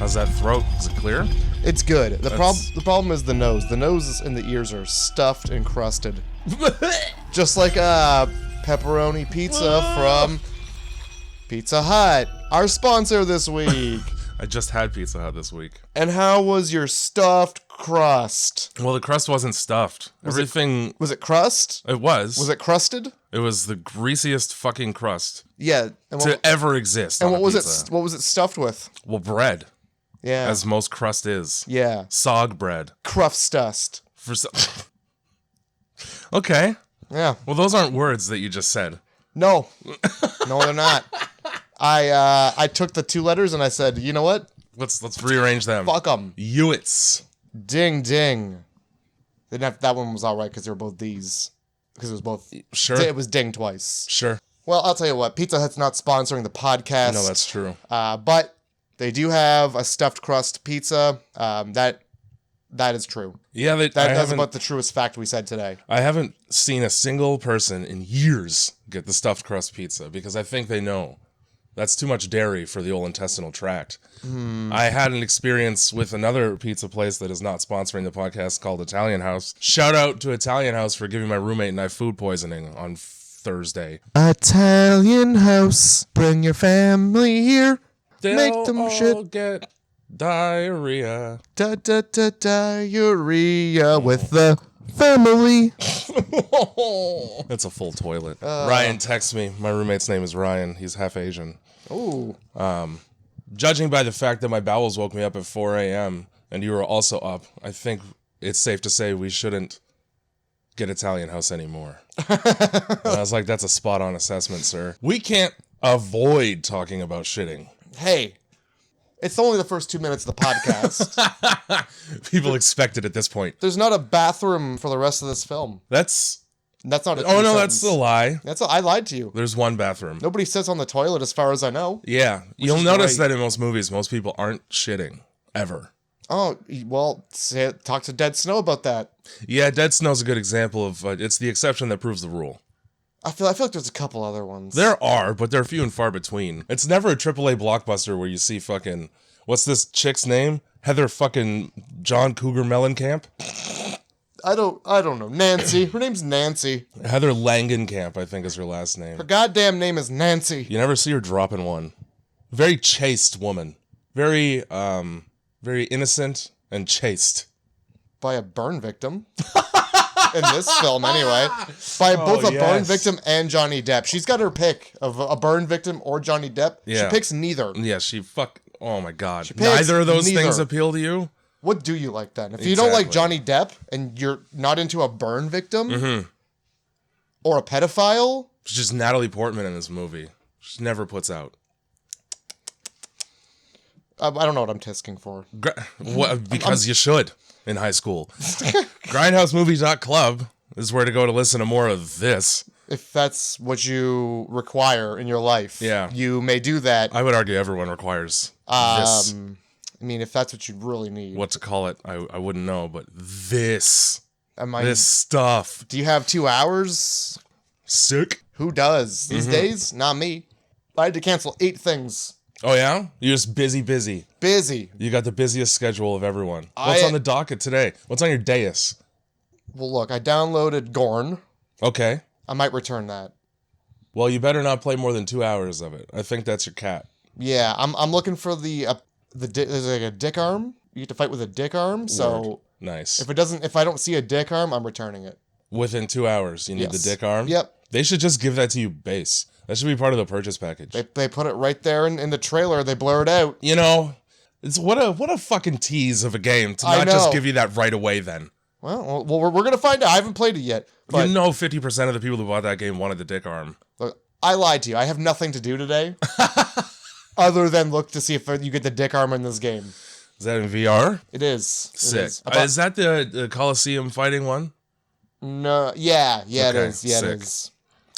How's that throat? Is it clear? It's good. The problem is the nose. The nose and the ears are stuffed and crusted. Just like a pepperoni pizza from Pizza Hut, our sponsor this week. I just had Pizza Hut this week. And how was your stuffed crust? Well, the crust wasn't stuffed. Was it crust? It was. Was it crusted? It was the greasiest fucking crust Yeah. to ever exist. And on what a was pizza. it? What was it stuffed with? Well, bread. Yeah. As most crust is. Yeah. Sog bread. Crust-dust. Okay. Yeah. Well, those aren't words that you just said. No. No, they're not. I took the 2 letters and I said, you know what? Let's rearrange them. Fuck them. Ewits. Ding ding. That one was all right because they were both D's. Because it was both. Sure. It was ding twice. Sure. Well, I'll tell you what. Pizza Hut's not sponsoring the podcast. No, that's true. But they do have a stuffed crust pizza. That is true. Yeah, that's about the truest fact we said today. I haven't seen a single person in years get the stuffed crust pizza because I think they know that's too much dairy for the old intestinal tract. I had an experience with another pizza place that is not sponsoring the podcast called Italian House. Shout out to Italian House for giving my roommate and I food poisoning on Thursday. Italian House, bring your family here. They'll Make them all shit. get diarrhea. Diarrhea with the family. That's a full toilet. Ryan texts me. My roommate's name is Ryan. He's half Asian. Ooh. Judging by the fact that my bowels woke me up at 4 a.m. and you were also up, I think it's safe to say we shouldn't get Italian House anymore. And I was like, that's a spot-on assessment, sir. We can't avoid talking about shitting. Hey, it's only the first 2 minutes of the podcast. People expect it at this point. There's not a bathroom for the rest of this film. That's not a Oh, no, that's a lie. I lied to you. There's one bathroom. Nobody sits on the toilet as far as I know. Yeah. You'll notice that in most movies, most people aren't shitting. Ever. Oh, well, talk to Dead Snow about that. Yeah, Dead Snow's a good example of, it's the exception that proves the rule. I feel like there's a couple other ones. There are, but they're few and far between. It's never a AAA blockbuster where you see fucking, what's this chick's name? Heather fucking John Cougar Mellencamp? I don't know. Nancy. Her name's Nancy. Heather Langenkamp, I think is her last name. Her goddamn name is Nancy. You never see her dropping one. Very chaste woman. Very innocent and chaste. By a burn victim. In this film, anyway. By both a burn victim and Johnny Depp. She's got her pick of a burn victim or Johnny Depp. Yeah. She picks neither. Yeah, oh my god. Neither of those things appeal to you? What do you like then? If you don't like Johnny Depp and you're not into a burn victim or a pedophile. It's just Natalie Portman in this movie. She never puts out. I don't know what I'm tisking for. Because you should in high school. Grindhousemovies.club is where to go to listen to more of this. If that's what you require in your life, you may do that. I would argue everyone requires this. I mean, if that's what you really need. What to call it, I wouldn't know, but this stuff. Do you have 2 hours? Sick. Who does? These days? Not me. I had to cancel 8 things. Oh, yeah? You're just busy. Busy. You got the busiest schedule of everyone. What's on the docket today? What's on your dais? Well, look, I downloaded Gorn. Okay. I might return that. Well, you better not play more than 2 hours of it. I think that's your cat. Yeah, I'm looking for there's like a dick arm. You get to fight with a dick arm. So nice. If I don't see a dick arm, I'm returning it. Within 2 hours, you need the dick arm? Yep. They should just give that to you base. That should be part of the purchase package. They put it right there in the trailer. They blur it out. You know, it's what a fucking tease of a game to not just give you that right away then. Well, we're going to find out. I haven't played it yet. But 50% of the people who bought that game wanted the dick arm. Look, I lied to you. I have nothing to do today other than look to see if you get the dick arm in this game. Is that in VR? It is. Sick. Is that the Coliseum fighting one? No. Yeah, okay, it is. Yeah, sick. it is.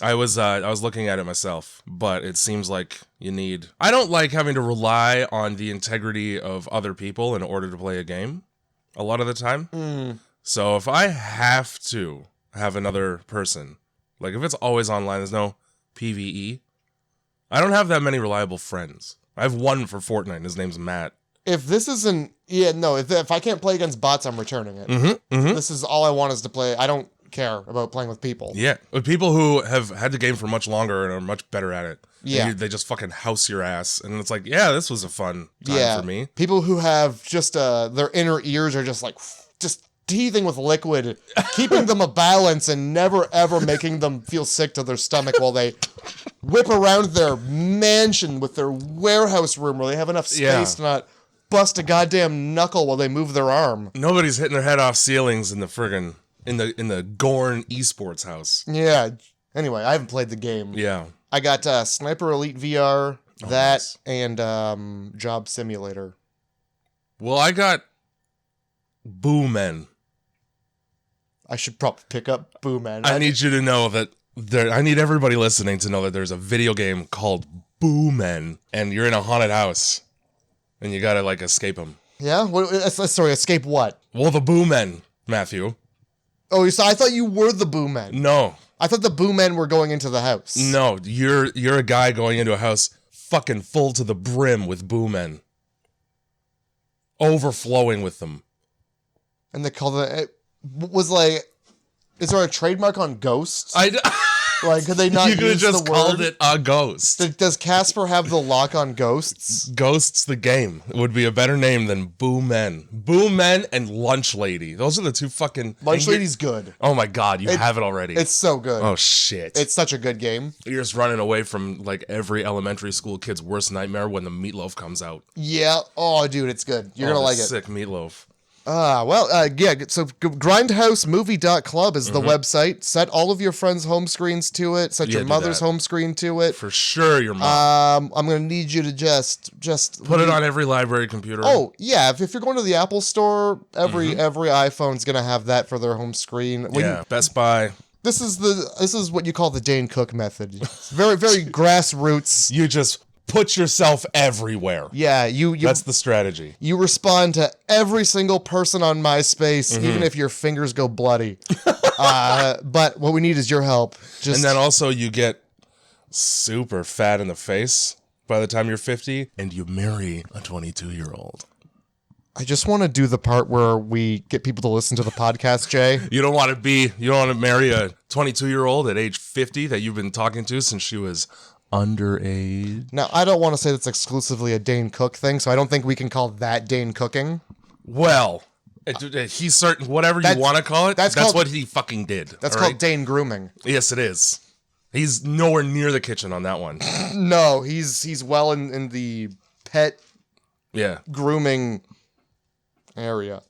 I was looking at it myself, but it seems like I don't like having to rely on the integrity of other people in order to play a game a lot of the time. So if I have to have another person, like if it's always online, there's no PvE, I don't have that many reliable friends. I have one for Fortnite, his name's Matt. if this isn't, if I can't play against bots, I'm returning it. This is all I want is to play. I don't care about playing with people. Yeah, with people who have had the game for much longer and are much better at it. Yeah. They just fucking house your ass. And it's like, yeah, this was a fun time for me. People who have just, their inner ears are just like, just teething with liquid, keeping them a balance and never ever making them feel sick to their stomach while they whip around their mansion with their warehouse room where they have enough space to not bust a goddamn knuckle while they move their arm. Nobody's hitting their head off ceilings in the friggin' in the Gorn esports house. Yeah. Anyway, I haven't played the game. Yeah. I got Sniper Elite VR, and Job Simulator. Well, I got Boomen. I should probably pick up Boomen. I need you to know that I need everybody listening to know that there's a video game called Boomen, and you're in a haunted house, and you gotta like escape them. Yeah? Sorry, escape what? Well, the Boomen, Matthew. Oh, so I thought you were the Boomen. No. I thought the Boomen were going into the house. No, you're a guy going into a house fucking full to the brim with Boomen. Overflowing with them. And they call it was like, is there a trademark on ghosts? Like, could they not use the word? You could have just called it a ghost. Does Casper have the lock on ghosts? Ghosts the game would be a better name than Boomen. Boomen and Lunch Lady. Those are the two fucking... Lunch Lady's good. Oh my god, you have it already. It's so good. Oh shit. It's such a good game. You're just running away from like every elementary school kid's worst nightmare when the meatloaf comes out. Yeah. Oh, dude, it's good. You're gonna like it. Sick meatloaf. So grindhousemovie.club is the website. Set all of your friends' home screens to it. Set your mother's home screen to it. For sure, your mom. I'm going to need you to just put it on every library computer. Oh, yeah. If you're going to the Apple store, every iPhone's going to have that for their home screen. Best Buy. This is what you call the Dane Cook method. It's very, very grassroots. You just put yourself everywhere. Yeah, that's the strategy. You respond to every single person on MySpace, even if your fingers go bloody. But what we need is your help. And then also you get super fat in the face by the time you're 50, and you marry a 22-year-old. I just want to do the part where we get people to listen to the podcast, Jay. You don't want to marry a 22-year-old at age 50 that you've been talking to since she was underage. Now, I don't want to say that's exclusively a Dane Cook thing, so I don't think we can call that Dane cooking. Well, he's certain, whatever you want to call it, that's what he fucking did. That's called Dane grooming. Yes, it is. He's nowhere near the kitchen on that one. No, he's well in the pet grooming area.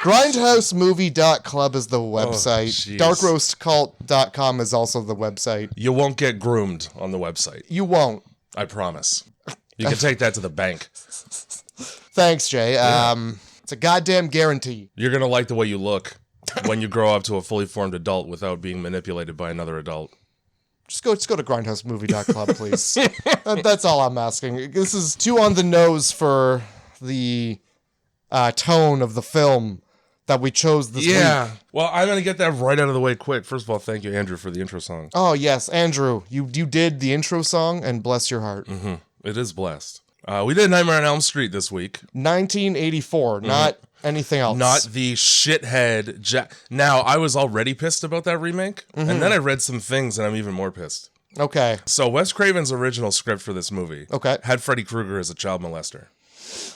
Grindhousemovie.club is the website. Darkroastcult.com is also the website. You won't get groomed on the website. You won't. I promise. You can take that to the bank. Thanks, Jay. It's a goddamn guarantee. You're going to like the way you look when you grow up to a fully formed adult without being manipulated by another adult. Just go to grindhousemovie.club, please. That's all I'm asking. This is too on the nose for the tone of the film that we chose this week. Well, I'm going to get that right out of the way quick. First of all, thank you, Andrew, for the intro song. Oh, yes, Andrew. You did the intro song, and bless your heart. Mm-hmm. It is blessed. We did Nightmare on Elm Street this week. 1984, not anything else. Not the shithead Now, I was already pissed about that remake, and then I read some things, and I'm even more pissed. Okay. So, Wes Craven's original script for this movie had Freddy Krueger as a child molester.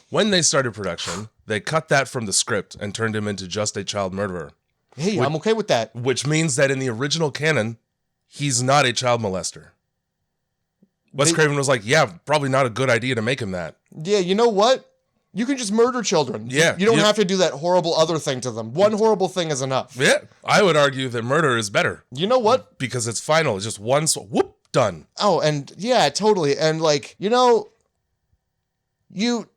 When they started production, they cut that from the script and turned him into just a child murderer. Hey, I'm okay with that. Which means that in the original canon, he's not a child molester. Wes Craven was like, yeah, probably not a good idea to make him that. Yeah, you know what? You can just murder children. Yeah. You don't have to do that horrible other thing to them. One horrible thing is enough. Yeah. I would argue that murder is better. You know what? Because it's final. It's just one, whoop, done. Oh, and yeah, totally. And like, you know, you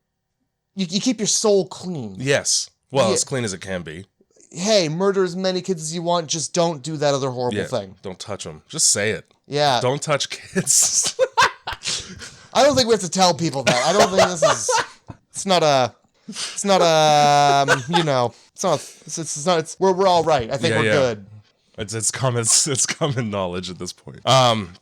keep your soul clean. Yes. Well, as clean as it can be. Hey, murder as many kids as you want. Just don't do that other horrible thing. Don't touch them. Just say it. Yeah. Don't touch kids. I don't think we have to tell people that. I don't think this is... we're all right. I think we're good. It's common knowledge at this point.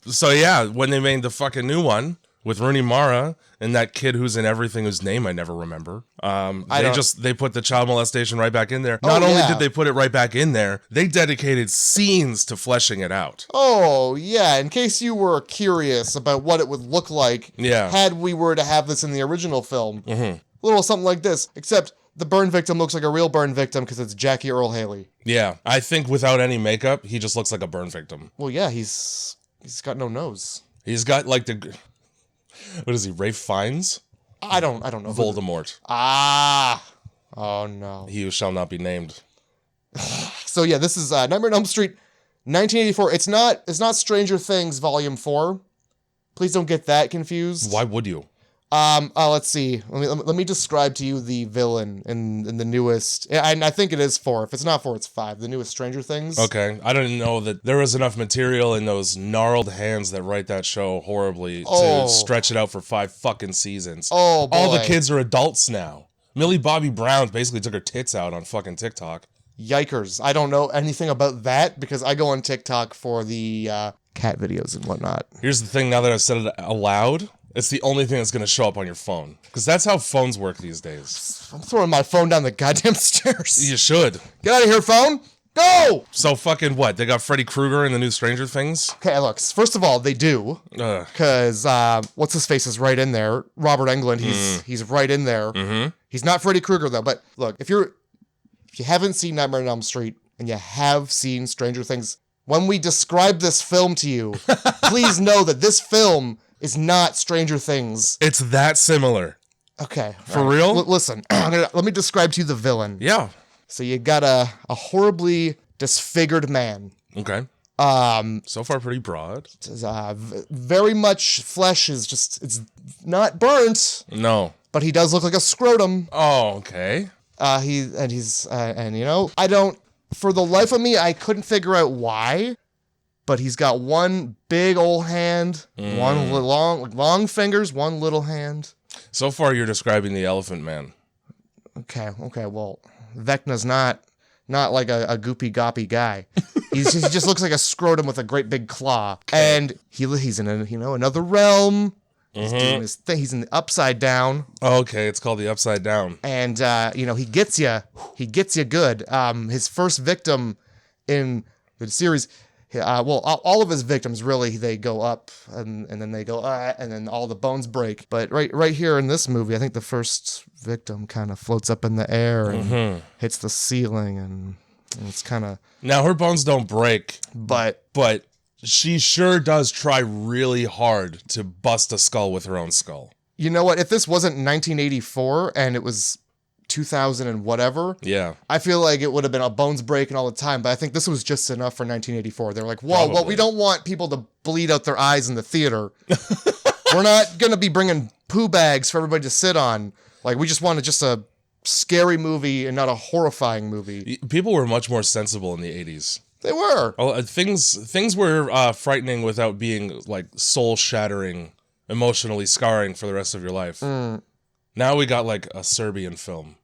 So yeah, when they made the fucking new one, with Rooney Mara and that kid who's in everything whose name I never remember. They put the child molestation right back in there. Not only did they put it right back in there, they dedicated scenes to fleshing it out. Oh, yeah. In case you were curious about what it would look like had we were to have this in the original film. Mm-hmm. A little something like this, except the burn victim looks like a real burn victim because it's Jackie Earle Haley. Yeah, I think without any makeup, he just looks like a burn victim. Well, yeah, he's got no nose. He's got like the... What is he, Ralph Fiennes? I don't know. Voldemort. Oh no. He who shall not be named. So yeah, this is Nightmare on Elm Street, 1984. It's not Stranger Things Volume 4. Please don't get that confused. Why would you? Let's see. Let me describe to you the villain in the newest. And I think it is 4. If it's not 4, it's 5. The newest Stranger Things. Okay, I didn't know that there was enough material in those gnarled hands that write that show horribly to stretch it out for 5 fucking seasons. Oh boy. All the kids are adults now. Millie Bobby Brown basically took her tits out on fucking TikTok. Yikers! I don't know anything about that because I go on TikTok for the cat videos and whatnot. Here's the thing. Now that I've said it aloud. It's the only thing that's going to show up on your phone. Because that's how phones work these days. I'm throwing my phone down the goddamn stairs. You should. Get out of here, phone! Go! So fucking what? They got Freddy Krueger in the new Stranger Things? Okay, look. First of all, they do. Because what's-his-face is right in there. Robert Englund, he's right in there. Mm-hmm. He's not Freddy Krueger, though. But look, if you haven't seen Nightmare on Elm Street and you have seen Stranger Things, when we describe this film to you, please know that this film... is not Stranger Things. It's that similar. Okay. For real? Listen, let me describe to you the villain. Yeah. So you got a horribly disfigured man. Okay. So far pretty broad. Very much flesh is just, it's not burnt. No. But he does look like a scrotum. Oh, okay. For the life of me, I couldn't figure out why. But he's got one big old hand, one long fingers, one little hand. So far, you're describing the Elephant Man. Okay. Well, Vecna's not like a goopy goppy guy. He just looks like a scrotum with a great big claw, and he's in another realm. He's doing his thing. He's in the Upside Down. Okay, it's called the Upside Down. And he gets you. He gets you good. His first victim in the series. All of his victims really they go up and then they go and then all the bones break. But right here in this movie, I think the first victim kind of floats up in the air and hits the ceiling, and it's kind of now her bones don't break, but she sure does try really hard to bust a skull with her own skull. You know what? If this wasn't 1984 and it was 2000 and whatever. Yeah. I feel like it would have been a bones breaking all the time, but I think this was just enough for 1984. They're like, whoa, well, we don't want people to bleed out their eyes in the theater. We're not going to be bringing poo bags for everybody to sit on. Like, we just wanted just a scary movie and not a horrifying movie. People were much more sensible in the 80s. They were. Things were frightening without being like soul-shattering, emotionally scarring for the rest of your life. Now we got like a Serbian film.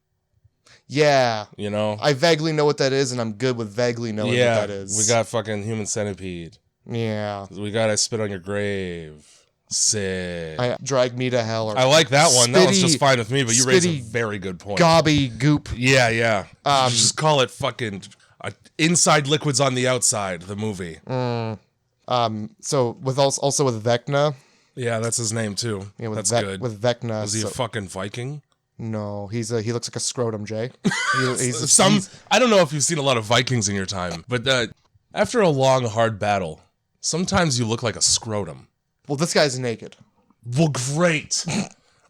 Yeah. You know? I vaguely know what that is, and I'm good with vaguely knowing what that is. We got fucking Human Centipede. Yeah. We got I Spit on Your Grave. Sick. Drag Me to Hell. I like that one. That one's just fine with me, but you raise a very good point. Gobby Goop. Yeah. Just call it fucking Inside Liquids on the Outside, the movie. So with also with Vecna. Yeah, that's his name too. Yeah, that's good. With Vecna. Is he a fucking Viking? No, he looks like a scrotum, Jay. I don't know if you've seen a lot of Vikings in your time, but after a long, hard battle, sometimes you look like a scrotum. Well, this guy's naked. Well, great.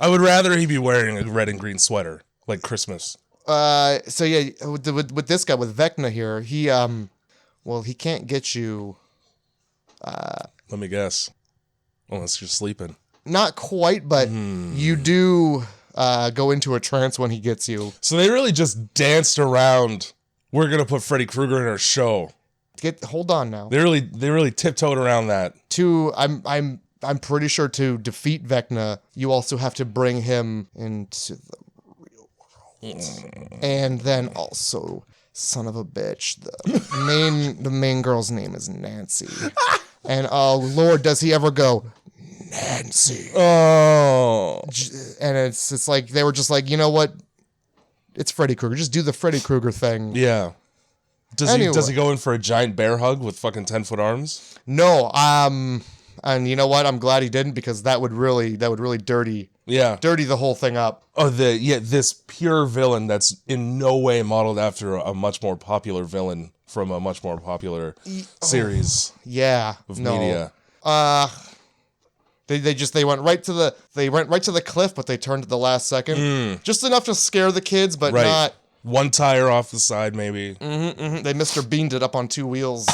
I would rather he be wearing a red and green sweater, like Christmas. So yeah, with this guy, with Vecna here, he can't get you. Let me guess. Unless you're sleeping. Not quite, but you do go into a trance when he gets you. So they really just danced around. We're gonna put Freddy Krueger in our show. Hold on now. They really tiptoed around that. I'm pretty sure to defeat Vecna, you also have to bring him into the real world. And then also, son of a bitch, the main girl's name is Nancy. And oh Lord, does he ever go Nancy. Oh. And it's like, they were just like, you know what? It's Freddy Krueger. Just do the Freddy Krueger thing. Yeah. Does he go in for a giant bear hug with fucking 10-foot arms? No. And you know what? I'm glad he didn't, because that would really dirty the whole thing up. Oh, this pure villain that's in no way modeled after a much more popular villain from a much more popular series. Of media. They went right to the cliff, but they turned at the last second. Just enough to scare the kids, but not one tire off the side, maybe. They Mr. Beaned it up on 2 wheels.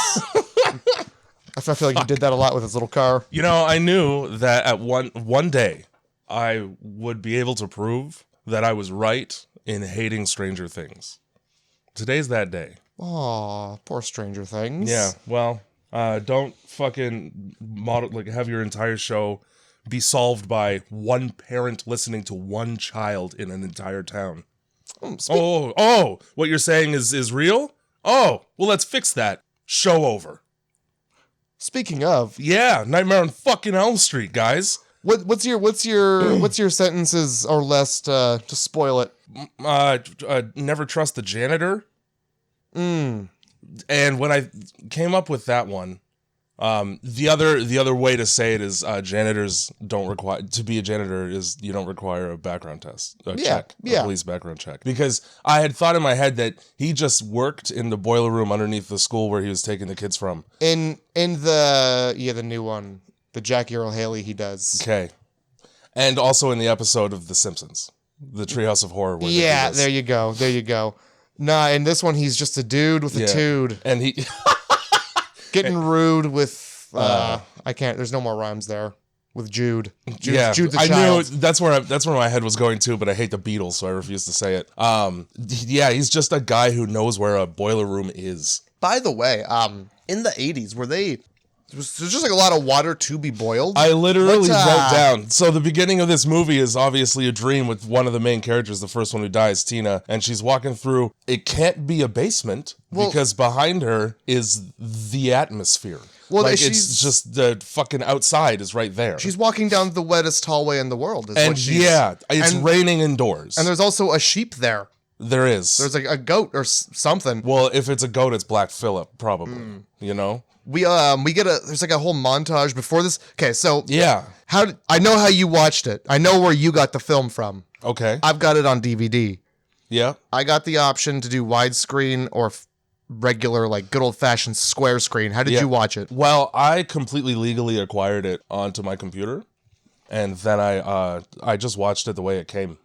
I feel like he did that a lot with his little car. You know, I knew that at one day I would be able to prove that I was right in hating Stranger Things. Today's that day. Aw, poor Stranger Things. Yeah, well, don't fucking have your entire show be solved by one parent listening to one child in an entire town. What you're saying is real? Oh, well, let's fix that. Show over. Speaking of, yeah, Nightmare on fucking Elm Street, guys. What's your sentences or less to spoil it? Never trust the janitor. And when I came up with that one, the other way to say it is janitors don't require to be a janitor is you don't require a background test, a police background check. Because I had thought in my head that he just worked in the boiler room underneath the school where he was taking the kids from. In the new one, the Jackie Earl Haley, he does. Okay, and also in the episode of The Simpsons, the Treehouse of Horror. Where there you go. Nah, in this one, he's just a dude with a tude. And he... Getting rude with... I can't... There's no more rhymes there. With Jude. Jude the child. I knew that's where my head was going to, but I hate the Beatles, so I refuse to say it. He's just a guy who knows where a boiler room is. By the way, in the 80s, there's just like a lot of water to be boiled. I literally wrote down. So the beginning of this movie is obviously a dream with one of the main characters, the first one who dies, Tina, and she's walking through. It can't be a basement because behind her is the atmosphere. Well, it's just the fucking outside is right there. She's walking down the wettest hallway in the world. It's raining indoors. And there's also a sheep there. There is. There's like a goat or something. Well, if it's a goat, it's Black Phillip, probably. You know? There's like a whole montage before this. Okay, so yeah, I know how you watched it. I know where you got the film from. Okay, I've got it on DVD. Yeah, I got the option to do widescreen or regular, like good old fashioned square screen. How did you watch it? Well, I completely legally acquired it onto my computer, and then I just watched it the way it came.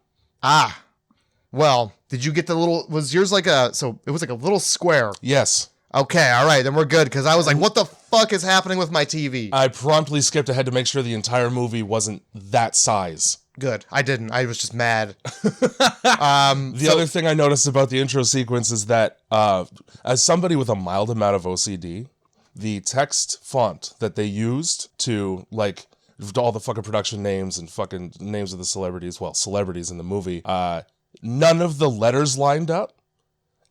Well, did you get the little? Was yours like so it was like a little square? Yes. Okay, all right, then we're good, because I was like, what the fuck is happening with my TV? I promptly skipped ahead to make sure the entire movie wasn't that size. Good. I didn't. I was just mad. The other thing I noticed about the intro sequence is that, as somebody with a mild amount of OCD, the text font that they used to, like, all the fucking production names and fucking names of the celebrities in the movie, none of the letters lined up.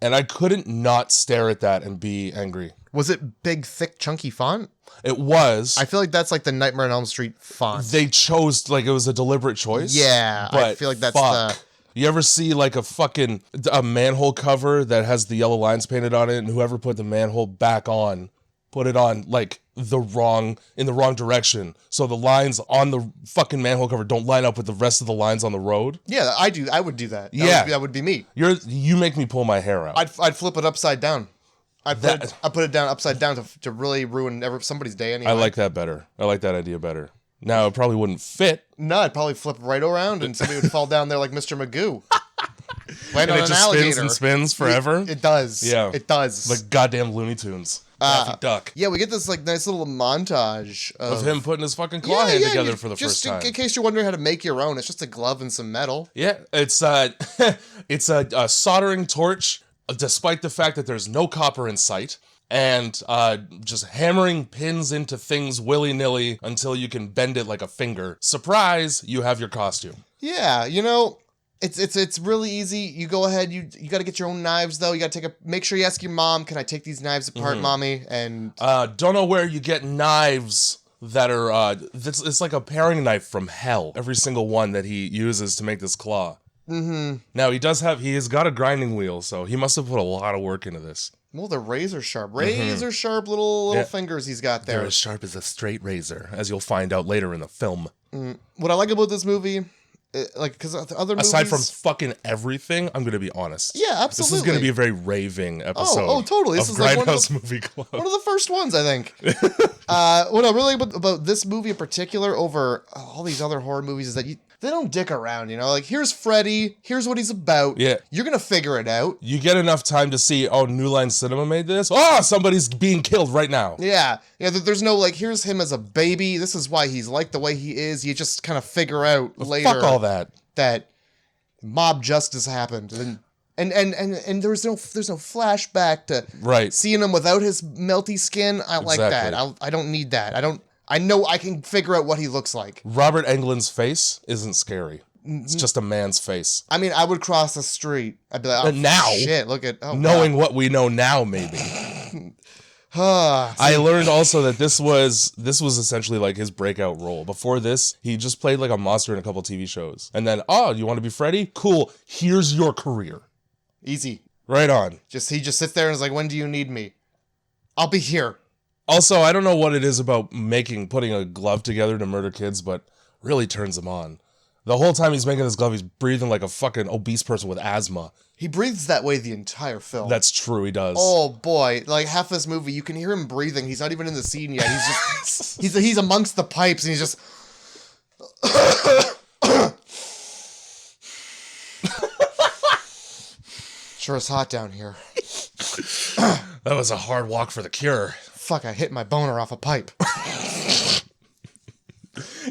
And I couldn't not stare at that and be angry. Was it big, thick, chunky font? It was. I feel like that's like the Nightmare on Elm Street font. They chose, like, it was a deliberate choice. Yeah, but I feel like that's You ever see, like, a manhole cover that has the yellow lines painted on it, and whoever put the manhole back on, put it on, like, in the wrong direction. So the lines on the fucking manhole cover don't line up with the rest of the lines on the road. Yeah, I would do that. That would be me. You make me pull my hair out. I'd flip it upside down. I put it down upside down to really ruin somebody's day anyway. I like that better. I like that idea better. Now, it probably wouldn't fit. No, I'd probably flip right around and somebody would fall down there like Mr. Magoo. Land on an alligator. Spins and spins forever. It does. Yeah. It does. Like goddamn Looney Tunes. Daffy Duck. Yeah, we get this like nice little montage of him putting his fucking claw hand together for the first time. Just in case you're wondering how to make your own, it's just a glove and some metal. Yeah, it's it's a soldering torch, despite the fact that there's no copper in sight, and just hammering pins into things willy-nilly until you can bend it like a finger. Surprise, you have your costume. Yeah, you know, it's really easy. You go ahead, you got to get your own knives though. You got to make sure you ask your mom, can I take these knives apart, mommy? And don't know where you get knives that are, it's like a paring knife from hell. Every single one that he uses to make this claw. Mm-hmm. Now, he has got a grinding wheel, so he must have put a lot of work into this. Well, they're razor sharp. Razor sharp little fingers he's got there. They're as sharp as a straight razor, as you'll find out later in the film. What I like about this movie, because other movies... Aside from fucking everything, I'm going to be honest. Yeah, absolutely. This is going to be a very raving episode. Oh, totally. This is Grindhouse Movie Club. One of the first ones, I think. What I really like about this movie in particular over all these other horror movies is that they don't dick around, you know? Like, here's Freddy, here's what he's about. Yeah. You're going to figure it out. You get enough time to see, New Line Cinema made this? Oh, somebody's being killed right now. Yeah. Yeah, there's no, like, here's him as a baby. This is why he's like the way he is. You just kind of figure out later. Fuck all that. That mob justice happened. And there's no flashback to seeing him without his melty skin. I like that. I don't need that. I know I can figure out what he looks like. Robert Englund's face isn't scary. It's just a man's face. I mean, I would cross the street. I'd be like, now, shit, look at... knowing what we know now, maybe. I learned also that this was essentially like his breakout role. Before this, he just played like a monster in a couple TV shows. And then, you want to be Freddy? Cool. Here's your career. Easy. Right on. He just sits there and is like, when do you need me? I'll be here. Also, I don't know what it is about putting a glove together to murder kids, but really turns him on. The whole time he's making this glove, he's breathing like a fucking obese person with asthma. He breathes that way the entire film. That's true, he does. Oh boy, like half this movie, you can hear him breathing. He's not even in the scene yet. He's just he's amongst the pipes, and he's just. Sure is hot down here. That was a hard walk for the cure. Fuck, I hit my boner off a pipe.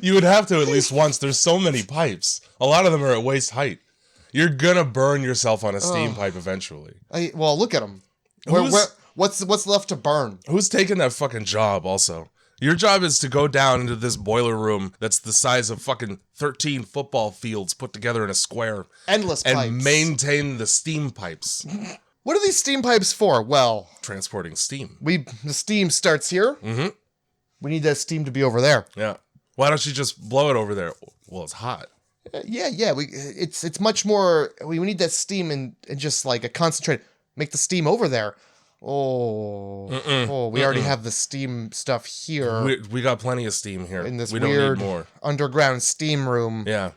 You would have to at least once. There's so many pipes. A lot of them are at waist height. You're gonna burn yourself on a steam pipe eventually. Well, look at them. What's left to burn? Who's taking that fucking job also? Your job is to go down into this boiler room that's the size of fucking 13 football fields put together in a square. Endless pipes. And maintain the steam pipes. What are these steam pipes for? Well... transporting steam. The steam starts here. Mm-hmm. We need that steam to be over there. Yeah. Why don't you just blow it over there? Well, it's hot. Yeah. It's much more... We need that steam and just like a concentrate. Make the steam over there. We already have the steam stuff here. We got plenty of steam here. In this we weird don't need more. Underground steam room. Yeah.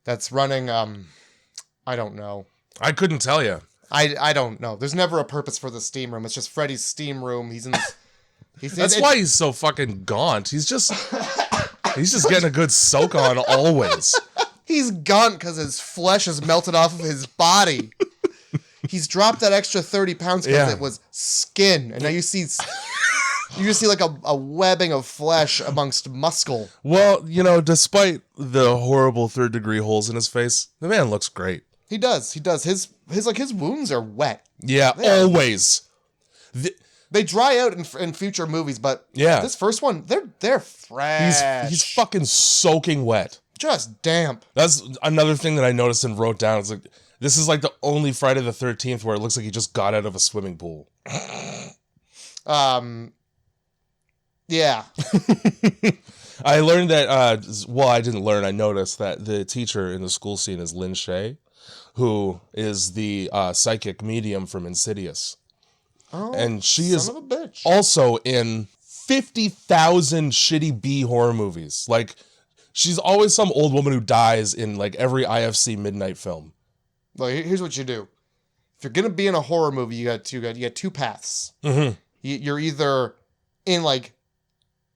That's running, I don't know. I couldn't tell you. I don't know. There's never a purpose for the steam room. It's just Freddy's steam room. He's in this... That's why he's so fucking gaunt. He's just getting a good soak on always. He's gaunt because his flesh is melted off of his body. He's dropped that extra 30 pounds because it was skin. And now you just see like a webbing of flesh amongst muscle. Well, despite the horrible third-degree holes in his face, the man looks great. He does. His wounds are wet. Yeah, always. They dry out in future movies, but this first one, they're fresh. He's fucking soaking wet. Just damp. That's another thing that I noticed and wrote down. It's like, this is like the only Friday the 13th where it looks like he just got out of a swimming pool. Yeah. I learned that, I didn't learn, I noticed that the teacher in the school scene is Lin Shaye, who is the psychic medium from Insidious. Oh, and she is son of a bitch. Also in 50,000 shitty B horror movies. Like, she's always some old woman who dies in like every IFC midnight film. Well, here's what you do. If you're gonna be in a horror movie, you got two paths. Mm-hmm. You're either in like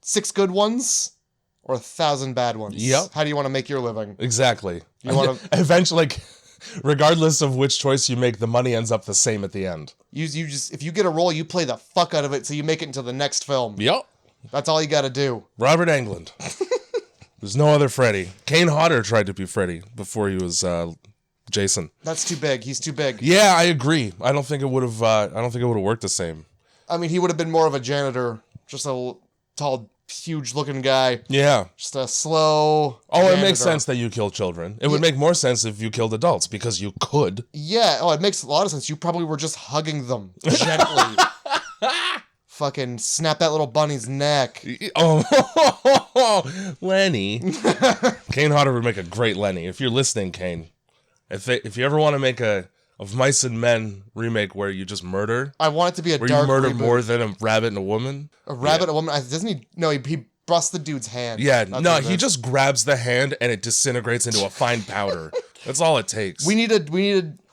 6 good ones or 1,000 bad ones. Yep. How do you want to make your living? Exactly. You want to eventually, like, regardless of which choice you make, the money ends up the same at the end. You just if you get a role, you play the fuck out of it so you make it into the next film. Yep. That's all you got to do. Robert Englund. There's no other Freddy. Kane Hodder tried to be Freddy before he was Jason. That's too big. He's too big. Yeah, I agree. I don't think it would have. Worked the same. I mean, he would have been more of a janitor, just a tall, huge-looking guy. Yeah. Just a slow. Janitor. It makes sense that you kill children. It would make more sense if you killed adults because you could. Yeah. Oh, it makes a lot of sense. You probably were just hugging them gently. fucking snap that little bunny's neck. Oh, Lenny. Kane Hodder would make a great Lenny. If you're listening, Kane, if you ever want to make a Of Mice and Men remake where you just murder, I want it to be a where dark you murder reboot. more than a rabbit and a woman. A rabbit, a woman. Doesn't he? No, he busts the dude's hand. Yeah, That's no, what it he is. just grabs the hand and it disintegrates into a fine powder. That's all it takes. We needed.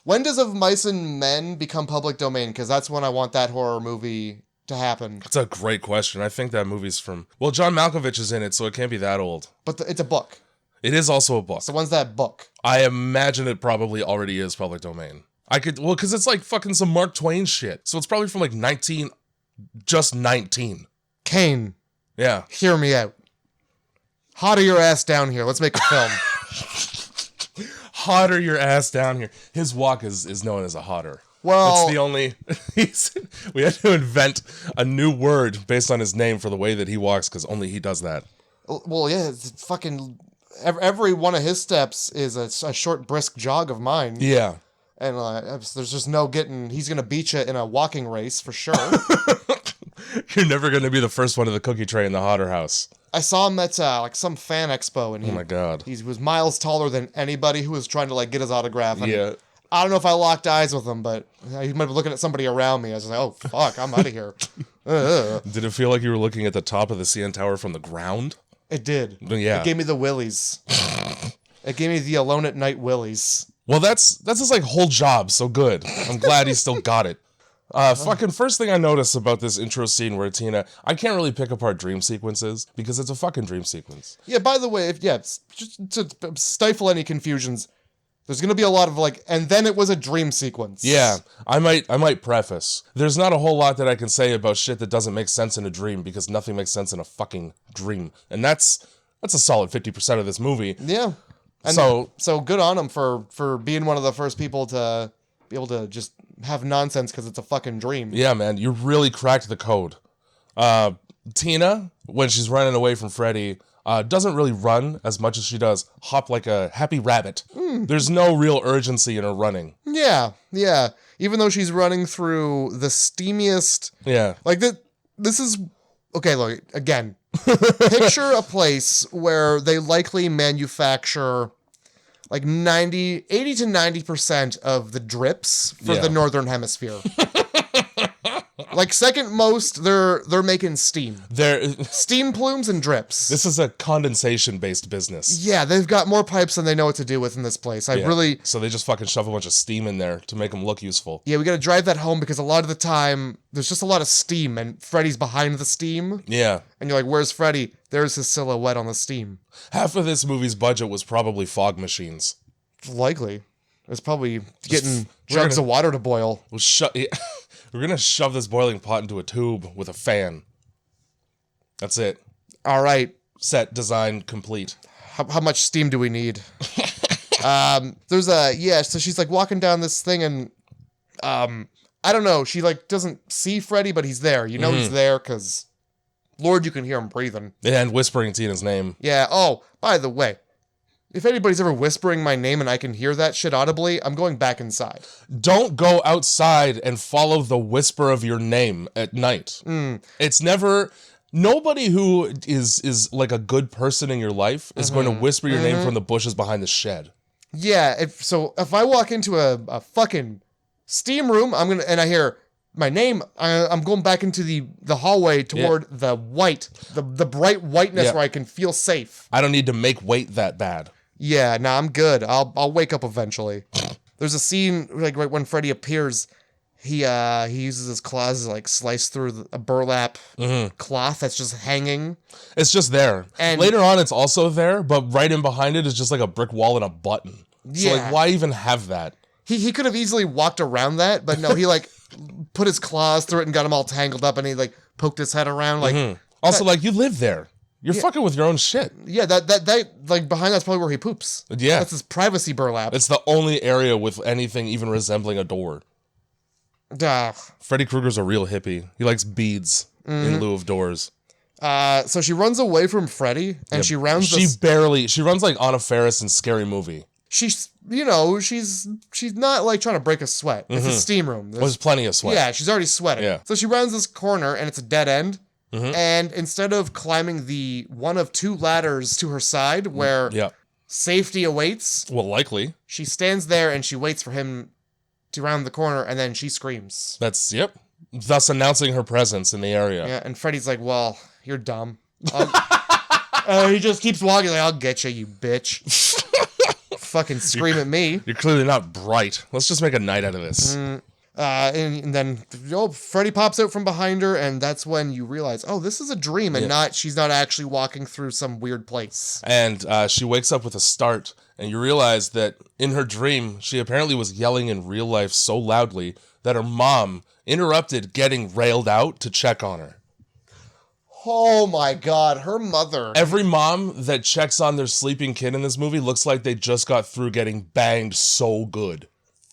When does Of Mice and Men become public domain? Because that's when I want that horror movie to happen. That's a great question. I think that movie's from... Well, John Malkovich is in it, so it can't be that old. But it's a book. It is also a book. So when's that book? I imagine it probably already is public domain. Because it's like fucking some Mark Twain shit. So it's probably from like 19. Kane, Yeah. hear me out. Hotter your ass down here. Let's make a film. Hodder your ass down here. His walk is known as a hodder. Well, That's the only... we had to invent a new word based on his name for the way that he walks, because only he does that. well, yeah, it's fucking... Every one of his steps is a short, brisk jog of mine. Yeah. And there's just no getting... He's going to beat you in a walking race, for sure. You're never going to be the first one to the cookie tray in the Hodder house. I saw him at like some fan expo, and Oh my god. he was miles taller than anybody who was trying to like get his autograph. And Yeah. I don't know if I locked eyes with him, but he might be looking at somebody around me. I was like, oh, fuck, I'm out of here. Did it feel like you were looking at the top of the CN Tower from the ground? It did. Yeah. It gave me the willies. It gave me the alone at night willies. Well, that's his like whole job, so good. I'm glad he still got it. Fucking first thing I noticed about this intro scene where Tina, I can't really pick apart dream sequences because it's a fucking dream sequence. Yeah, by the way, just to stifle any confusions, there's going to be a lot of like, and then it was a dream sequence. Yeah, I might preface. There's not a whole lot that I can say about shit that doesn't make sense in a dream because nothing makes sense in a fucking dream. And that's a solid 50% of this movie. Yeah. And so good on him for being one of the first people to be able to just have nonsense because it's a fucking dream. Yeah, man, you really cracked the code. Tina, when she's running away from Freddy, doesn't really run as much as she does hop like a happy rabbit. There's no real urgency in her running. Yeah. Even though she's running through the steamiest... Yeah. Like, this is... Okay, look, again. Picture a place where they likely manufacture... like 80 to 90% of the drips for the Northern Hemisphere. Like second most, they're making steam. Steam plumes and drips. This is a condensation-based business. Yeah, they've got more pipes than they know what to do with in this place. So they just fucking shove a bunch of steam in there to make them look useful. Yeah, we gotta drive that home because a lot of the time, there's just a lot of steam and Freddy's behind the steam. Yeah. And you're like, where's Freddy? There's his silhouette on the steam. Half of this movie's budget was probably fog machines. Likely. It's probably getting jugs of water to boil. We're gonna shove this boiling pot into a tube with a fan. That's it. All right. Set design complete. How much steam do we need? So she's like walking down this thing and I don't know, she like doesn't see Freddy, but he's there. You know he's there because Lord, you can hear him breathing. And whispering Tina's name. Yeah. Oh, by the way, if anybody's ever whispering my name and I can hear that shit audibly, I'm going back inside. Don't go outside and follow the whisper of your name at night. It's never... Nobody who is like a good person in your life is going to whisper your name from the bushes behind the shed. Yeah, if I walk into a fucking steam room, and I hear my name, I'm going back into the hallway toward the bright whiteness where I can feel safe. I don't need to make weight that bad. Yeah, nah, I'm good. I'll wake up eventually. There's a scene like right when Freddy appears, he uses his claws to like slice through a burlap cloth that's just hanging. It's just there. And later on, it's also there, but right in behind it is just like a brick wall and a button. So like, why even have that? He could have easily walked around that, but no, he like put his claws through it and got them all tangled up, and he like poked his head around like. Also, like you live there. You're fucking with your own shit. Yeah, that like behind that's probably where he poops. Yeah. That's his privacy burlap. It's the only area with anything even resembling a door. Freddy Krueger's a real hippie. He likes beads in lieu of doors. So she runs away from Freddy and she rounds She runs like Anna Faris in Scary Movie. She she's not like trying to break a sweat. It's a steam room. There's plenty of sweat. Yeah, she's already sweating. Yeah. So she rounds this corner and it's a dead end. And instead of climbing the one of two ladders to her side where safety awaits. Well, likely. She stands there and she waits for him to round the corner and then she screams. Thus announcing her presence in the area. Yeah, and Freddy's like, well, you're dumb. He just keeps walking like, I'll get you, you bitch. Fucking scream at me. You're clearly not bright. Let's just make a night out of this. And then Freddy pops out from behind her, and that's when you realize, oh, this is a dream, and she's not actually walking through some weird place. And she wakes up with a start, and you realize that in her dream, she apparently was yelling in real life so loudly that her mom interrupted getting railed out to check on her. Oh my God, her mother. Every mom that checks on their sleeping kid in this movie looks like they just got through getting banged so good.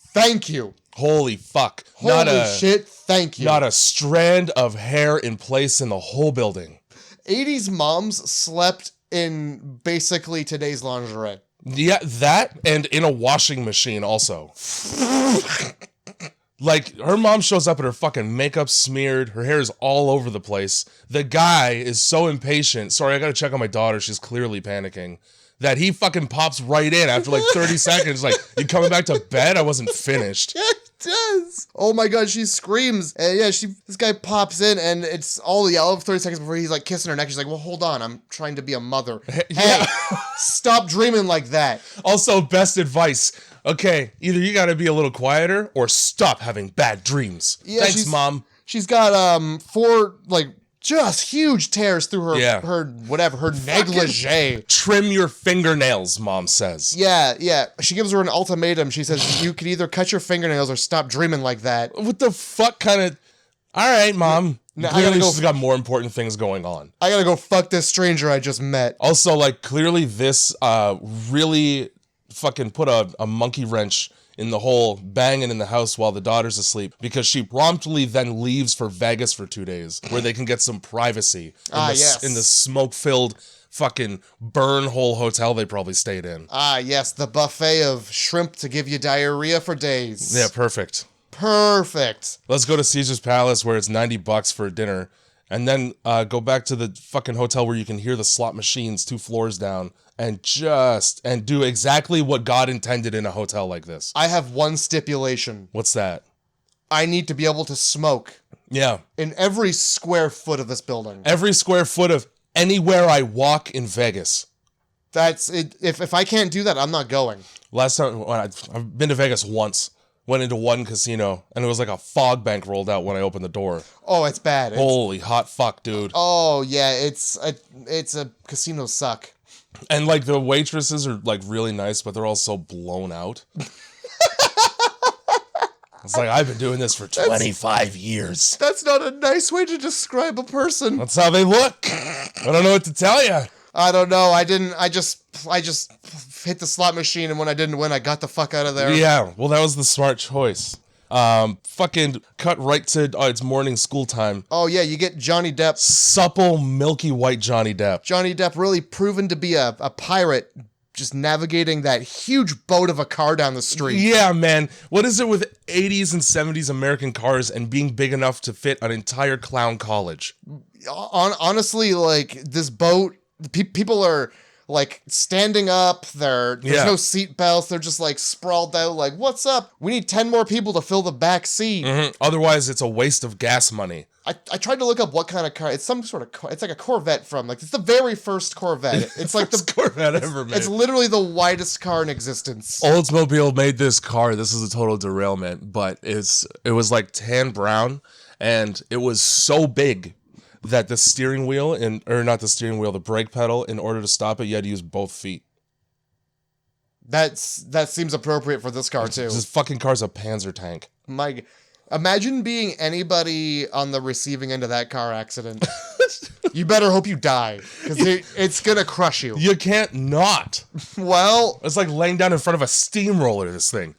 Thank you. Holy fuck. Holy shit, thank you. Not a strand of hair in place in the whole building. 80s moms slept in basically today's lingerie. Yeah, that and in a washing machine also. Like, her mom shows up and her fucking makeup smeared, her hair is all over the place. The guy is so impatient. Sorry, I gotta check on my daughter, she's clearly panicking. That he fucking pops right in after like 30 seconds. Like, you coming back to bed? I wasn't finished. Yeah, it does. Oh my God, she screams. And this guy pops in and it's all the yellow 30 seconds before he's like kissing her neck. She's like, well, hold on. I'm trying to be a mother. Hey, stop dreaming like that. Also, best advice. Okay, either you gotta be a little quieter or stop having bad dreams. Yeah, thanks, Mom. She's got 4 like just huge tears through her negligee. Trim your fingernails, Mom says. Yeah. She gives her an ultimatum. She says, you can either cut your fingernails or stop dreaming like that. What the fuck kind of... All right, Mom. No, clearly she's got more important things going on. I gotta go fuck this stranger I just met. Also, like, clearly this really fucking put a monkey wrench in the whole banging in the house while the daughter's asleep, because she promptly then leaves for Vegas for 2 days where they can get some privacy in the smoke-filled fucking burn hole hotel they probably stayed in. Yes, the buffet of shrimp to give you diarrhea for days. Yeah, perfect. Let's go to Caesar's Palace where it's $90 for dinner, and then go back to the fucking hotel where you can hear the slot machines 2 floors down and do exactly what God intended in a hotel like this. I have one stipulation. What's that? I need to be able to smoke. Yeah. In every square foot of this building. Every square foot of anywhere I walk in Vegas. That's it. If I can't do that, I'm not going. Last time, I've been to Vegas once. Went into one casino, and it was like a fog bank rolled out when I opened the door. Oh, it's bad. Holy hot fuck, dude. Oh, yeah, it's a casino suck. And, like, the waitresses are, like, really nice, but they're all so blown out. It's like, I've been doing this for 25 years. That's not a nice way to describe a person. That's how they look. I don't know what to tell you. I don't know. I just hit the slot machine, and when I didn't win, I got the fuck out of there. Yeah, well, that was the smart choice. Fucking cut right to it's morning school time. Oh yeah, you get Johnny Depp. Supple, milky white Johnny Depp. Johnny Depp really proven to be a pirate, just navigating that huge boat of a car down the street. Yeah, man. What is it with 80s and 70s American cars and being big enough to fit an entire clown college? Honestly, like, this boat, people are like standing up, there's no seat belts, they're just like sprawled out like, what's up? We need 10 more people to fill the back seat. Mm-hmm. Otherwise it's a waste of gas money. I tried to look up what kind of car. It's some sort of car. It's like a Corvette it's the very first Corvette. It's like the Corvette ever made. It's literally the widest car in existence. Oldsmobile made this car. This is a total derailment, but it was like tan brown, and it was so big that the steering wheel the brake pedal, in order to stop it, you had to use both feet. That seems appropriate for this car too. This fucking car's a Panzer tank. Imagine being anybody on the receiving end of that car accident. You better hope you die, because it's gonna crush you. You can't not. Well, it's like laying down in front of a steamroller, this thing.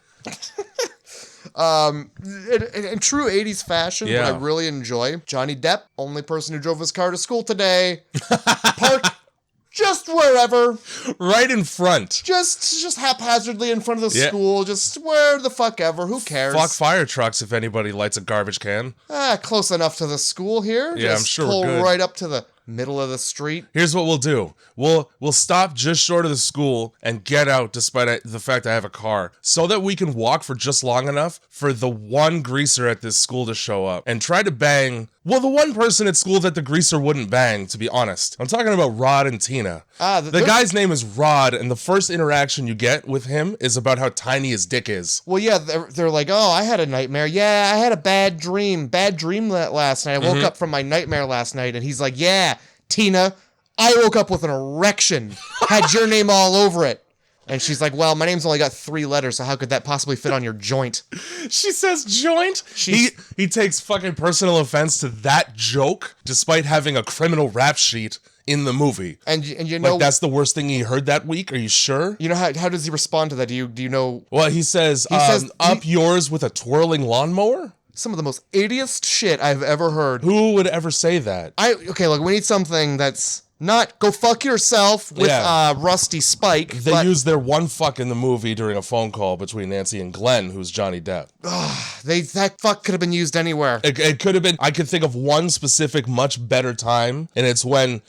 In true 80s fashion, what I really enjoy, Johnny Depp, only person who drove his car to school today. just wherever. Right in front. Just haphazardly in front of the school. Just where the fuck ever. Who cares? Fuck fire trucks if anybody lights a garbage can. Close enough to the school here. Yeah, just I'm sure pull we're good. right up to the middle of the street. Here's what we'll do. We'll stop just short of the school and get out despite the fact I have a car so that we can walk for just long enough for the one greaser at this school to show up and try to bang, well, the one person at school that the greaser wouldn't bang, to be honest. I'm talking about Rod and Tina. The guy's name is Rod, and the first interaction you get with him is about how tiny his dick is. Well, yeah, they're like, oh, I had a nightmare. Yeah, I had a bad dream last night. I woke up from my nightmare last night, and he's like, yeah, Tina, I woke up with an erection. Had your name all over it. And she's like, well, my name's only got 3 letters, so how could that possibly fit on your joint? She says joint? He takes fucking personal offense to that joke, despite having a criminal rap sheet in the movie. And you know... Like, that's the worst thing he heard that week? Are you sure? You know, how does he respond to that? Do you know... Well, he says yours with a twirling lawnmower? Some of the most idiotest shit I've ever heard. Who would ever say that? Okay, look, we need something that's... Not go fuck yourself with Rusty Spike. They use their one fuck in the movie during a phone call between Nancy and Glenn, who's Johnny Depp. That fuck could have been used anywhere. It could have been. I could think of one specific, much better time, and it's when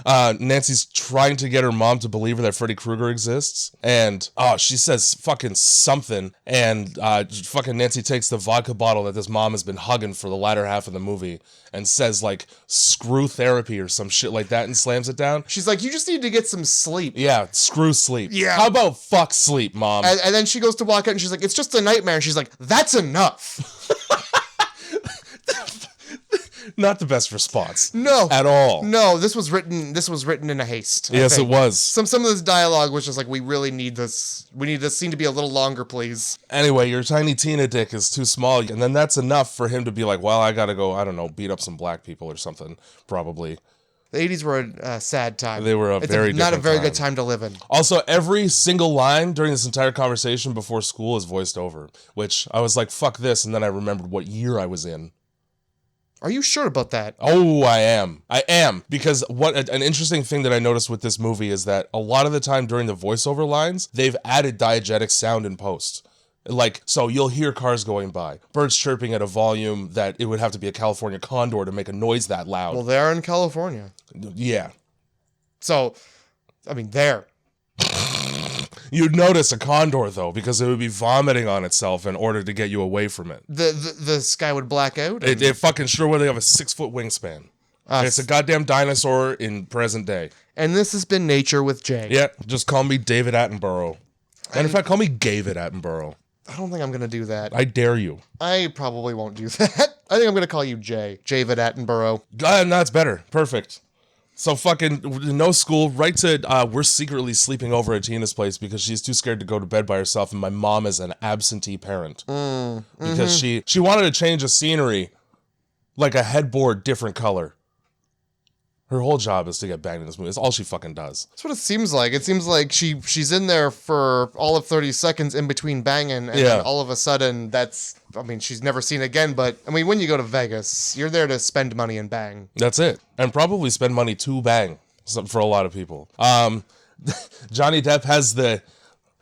Nancy's trying to get her mom to believe her that Freddy Krueger exists, and she says fucking something, and fucking Nancy takes the vodka bottle that this mom has been hugging for the latter half of the movie and says like screw therapy or some shit like that and slams it down. She's like, you just need to get some sleep. Yeah, screw sleep. Yeah. How about fuck sleep, mom? And then she goes to walk out and she's like, it's just a nightmare. And she's like, that's enough. Not the best response. No. At all. No, this was written in a haste. Yes, it was. Some of this dialogue was just like, we really need this. We need this scene to be a little longer, please. Anyway, your tiny Tina dick is too small, and then that's enough for him to be like, well, I gotta go, I don't know, beat up some black people or something, probably. The 80s were a sad time. They were not a very good time to live in. Also, every single line during this entire conversation before school is voiced over, which I was like, fuck this, and then I remembered what year I was in. Are you sure about that? Oh, I am. I am. Because what an interesting thing that I noticed with this movie is that a lot of the time during the voiceover lines, they've added diegetic sound in post. Like, so you'll hear cars going by, birds chirping at a volume that it would have to be a California condor to make a noise that loud. Well, they're in California. Yeah. So, I mean, there. You'd notice a condor, though, because it would be vomiting on itself in order to get you away from it. The sky would black out? It fucking sure would. They have a 6-foot wingspan. It's a goddamn dinosaur in present day. And this has been Nature with Jay. Yeah, just call me David Attenborough. And in fact, call me David Attenborough. I don't think I'm going to do that. I dare you. I probably won't do that. I think I'm going to call you Jay. David Attenborough. That's better. Perfect. So fucking no school, right to we're secretly sleeping over at Tina's place because she's too scared to go to bed by herself, and my mom is an absentee parent. Because she wanted to change the scenery, like a headboard different color. Her whole job is to get banged in this movie. It's all she fucking does. That's what it seems like. It seems like she's in there for all of 30 seconds in between banging, and then all of a sudden she's never seen again. But, I mean, when you go to Vegas, you're there to spend money and bang. That's it. And probably spend money to bang for a lot of people. Johnny Depp has the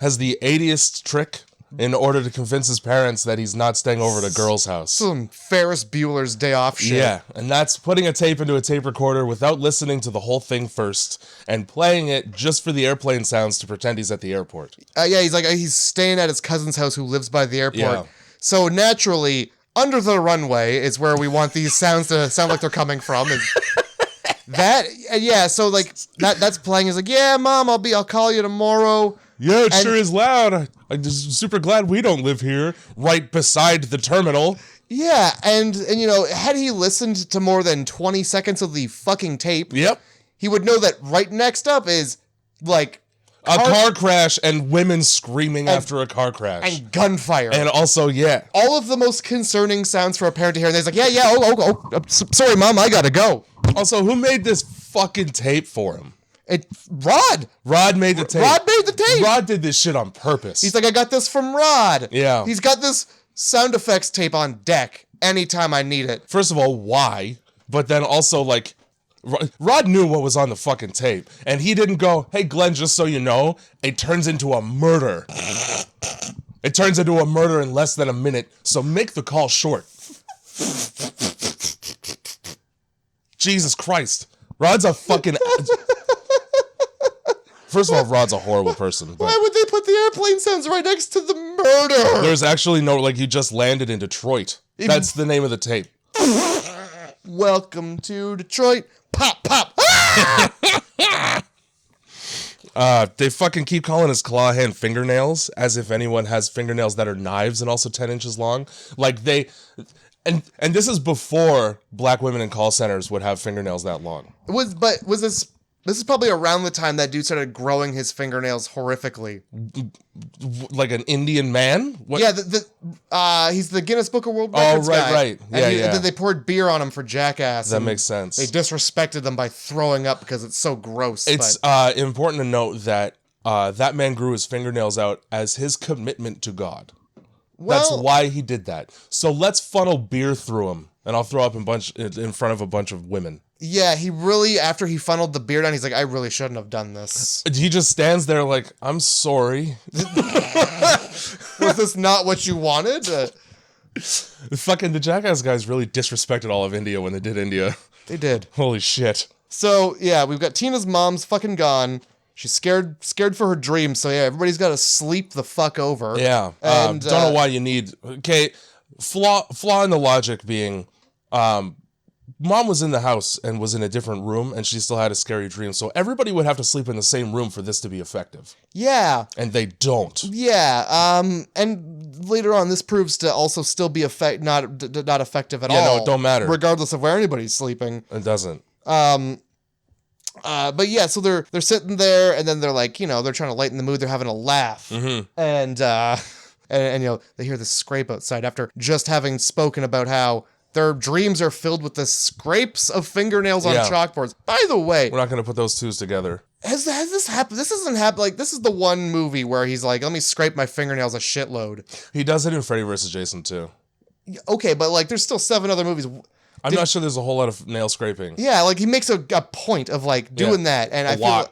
80th trick in order to convince his parents that he's not staying over at a girl's house. Some Ferris Bueller's Day Off shit. Yeah, and that's putting a tape into a tape recorder without listening to the whole thing first and playing it just for the airplane sounds to pretend he's at the airport. He's staying at his cousin's house who lives by the airport. Yeah. So naturally, under the runway is where we want these sounds to sound like they're coming from. So like that's playing. He's like, yeah, Mom, I'll call you tomorrow. Yeah, it sure is loud. I'm just super glad we don't live here, right beside the terminal. Yeah, and had he listened to more than 20 seconds of the fucking tape, he would know that right next up is, like... A car crash and women screaming after a car crash. And gunfire. And also, all of the most concerning sounds for a parent to hear, and they're like, sorry, Mom, I gotta go. Also, who made this fucking tape for him? Rod. Rod made the tape. Rod made the tape. Rod did this shit on purpose. He's like, I got this from Rod. Yeah. He's got this sound effects tape on deck anytime I need it. First of all, why? But then also, like, Rod knew what was on the fucking tape, and he didn't go, hey, Glenn, just so you know, it turns into a murder. It turns into a murder in less than a minute, so make the call short. Jesus Christ. Rod's a fucking... First of all, Rod's a horrible person. But why would they put the airplane sounds right next to the murder? There's actually no... Like, you just landed in Detroit. That's the name of the tape. Welcome to Detroit. Pop, pop. They fucking keep calling his claw hand fingernails, as if anyone has fingernails that are knives and also 10 inches long. Like, they... And this is before black women in call centers would have fingernails that long. Was this... This is probably around the time that dude started growing his fingernails horrifically. Like an Indian man? What? Yeah, he's the Guinness Book of World Records guy. Right. Yeah, And then they poured beer on him for Jackass. That makes sense. They disrespected them by throwing up because it's so gross. It's important to note that that man grew his fingernails out as his commitment to God. That's why he did that. So let's funnel beer through him, and I'll throw up in front of a bunch of women. Yeah, he really, after he funneled the beer down, he's like, I really shouldn't have done this. He just stands there like, I'm sorry. Was this not what you wanted? The Jackass guys really disrespected all of India when they did India. They did. Holy shit. So, yeah, we've got Tina's mom's fucking gone. She's scared for her dreams, so yeah, everybody's got to sleep the fuck over. Yeah, and don't know why you need... Okay, flaw in the logic being... Mom was in the house and was in a different room, and she still had a scary dream, so everybody would have to sleep in the same room for this to be effective. Yeah. And they don't. Yeah, and later on, this proves to also still be not effective at all. Yeah, no, it don't matter. Regardless of where anybody's sleeping. It doesn't. But yeah, so they're sitting there, and then they're like, they're trying to lighten the mood. They're having a laugh, and they hear this scrape outside after just having spoken about how their dreams are filled with the scrapes of fingernails on chalkboards. By the way, we're not going to put those twos together. Has this happened? This hasn't happened. Like, this is the one movie where he's like, let me scrape my fingernails a shitload. He does it in Freddy vs. Jason too. Okay, but like, there's still 7 other movies. I'm not sure there's a whole lot of nail scraping. Yeah, like he makes a point of like doing that, and I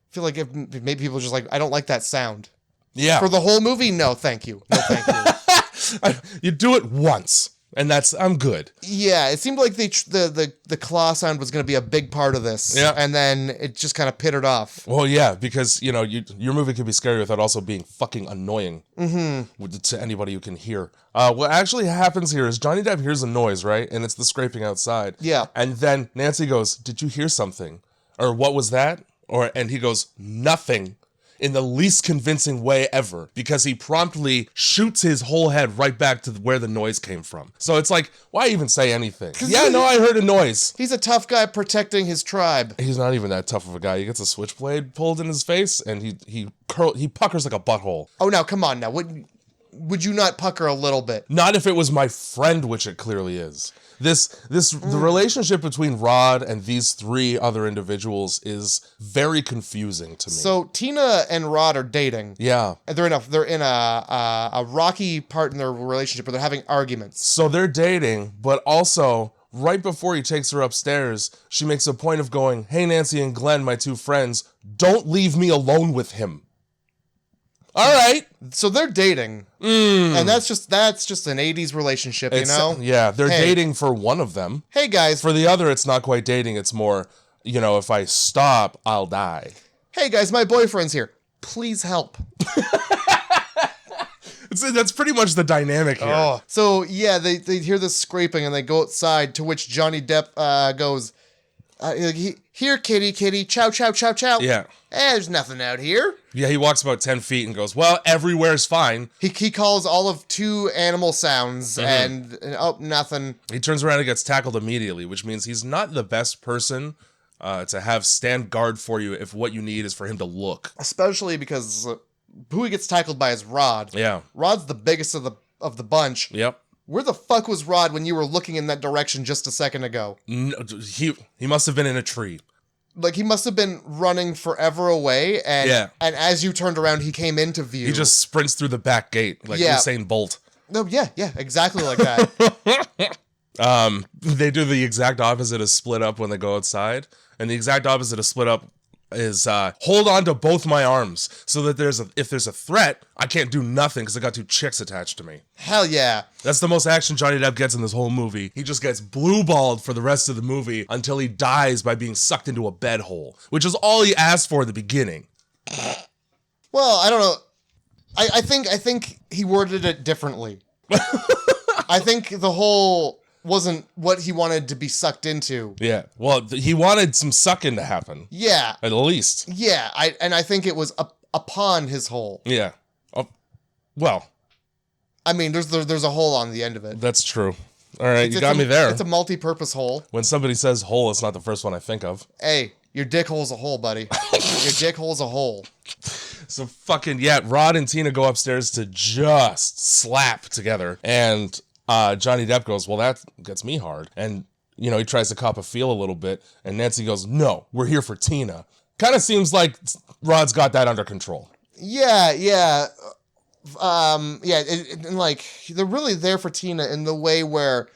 feel like if maybe people are just like, I don't like that sound. Yeah. For the whole movie, no, thank you. No, thank you. You do it once, and I'm good. Yeah, it seemed like the claw sound was going to be a big part of this. Yeah. And then it just kind of pittered off. Well, yeah, because, your movie could be scary without also being fucking annoying to anybody who can hear. What actually happens here is Johnny Depp hears a noise, right? And it's the scraping outside. Yeah. And then Nancy goes, did you hear something? Or what was that? And he goes, nothing. In the least convincing way ever, because he promptly shoots his whole head right back to where the noise came from. So it's like, why even say anything? Yeah, no, I heard a noise. He's a tough guy protecting his tribe. He's not even that tough of a guy. He gets a switchblade pulled in his face, and he puckers like a butthole. Oh, now, come on now. Would you not pucker a little bit? Not if it was my friend, which it clearly is. The relationship between Rod and these 3 other individuals is very confusing to me. So Tina and Rod are dating. Yeah. And they're in a rocky part in their relationship where they're having arguments. So they're dating, but also right before he takes her upstairs, she makes a point of going, hey, Nancy and Glenn, my 2 friends, don't leave me alone with him. All right. So they're dating. And that's just an 80s relationship, Yeah, they're dating for one of them. Hey, guys. For the other, it's not quite dating. It's more, if I stop, I'll die. Hey, guys, my boyfriend's here. Please help. That's pretty much the dynamic here. Oh. So, yeah, they hear this scraping and they go outside, to which Johnny Depp goes, here, kitty, chow, chow, chow, chow. Yeah. There's nothing out here. Yeah, he walks about 10 feet and goes, well, everywhere's fine. He calls all of 2 animal sounds and nothing. He turns around and gets tackled immediately, which means he's not the best person to have stand guard for you if what you need is for him to look. Especially because who he gets tackled by is Rod. Yeah. Rod's the biggest of the bunch. Yep. Where the fuck was Rod when you were looking in that direction just a second ago? No, he must have been in a tree. Like, he must have been running forever away, and as you turned around, he came into view. He just sprints through the back gate, like Usain Bolt. No, yeah, exactly like that. They do the exact opposite of split up when they go outside. And the exact opposite of split up is hold on to both my arms so that if there's a threat, I can't do nothing because I got 2 chicks attached to me. Hell yeah. That's the most action Johnny Depp gets in this whole movie. He just gets blue-balled for the rest of the movie until he dies by being sucked into a bed hole, which is all he asked for at the beginning. Well, I don't know. I think he worded it differently. I think the whole wasn't what he wanted to be sucked into. Yeah. Well, he wanted some sucking to happen. Yeah. At least. Yeah. I think it was upon his hole. Yeah. Well. I mean, there's a hole on the end of it. That's true. All right, you got me there. It's a multi-purpose hole. When somebody says hole, it's not the first one I think of. Hey, your dick hole's a hole, buddy. Your dick hole's a hole. So fucking, yeah, Rod and Tina go upstairs to just slap together. And Johnny Depp goes, well, that gets me hard. And, you know, he tries to cop a feel a little bit. And Nancy goes, no, we're here for Tina. Kind of seems like Rod's got that under control. Yeah. And like, they're really there for Tina in the way where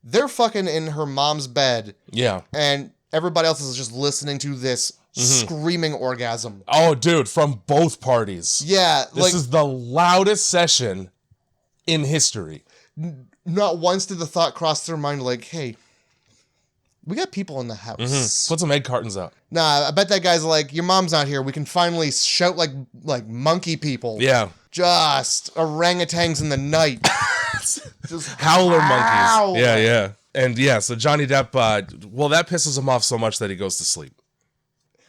they're fucking in her mom's bed. Yeah. And everybody else is just listening to this screaming orgasm. Oh, dude, from both parties. Yeah. This is the loudest session in history. Not once did the thought cross their mind like, hey, we got people in the house. Put some egg cartons out. Nah, I bet that guy's like, your mom's not here. We can finally shout like monkey people. Yeah. Just orangutans in the night. Just howler monkeys. Yeah. And yeah, so Johnny Depp, well, that pisses him off so much that he goes to sleep.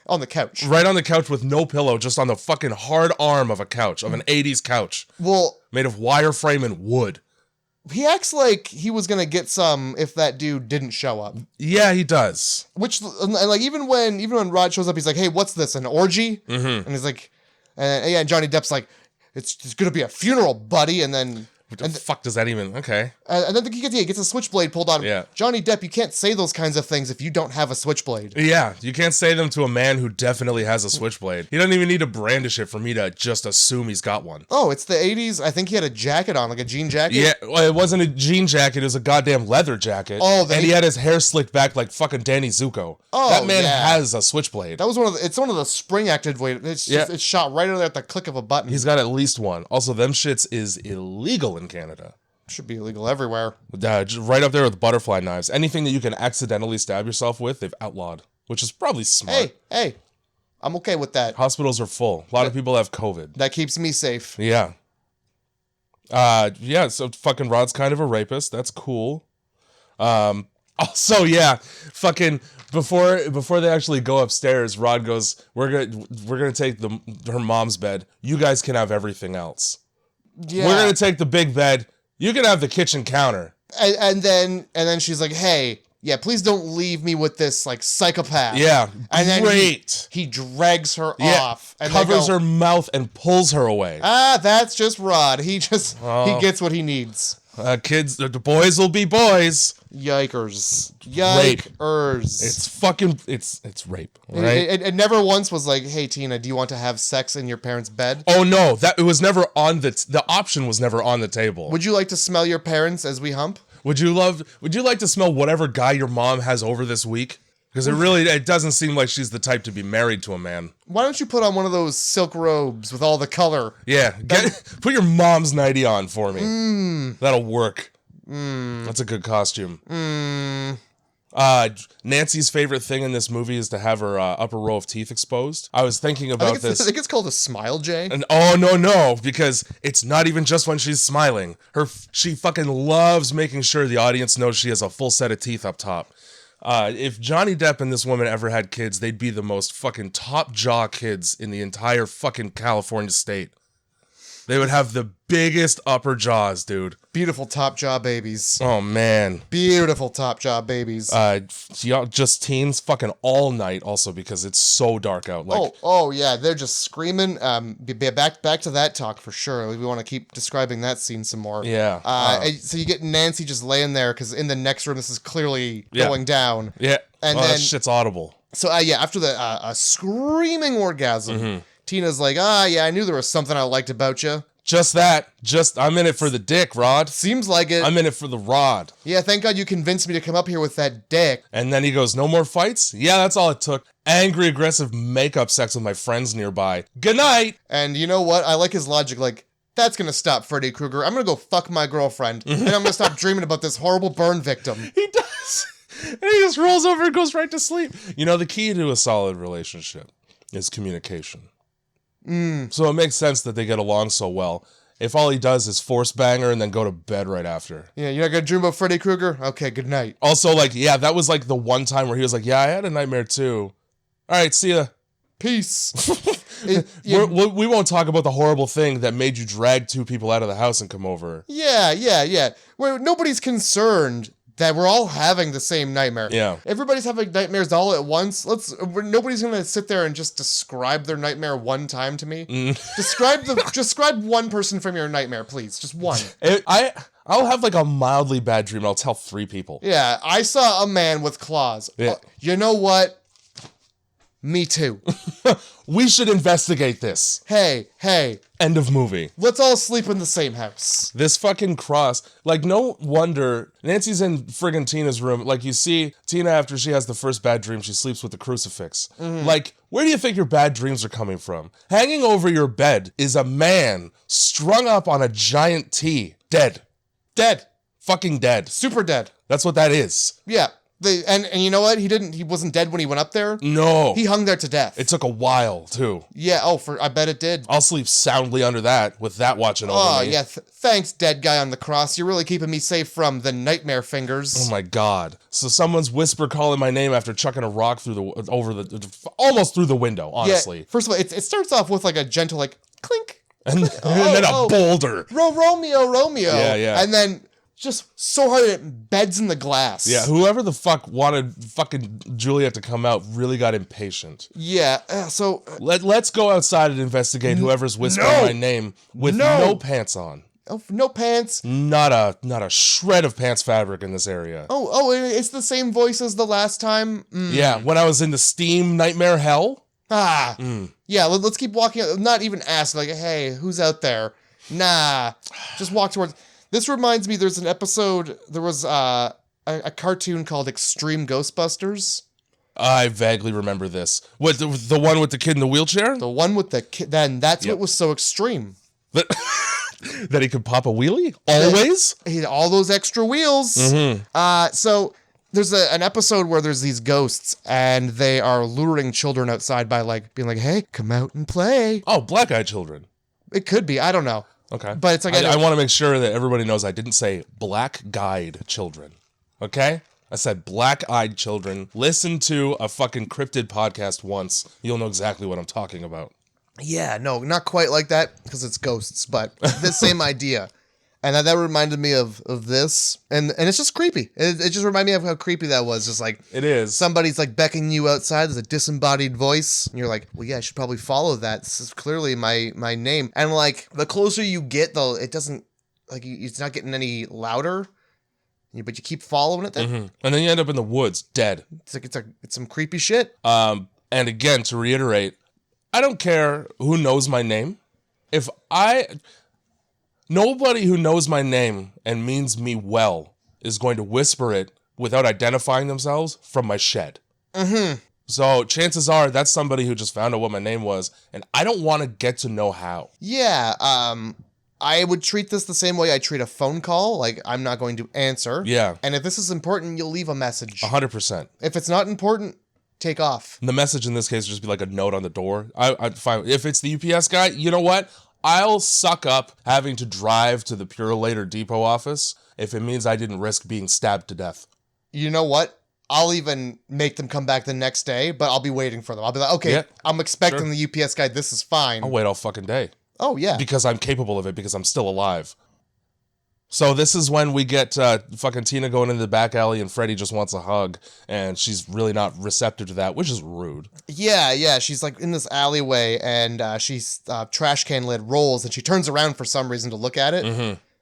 On the couch. Right on the couch with no pillow, just on the fucking hard arm of a couch, of an 80s couch. Well, made of wireframe and wood. He acts like he was gonna get some if that dude didn't show up. Yeah, he does. Which, and like, even when Rod shows up, he's like, "Hey, what's this? An orgy?" And he's like, and Johnny Depp's like, "It's gonna be a funeral, buddy." And then, what the fuck does that even? Okay. And then he gets a switchblade pulled on him. Yeah. Johnny Depp, you can't say those kinds of things if you don't have a switchblade. Yeah, you can't say them to a man who definitely has a switchblade. He doesn't even need to brandish it for me to just assume he's got one. Oh, it's the 80s. I think he had a jacket on, like a jean jacket. Yeah, well, it wasn't a jean jacket. It was a goddamn leather jacket. Oh, and he had his hair slicked back like fucking Danny Zuko. Oh, that man has a switchblade. That was it's one of the spring-acted blades. It's shot right over there at the click of a button. He's got at least one. Also, them shits is illegal in Canada. Should be illegal everywhere. Right up there with butterfly knives. Anything that you can accidentally stab yourself with, they've outlawed, which is probably smart. Hey, I'm okay with that. Hospitals are full. A lot of people have COVID. That keeps me safe. Yeah. So fucking Rod's kind of a rapist. That's cool. Also, yeah, fucking before they actually go upstairs, Rod goes, we're gonna take her mom's bed. You guys can have everything else. Yeah. We're gonna take the big bed. You can have the kitchen counter. And then she's like, hey, yeah, please don't leave me with this, like, psychopath. Yeah, and then great. He drags her off. And covers her mouth and pulls her away. That's just Rod. He gets what he needs. Kids, the boys will be boys. Yikers. Rape. It's rape, right? It never once was like, hey, Tina, do you want to have sex in your parents' bed? Oh, no. It was never on the option was never on the table. Would you like to smell your parents as we hump? Would you like to smell whatever guy your mom has over this week? Because it doesn't seem like she's the type to be married to a man. Why don't you put on one of those silk robes with all the color? Yeah, put your mom's nightie on for me. That'll work. That's a good costume. Nancy's favorite thing in this movie is to have her upper row of teeth exposed. I was thinking about this. I think it's called a smile, Jay. And no, because it's not even just when she's smiling. She fucking loves making sure the audience knows she has a full set of teeth up top. If Johnny Depp and this woman ever had kids, they'd be the most fucking top jaw kids in the entire fucking California state. They would have the biggest upper jaws, dude. Beautiful top jaw babies. Oh, man. Beautiful top jaw babies. Just teens fucking all night also because it's so dark out. Like, oh yeah, they're just screaming. Back to that talk for sure. We want to keep describing that scene some more. Yeah. So you get Nancy just laying there because in the next room this is clearly going down. Yeah. And then that shit's audible. So after the screaming orgasm, Tina's like, I knew there was something I liked about you. Just that. I'm in it for the dick, Rod. Seems like it. I'm in it for the rod. Yeah, thank God you convinced me to come up here with that dick. And then he goes, no more fights? Yeah, that's all it took. Angry, aggressive makeup sex with my friends nearby. Good night. And you know what? I like his logic. Like, that's gonna stop Freddy Krueger. I'm gonna go fuck my girlfriend. And I'm gonna stop dreaming about this horrible burn victim. He does. And he just rolls over and goes right to sleep. You know, the key to a solid relationship is communication. So it makes sense that they get along so well. If all he does is force bang her and then go to bed right after. Yeah, you're not gonna dream about Freddy Krueger? Okay, good night. Also, like, yeah, that was like the one time where he was like, yeah, I had a nightmare too. All right, see ya. Peace. We won't talk about the horrible thing that made you drag 2 people out of the house and come over. Yeah. Where nobody's concerned that we're all having the same nightmare. Yeah. Everybody's having nightmares all at once. Nobody's gonna sit there and just describe their nightmare one time to me. Describe one person from your nightmare, please. Just one. I'll have like a mildly bad dream and I'll tell 3 people. Yeah, I saw a man with claws. Yeah. You know what? Me too. We should investigate this. Hey. End of movie. Let's all sleep in the same house. This fucking cross. Like, no wonder Nancy's in friggin' Tina's room. Like, you see Tina after she has the first bad dream, she sleeps with the crucifix. Like, where do you think your bad dreams are coming from? Hanging over your bed is a man strung up on a giant T. Dead. Fucking dead. Super dead. That's what that is. Yeah. And you know what? He wasn't dead when he went up there. No. He hung there to death. It took a while, too. Yeah, I bet it did. I'll sleep soundly under that, with that watching over me. Oh, yeah, thanks, dead guy on the cross. You're really keeping me safe from the nightmare fingers. Oh my God. So someone's whisper calling my name after chucking a rock almost through the window, honestly. Yeah, first of all, it starts off with like a gentle, like, clink. And then a boulder. Romeo. Yeah. And then just so hard it beds in the glass. Yeah, whoever the fuck wanted fucking Juliet to come out really got impatient. Yeah, so... Let's go outside and investigate whoever's whispering my name with no pants on. Oh, no pants? Not a shred of pants fabric in this area. Oh, it's the same voice as the last time? Yeah, when I was in the steam nightmare hell. Yeah, let's keep walking. Not even ask, like, hey, who's out there? Nah, just walk towards... This reminds me, there's an episode, there was a cartoon called Extreme Ghostbusters. I vaguely remember this. What, the one with the kid in the wheelchair? The one with the kid, then that's what was so extreme. That he could pop a wheelie? Always? He had all those extra wheels. So there's an episode where there's these ghosts, and they are luring children outside by like being like, hey, come out and play. Oh, black-eyed children. It could be, I don't know. Okay. But it's like I want to make sure that everybody knows I didn't say black-eyed children. Okay? I said black-eyed children. Listen to a fucking cryptid podcast once. You'll know exactly what I'm talking about. Yeah, no, not quite like that, because it's ghosts, but the same idea. And that reminded me of this, and it's just creepy. It just reminded me of how creepy that was. Just like it is. Somebody's like beckoning you outside. There's a disembodied voice, and you're like, "Well, yeah, I should probably follow that. This is clearly my name." And like the closer you get, though, it doesn't like it's not getting any louder. But you keep following it. Then. And then you end up in the woods, dead. It's like it's some creepy shit. And again, to reiterate, I don't care who knows my name. Nobody who knows my name and means me well is going to whisper it without identifying themselves from my shed. So chances are that's somebody who just found out what my name was, and I don't want to get to know how. Yeah, I would treat this the same way I treat a phone call. Like, I'm not going to answer. Yeah. And if this is important, you'll leave a message. 100%. If it's not important, take off. And the message in this case would just be like a note on the door. I'd find if it's the UPS guy, you know what? I'll suck up having to drive to the Purolator Depot office if it means I didn't risk being stabbed to death. You know what? I'll even make them come back the next day, but I'll be waiting for them. I'll be like, okay, I'm expecting the UPS guy. This is fine. I'll wait all fucking day. Oh, yeah. Because I'm capable of it, because I'm still alive. So this is when we get fucking Tina going into the back alley and Freddy just wants a hug, and she's really not receptive to that, which is rude. Yeah. She's like in this alleyway, and she's trash can lid rolls, and she turns around for some reason to look at it.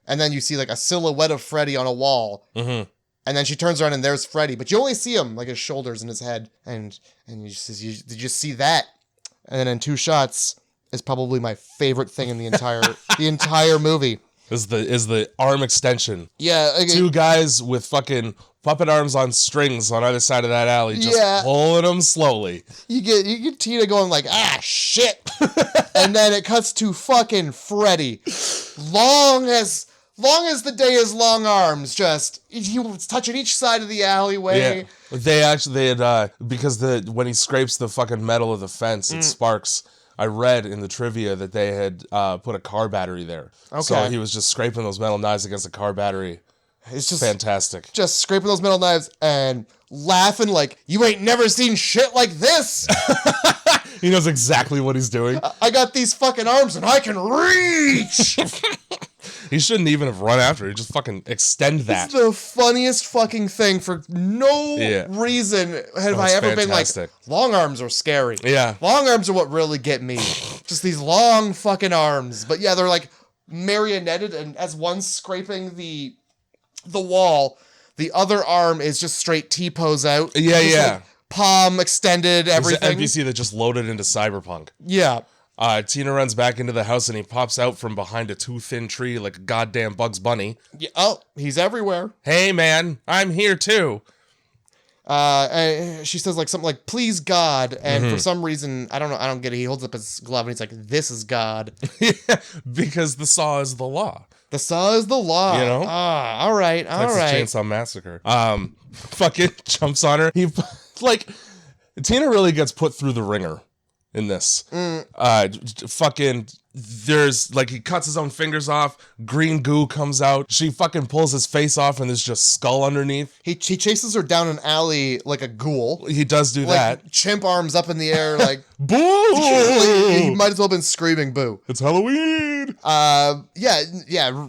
And then you see like a silhouette of Freddy on a wall. And then she turns around and there's Freddy, but you only see him like his shoulders and his head, and you just see that. And then in 2 shots, is probably my favorite thing in the entire movie. Is the arm extension. Yeah. Okay. Two guys with fucking puppet arms on strings on either side of that alley, just pulling them slowly. You get Tina going like, ah, shit. And then it cuts to fucking Freddy. Long as the day is long arms, he was touching each side of the alleyway. Yeah. They had, because when he scrapes the fucking metal of the fence, it sparks. I read in the trivia that they had put a car battery there. Okay. So he was just scraping those metal knives against a car battery. It's just fantastic. Just scraping those metal knives and laughing like, you ain't never seen shit like this. He knows exactly what he's doing. I got these fucking arms and I can reach. He shouldn't even have run after it. Just fucking extend that. It's the funniest fucking thing for no reason have I ever been like, long arms are scary. Yeah. Long arms are what really get me. Just these long fucking arms. But yeah, they're like marionetted, and as one's scraping the wall, the other arm is just straight T-pose out. Yeah, Like palm extended, everything. It's an NPC that just loaded into Cyberpunk. Yeah. Tina runs back into the house and he pops out from behind a too thin tree like a goddamn Bugs Bunny. Yeah, oh, he's everywhere. Hey man, I'm here too. She says like something like, please God, and for some reason, I don't get it, he holds up his glove and he's like, this is God. Yeah, because the saw is the law. The saw is the law. You know? All right. Texas Chainsaw Massacre. Fucking jumps on her. He, like, Tina really gets put through the ringer in this. Fucking, there's, like, he cuts his own fingers off, green goo comes out, she fucking pulls his face off and there's just skull underneath. He chases her down an alley like a ghoul. He does do that. Chimp arms up in the air like, boo! He might as well have been screaming boo. It's Halloween! Yeah,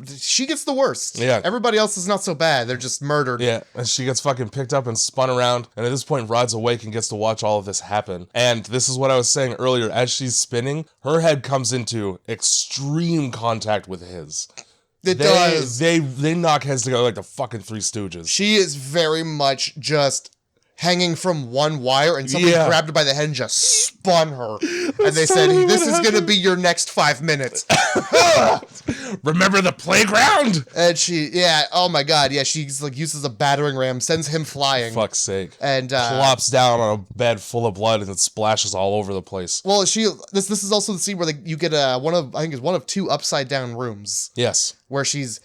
she gets the worst. Yeah. Everybody else is not so bad, they're just murdered. Yeah, and she gets fucking picked up and spun around, and at this point Rod's awake and gets to watch all of this happen. And this is what I was saying earlier, as she's spinning, her head comes into extreme contact with his. It does. They knock heads together like the fucking Three Stooges. She is very much just hanging from one wire, and somebody grabbed her by the head and just spun her. And they said, this is going to be your next 5 minutes. Remember the playground? And oh my God, yeah, she's like uses a battering ram, sends him flying. Fuck's sake. And plops down on a bed full of blood and it splashes all over the place. Well, this is also the scene where you get one of two upside down rooms. Yes. Where she's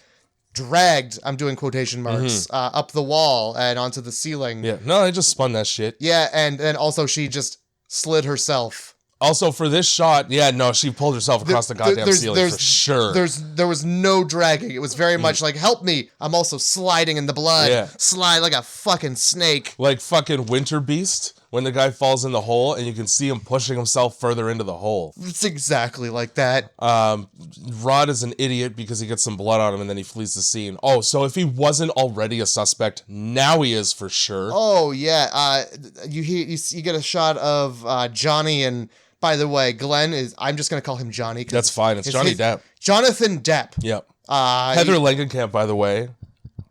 dragged, I'm doing quotation marks, up the wall and onto the ceiling. Yeah, no, they just spun that shit. Yeah, and also she just slid herself. Also, for this shot, she pulled herself across the goddamn ceiling for sure. There was no dragging. It was very much like, help me, I'm also sliding in the blood. Yeah. Slide like a fucking snake. Like fucking Winter Beast, when the guy falls in the hole and you can see him pushing himself further into the hole. It's exactly like that. Rod is an idiot because he gets some blood on him and then he flees the scene. Oh, so if he wasn't already a suspect, now he is for sure. Oh, yeah. You get a shot of Johnny, and by the way, Glenn is, I'm just going to call him Johnny. That's fine. It's Johnny Depp. Jonathan Depp. Yep. Heather Langenkamp, by the way,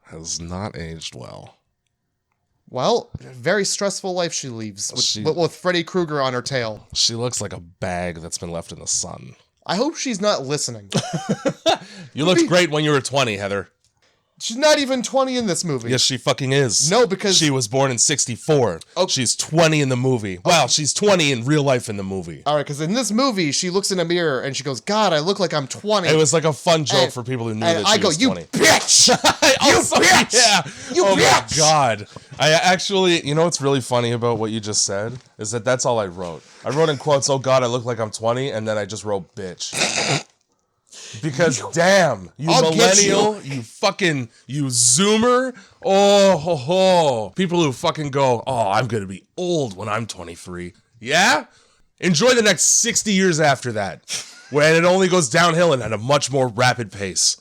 has not aged well. Well, very stressful life she leaves with Freddy Krueger on her tail. She looks like a bag that's been left in the sun. I hope she's not listening. You looked great when you were 20, Heather. She's not even 20 in this movie. Yes, she fucking is. No, because she was born in 1964. Oh. She's 20 in the movie. Well, she's 20 in real life in the movie. All right, because in this movie, she looks in a mirror and she goes, God, I look like I'm 20. It was like a fun joke for people who knew that she was 20. You bitch! You bitch! Yeah. You bitch! My God. I actually, you know what's really funny about what you just said? Is that's all I wrote. I wrote in quotes, oh God, I look like I'm 20, and then I just wrote bitch. Because damn, you millennial, you zoomer, people who fucking go, oh, I'm gonna be old when I'm 23. Yeah? Enjoy the next 60 years after that, when it only goes downhill and at a much more rapid pace.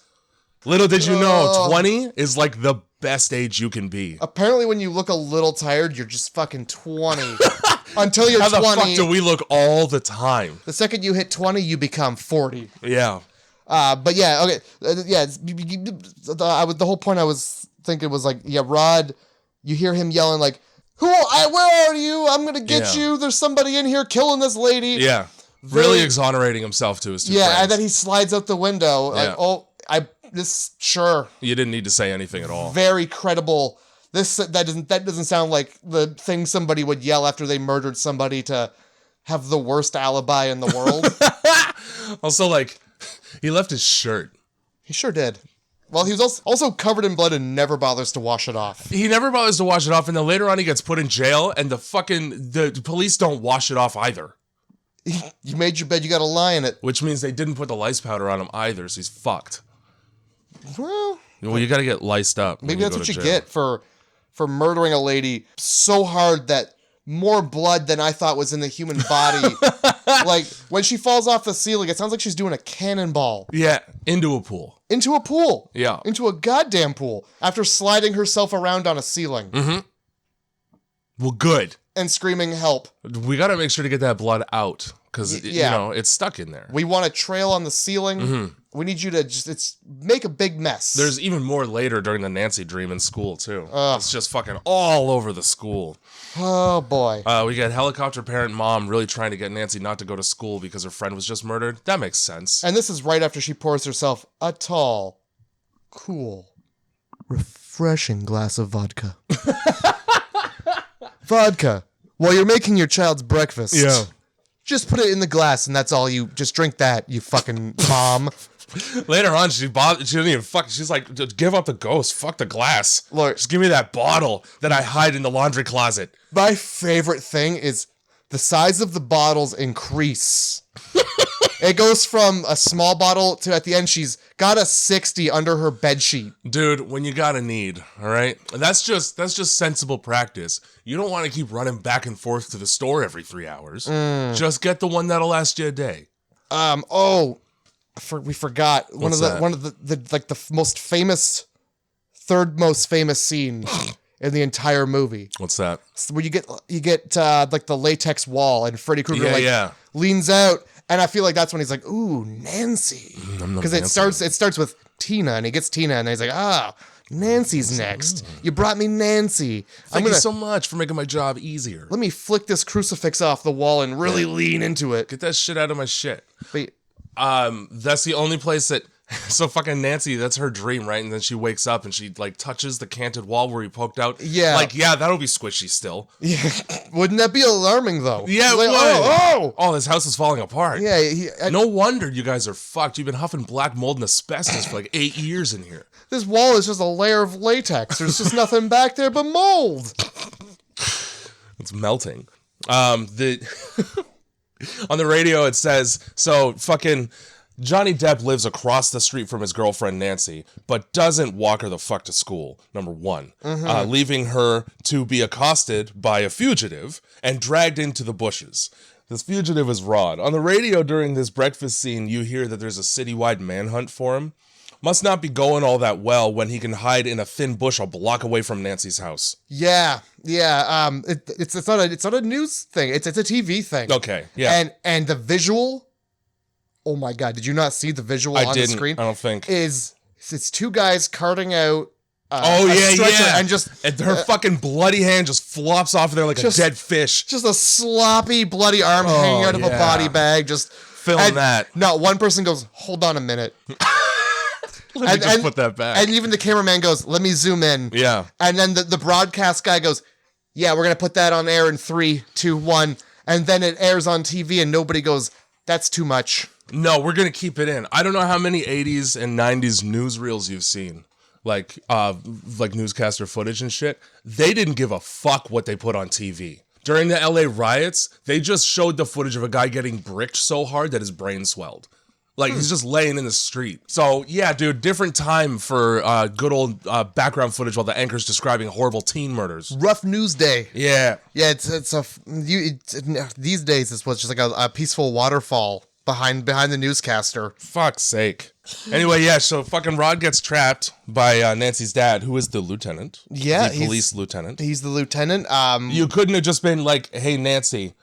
Little did you know, 20 is like the best age you can be. Apparently when you look a little tired, you're just fucking 20. Until you're 20. How the fuck do we look all the time? The second you hit 20, you become 40. Yeah. But yeah, okay, the whole point I was thinking was like, yeah, Rod, you hear him yelling like, where are you? I'm gonna get you. There's somebody in here killing this lady. Yeah. Really exonerating himself to his two friends. and then he slides out the window. Yeah. Like, sure. You didn't need to say anything at all. Very credible. That doesn't sound like the thing somebody would yell after they murdered somebody to have the worst alibi in the world. Also, like, he left his shirt. He sure did. Well, he was also covered in blood and never bothers to wash it off. He never bothers to wash it off, and then later on he gets put in jail, and the police don't wash it off either. You made your bed, you gotta lie in it. Which means they didn't put the lice powder on him either, so he's fucked. Well, you gotta get liced up. Maybe that's what you get for murdering a lady so hard that more blood than I thought was in the human body. Like, when she falls off the ceiling, it sounds like she's doing a cannonball. Yeah, into a pool. Into a pool. Yeah. Into a goddamn pool. After sliding herself around on a ceiling. Mm-hmm. Well, good. And screaming help. We gotta make sure to get that blood out, because, it's stuck in there. We want a trail on the ceiling. Mm-hmm. We need you to make a big mess. There's even more later during the Nancy dream in school, too. It's just fucking all over the school. Oh, boy. We get helicopter parent mom really trying to get Nancy not to go to school because her friend was just murdered. That makes sense. And this is right after she pours herself a tall, cool, refreshing glass of vodka. Vodka. While you're making your child's breakfast. Yeah. Just put it in the glass and that's all you... Just drink that, you fucking mom. Later on, she didn't even fuck. She's like, give up the ghost. Fuck the glass. Look, just give me that bottle that I hide in the laundry closet. My favorite thing is the size of the bottles increase. It goes from a small bottle to, at the end, she's got a 60 under her bedsheet. Dude, when you got a need, all right? That's just sensible practice. You don't want to keep running back and forth to the store every 3 hours. Just get the one that'll last you a day. We forgot one of the most famous, third most famous scene in the entire movie. What's that? So where you get like the latex wall and Freddy Krueger leans out, and I feel like that's when he's like, "Ooh, Nancy," because it starts with Tina, and he gets Tina, and he's like, Nancy's next. You brought me Nancy. Thank you so much for making my job easier. Let me flick this crucifix off the wall and really lean into it. Get that shit out of my shit. But, that's the only place that... So fucking Nancy, that's her dream, right? And then she wakes up and she, like, touches the canted wall where he poked out. Yeah. Like, yeah, that'll be squishy still. Yeah. Wouldn't that be alarming, though? Yeah, like, oh, this house is falling apart. Yeah. No wonder you guys are fucked. You've been huffing black mold and asbestos for like 8 years in here. This wall is just a layer of latex. There's just nothing back there but mold. It's melting. On the radio it says, so fucking Johnny Depp lives across the street from his girlfriend Nancy, but doesn't walk her the fuck to school, number one. Leaving her to be accosted by a fugitive and dragged into the bushes. This fugitive is Rod. On the radio during this breakfast scene, you hear that there's a citywide manhunt for him. Must not be going all that well when he can hide in a thin bush a block away from Nancy's house. Yeah. It's not a news thing. It's a TV thing. Okay, yeah. And the visual, oh my God, did you not see the visual on the screen? I don't think. It's two guys carting out stretcher and just... And her fucking bloody hand just flops off there like a dead fish. Just a sloppy, bloody arm hanging out of a body bag. Just film that. No, one person goes, hold on a minute. Let me just put that back. And even the cameraman goes, let me zoom in. Yeah. And then the broadcast guy goes, yeah, we're going to put that on air in 3, 2, 1. And then it airs on TV and nobody goes, that's too much. No, we're going to keep it in. I don't know how many 80s and 90s newsreels you've seen. Like newscaster footage and shit. They didn't give a fuck what they put on TV. During the LA riots, they just showed the footage of a guy getting bricked so hard that his brain swelled. Like, he's just laying in the street. So, yeah, dude, different time for good old background footage while the anchor's describing horrible teen murders. Rough news day. Yeah. Yeah, these days it's just like a peaceful waterfall behind the newscaster. Fuck's sake. Anyway, yeah, so fucking Rod gets trapped by Nancy's dad, who is the lieutenant. Yeah. The police lieutenant. He's the lieutenant. You couldn't have just been like, hey, Nancy...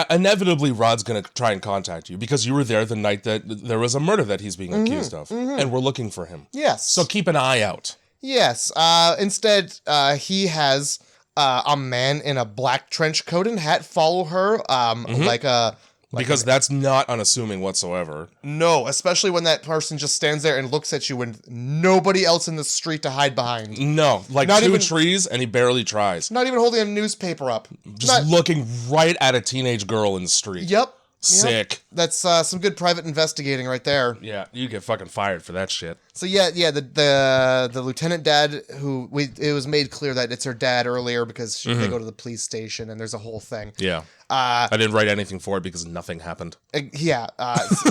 inevitably, Rod's going to try and contact you because you were there the night that there was a murder that he's being accused of, and we're looking for him. Yes. So keep an eye out. Yes. Instead, he has a man in a black trench coat and hat follow her, like a Because that's not unassuming whatsoever. No, especially when that person just stands there and looks at you with nobody else in the street to hide behind. No, like not 2 trees, and he barely tries. Not even holding a newspaper up. Just looking right at a teenage girl in the street. Yep. Sick. That's some good private investigating right there. Yeah, you get fucking fired for that shit. So the lieutenant dad, it was made clear that it's her dad earlier because they go to the police station and there's a whole thing. Yeah. I didn't write anything for it because nothing happened.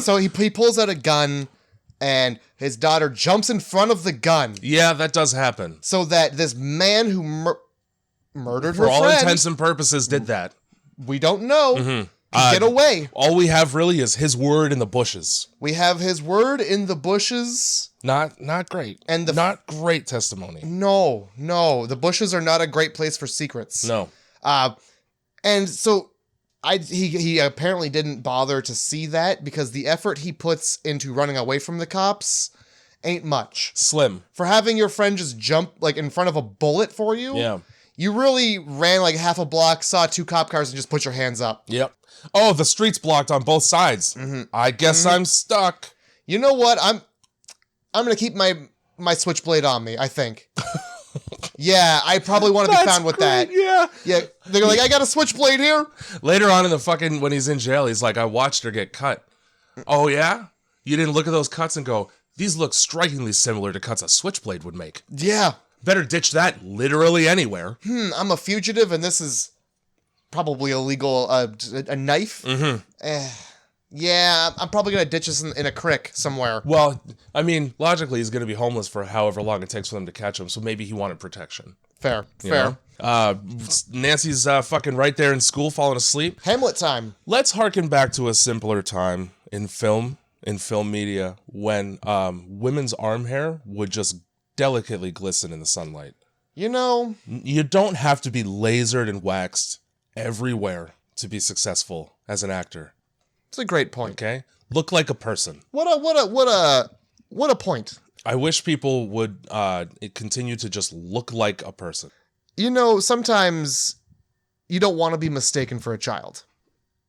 So he pulls out a gun and his daughter jumps in front of the gun. Yeah, that does happen. So that this man who murdered her for all friend, intents and purposes, did that. We don't know. Get away. All we have really is his word in the bushes. We have his word in the bushes. Not great. And not great testimony. No. The bushes are not a great place for secrets. No. And so he apparently didn't bother to see that because the effort he puts into running away from the cops ain't much. Slim. For having your friend just jump like in front of a bullet for you. Yeah. You really ran like half a block, saw 2 cop cars, and just put your hands up. Yep. Oh, the street's blocked on both sides. I guess I'm stuck. You know what? I'm gonna keep my switchblade on me, I think. Yeah, I probably want to be found with that. Yeah. Yeah. They're like, I got a switchblade here. Later on in the fucking, when he's in jail, he's like, I watched her get cut. Oh, yeah? You didn't look at those cuts and go, these look strikingly similar to cuts a switchblade would make. Yeah. Better ditch that literally anywhere. I'm a fugitive and this is probably illegal. A knife? Yeah, I'm probably going to ditch this in a creek somewhere. Well, I mean, logically, he's going to be homeless for however long it takes for them to catch him, so maybe he wanted protection. Fair. Nancy's fucking right there in school, falling asleep. Hamlet time. Let's harken back to a simpler time in film media, when women's arm hair would just delicately glisten in the sunlight. You know, you don't have to be lasered and waxed everywhere to be successful as an actor. It's a great point. Okay? Look like a person. What a point. I wish people would continue to just look like a person. You know, sometimes you don't want to be mistaken for a child.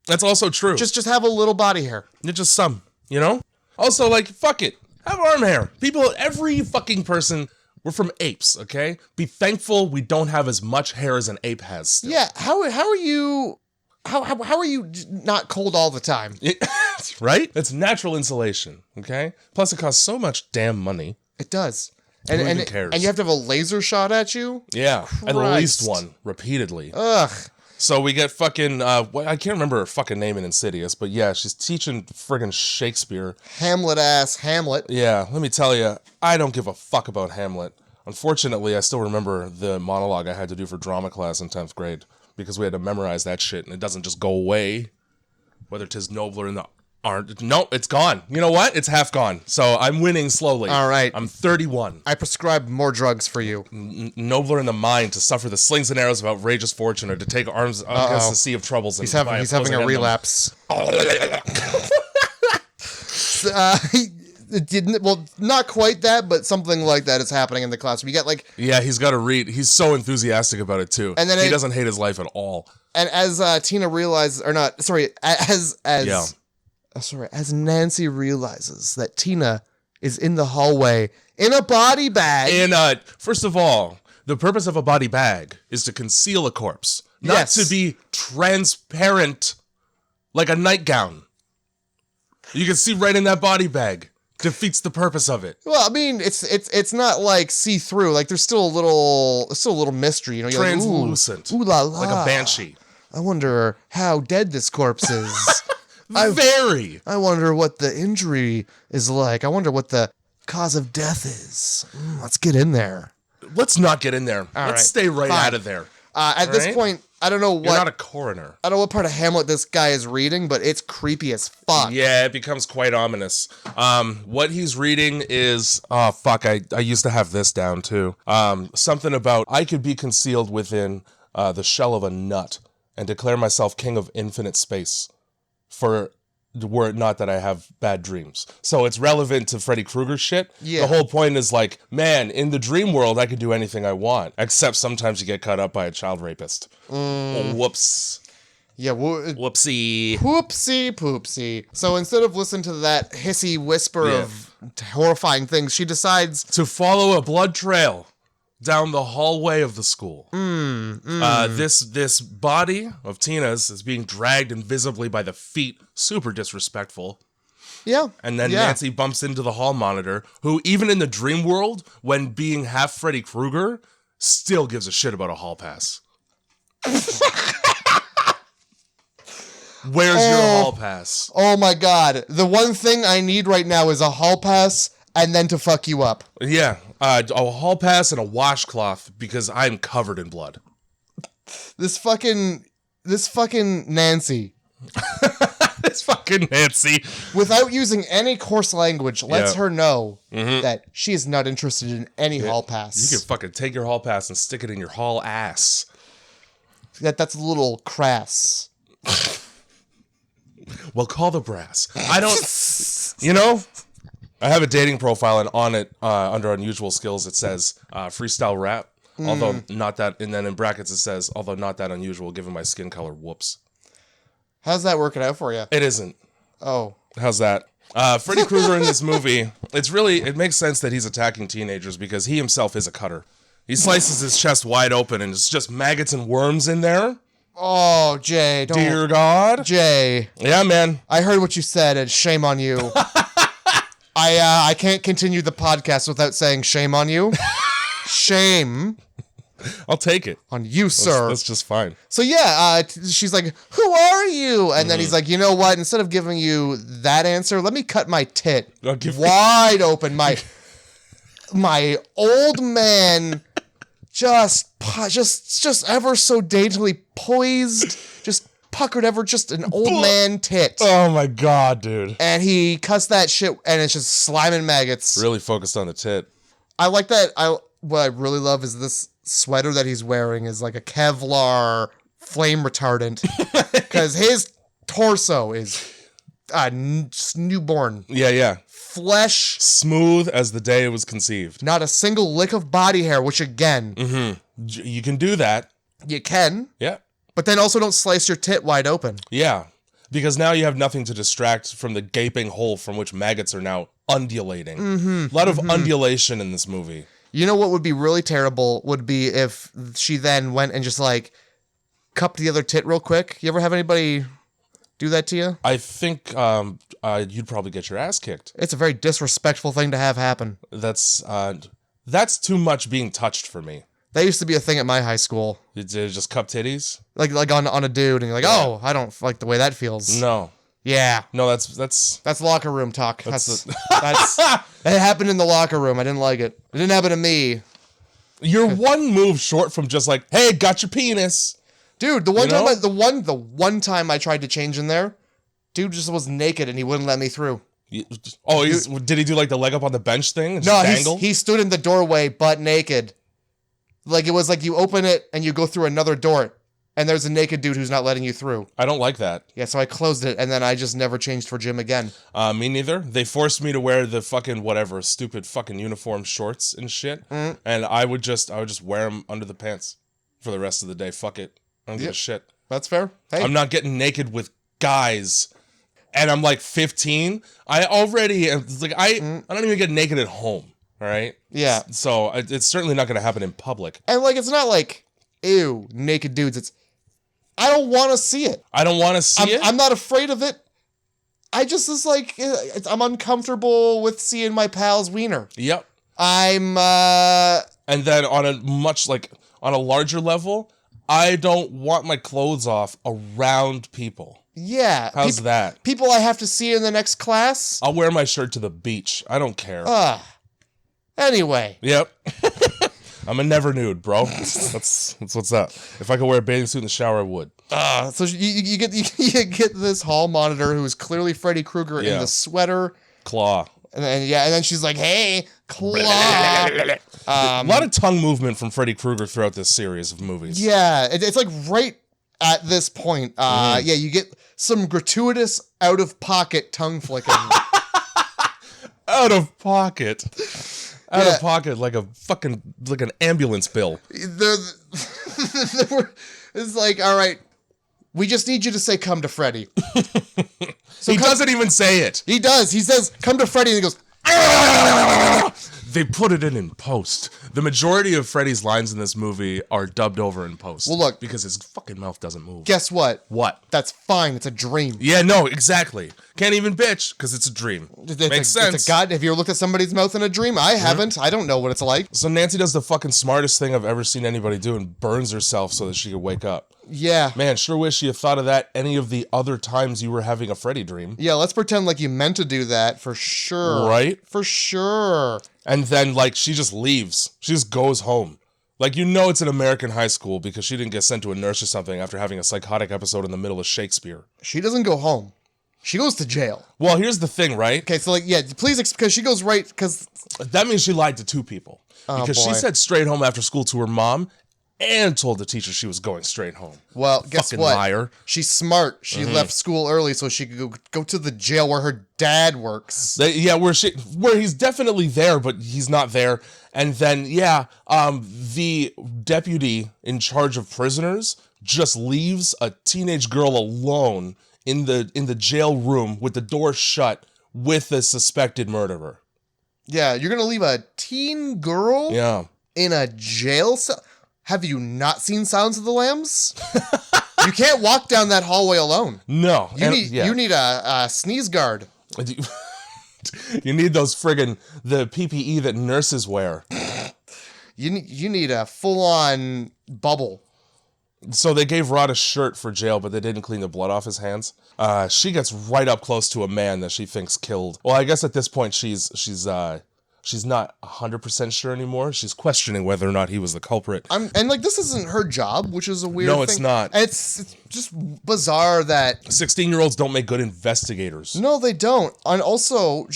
That's also true. Just have a little body hair. Just some, you know? Also, like, fuck it. Have arm hair. People, every fucking person, we're from apes, okay? Be thankful we don't have as much hair as an ape has still. Yeah, how are you... How are you not cold all the time? Right? It's natural insulation, okay? Plus, it costs so much damn money. It does. Who even cares? And you have to have a laser shot at you? Yeah, Christ. At least one, repeatedly. Ugh. So we get fucking, I can't remember her fucking name in Insidious, but yeah, she's teaching friggin' Shakespeare. Hamlet-ass Hamlet. Yeah, let me tell you, I don't give a fuck about Hamlet. Unfortunately, I still remember the monologue I had to do for drama class in 10th grade, because we had to memorize that shit, and it doesn't just go away, whether 'tis nobler in the art. No, it's gone. You know what? It's half gone. So I'm winning slowly. All right. I'm 31. I prescribe more drugs for you. Nobler in the mind to suffer the slings and arrows of outrageous fortune, or to take arms against the sea of troubles. He's having a relapse. It didn't, well, not quite that, but something like that is happening in the classroom. You get like... Yeah, he's got to read. He's so enthusiastic about it, too. And then he doesn't hate his life at all. And as Tina realizes, or not, sorry, as Nancy realizes that Tina is in the hallway in a body bag. First of all, the purpose of a body bag is to conceal a corpse, not to be transparent like a nightgown. You can see right in that body bag. Defeats the purpose of it. Well, I mean, it's not like see-through. Like there's still a little mystery. You know, you're translucent. Like, ooh la la, like a banshee. I wonder how dead this corpse is. I wonder what the injury is like. I wonder what the cause of death is. Let's get in there. Let's not get in there. Let's stay right out of there. At this point, I don't know what... You're not a coroner. I don't know what part of Hamlet this guy is reading, but it's creepy as fuck. Yeah, it becomes quite ominous. What he's reading is... Oh, fuck, I used to have this down, too. Something about, I could be concealed within the shell of a nut and declare myself king of infinite space, were it not that I have bad dreams. So it's relevant to Freddy Krueger shit. Yeah. The whole point is like, man, in the dream world, I can do anything I want, except sometimes you get caught up by a child rapist. Oh, whoops. Yeah, Whoopsie. Whoopsie poopsie. So instead of listening to that hissy whisper of horrifying things, she decides to follow a blood trail down the hallway of the school. This body of Tina's is being dragged invisibly by the feet. Super disrespectful. Yeah. And then Nancy bumps into the hall monitor, who even in the dream world, when being half Freddy Krueger, still gives a shit about a hall pass. Where's your hall pass? Oh my god. The one thing I need right now is a hall pass and then to fuck you up. Yeah. A hall pass and a washcloth because I'm covered in blood. This fucking Nancy. This fucking Nancy. Without using any coarse language, lets her know that she is not interested in any hall pass. You can fucking take your hall pass and stick it in your hall ass. That's a little crass. Well, call the brass. I don't, you know, I have a dating profile, and on it, under unusual skills, it says freestyle rap. Although not that, and then in brackets it says, although not that unusual given my skin color. Whoops. How's that working out for you? It isn't. Oh. How's that? Freddy Krueger in this movie, it makes sense that he's attacking teenagers because he himself is a cutter. He slices his chest wide open, and it's just maggots and worms in there. Oh, Jay, don't. Dear God. Jay. Yeah, man. I heard what you said, and shame on you. I can't continue the podcast without saying shame on you. Shame. I'll take it. On you, sir. That's just fine. So yeah, she's like, who are you? And then he's like, you know what? Instead of giving you that answer, let me cut my tit wide open. My old man just ever so daintily poised, just puckered ever, just an old man tit. Oh my God, dude. And he cuts that shit, and it's just slime and maggots. Really focused on the tit. I like that. What I really love is this sweater that he's wearing is like a Kevlar flame retardant, because his torso is newborn. Yeah. Flesh. Smooth as the day it was conceived. Not a single lick of body hair, which again. You can do that. You can. Yeah. But then also don't slice your tit wide open. Yeah. Because now you have nothing to distract from the gaping hole from which maggots are now undulating. A lot of undulation in this movie. You know what would be really terrible would be if she then went and just like cupped the other tit real quick. You ever have anybody do that to you? I think you'd probably get your ass kicked. It's a very disrespectful thing to have happen. That's too much being touched for me. That used to be a thing at my high school. Did you just cup titties? Like on a dude, and you're like, oh, I don't like the way that feels. No. Yeah. No, that's locker room talk. That's it happened in the locker room. I didn't like it. It didn't happen to me. You're one move short from just like, hey, got your penis. Dude, the one time I tried to change in there, dude just was naked and he wouldn't let me through. Did he do like the leg up on the bench thing? And no, dangle? He stood in the doorway butt naked. Like it was like you open it and you go through another door. And there's a naked dude who's not letting you through. I don't like that. Yeah, so I closed it, and then I just never changed for gym again. Me neither. They forced me to wear the fucking whatever, stupid fucking uniform shorts and shit. And I would just wear them under the pants for the rest of the day. Fuck it. I don't give a shit. That's fair. Hey. I'm not getting naked with guys. And I'm like 15. I already, like, I don't even get naked at home. All right? Yeah. So it's certainly not going to happen in public. And like, it's not like, ew, naked dudes. I don't want to see it. I don't want to see it? I'm not afraid of it. I just is like, I'm uncomfortable with seeing my pal's wiener. Yep. And then on a larger level, I don't want my clothes off around people. Yeah. How's that? People I have to see in the next class? I'll wear my shirt to the beach. I don't care. Anyway. Yep. I'm a never nude, bro. That's what's up. If I could wear a bathing suit in the shower, I would. So you get this hall monitor who is clearly Freddy Krueger in the sweater. Claw. And then she's like, hey, Claw. A lot of tongue movement from Freddy Krueger throughout this series of movies. Yeah, it's like right at this point. Yeah, you get some gratuitous out-of-pocket tongue flicking. Out of pocket. Out of pocket like an ambulance bill. It's like, all right, We just need you to say, come to Freddy. So he doesn't even say it. He does. He says, come to Freddy, and he goes, They put it in post. The majority of Freddy's lines in this movie are dubbed over in post. Well, look. Because his fucking mouth doesn't move. Guess what? What? That's fine. It's a dream. Yeah, no, exactly. Can't even bitch because it's a dream. Makes sense. It's a god. Have you ever looked at somebody's mouth in a dream? I haven't. I don't know what it's like. So Nancy does the fucking smartest thing I've ever seen anybody do and burns herself so that she could wake up. Yeah. Man, sure wish you had thought of that any of the other times you were having a Freddy dream. Yeah, let's pretend like you meant to do that for sure. Right? For sure. And then, like, she just leaves. She just goes home. Like, you know it's an American high school because she didn't get sent to a nurse or something after having a psychotic episode in the middle of Shakespeare. She doesn't go home. She goes to jail. Well, here's the thing, right? Okay, so, like, yeah, please, because she goes right, because... That means she lied to two people. Because she said straight home after school to her mom and told the teacher she was going straight home. Well, guess fucking what? Liar. She's smart. She left school early so she could go to the jail where her dad works. Where he's definitely there, but he's not there. And then, the deputy in charge of prisoners just leaves a teenage girl alone in the jail room with the door shut with the suspected murderer. Yeah, you're going to leave a teen girl in a jail cell? Have you not seen Silence of the Lambs? You can't walk down that hallway alone. No. You need a sneeze guard. You need those the PPE that nurses wear. You need a full-on bubble. So they gave Rod a shirt for jail, but they didn't clean the blood off his hands. She gets right up close to a man that she thinks killed. Well, I guess at this point she's not 100% sure anymore. She's questioning whether or not he was the culprit. And like, this isn't her job, which is a weird thing. No, it's not. It's just bizarre that 16-year-olds don't make good investigators. No, they don't. And also,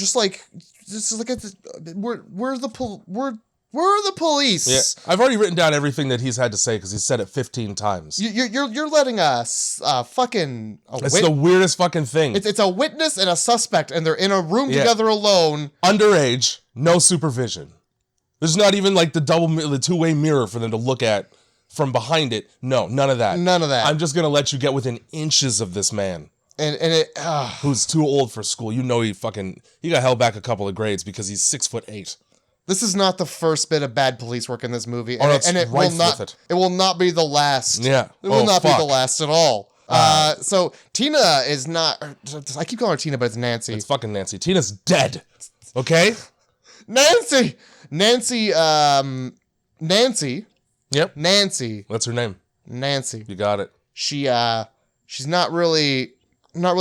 we're the police. Yeah, I've already written down everything that he's had to say because he's said it 15 times. You're letting us It's the weirdest fucking thing. It's a witness and a suspect, and they're in a room together alone. Underage, no supervision. There's not even like the two-way mirror for them to look at from behind it. No, none of that. None of that. I'm just gonna let you get within inches of this man. Who's too old for school. You know he got held back a couple of grades because he's 6'8". This is not the first bit of bad police work in this movie, it will not be the last. Yeah, it will not be the last at all. So Tina is not. I keep calling her Tina, but it's Nancy. It's fucking Nancy. Tina's dead. Okay. Nancy. Yep. Nancy. What's her name? Nancy. You got it. She's not really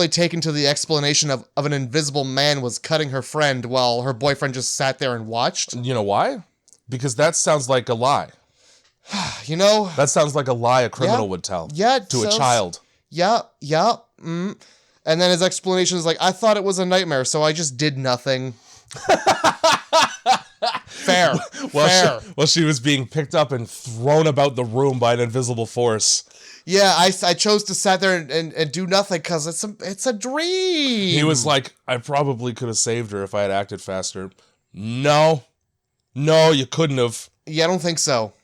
taken to the explanation of an invisible man was cutting her friend while her boyfriend just sat there and watched. You know why? Because that sounds like a lie. That sounds like a lie a criminal would tell. Yeah, to a child. Yeah. And then his explanation is like, I thought it was a nightmare, so I just did nothing. Fair. She was being picked up and thrown about the room by an invisible force. Yeah, I chose to sit there and do nothing because it's a dream. He was like, I probably could have saved her if I had acted faster. No, you couldn't have. Yeah, I don't think so.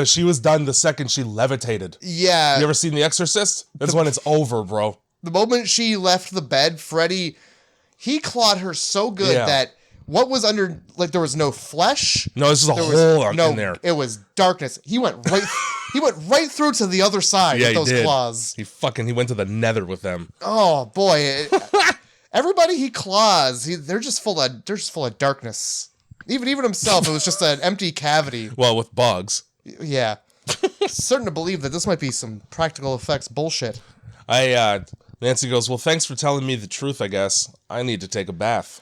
She was done the second she levitated. Yeah. You ever seen The Exorcist? That's when it's over, bro. The moment she left the bed, Freddy, he clawed her so good that what was under, like, there was no flesh. No, this is a hole in there. It was darkness. He went right through to the other side with those claws. He went to the nether with them. Oh boy. Everybody he claws, they're just full of darkness. Even himself, it was just an empty cavity. Well, with bugs. Yeah. Certain to believe that this might be some practical effects bullshit. Nancy goes, well, thanks for telling me the truth, I guess. I need to take a bath.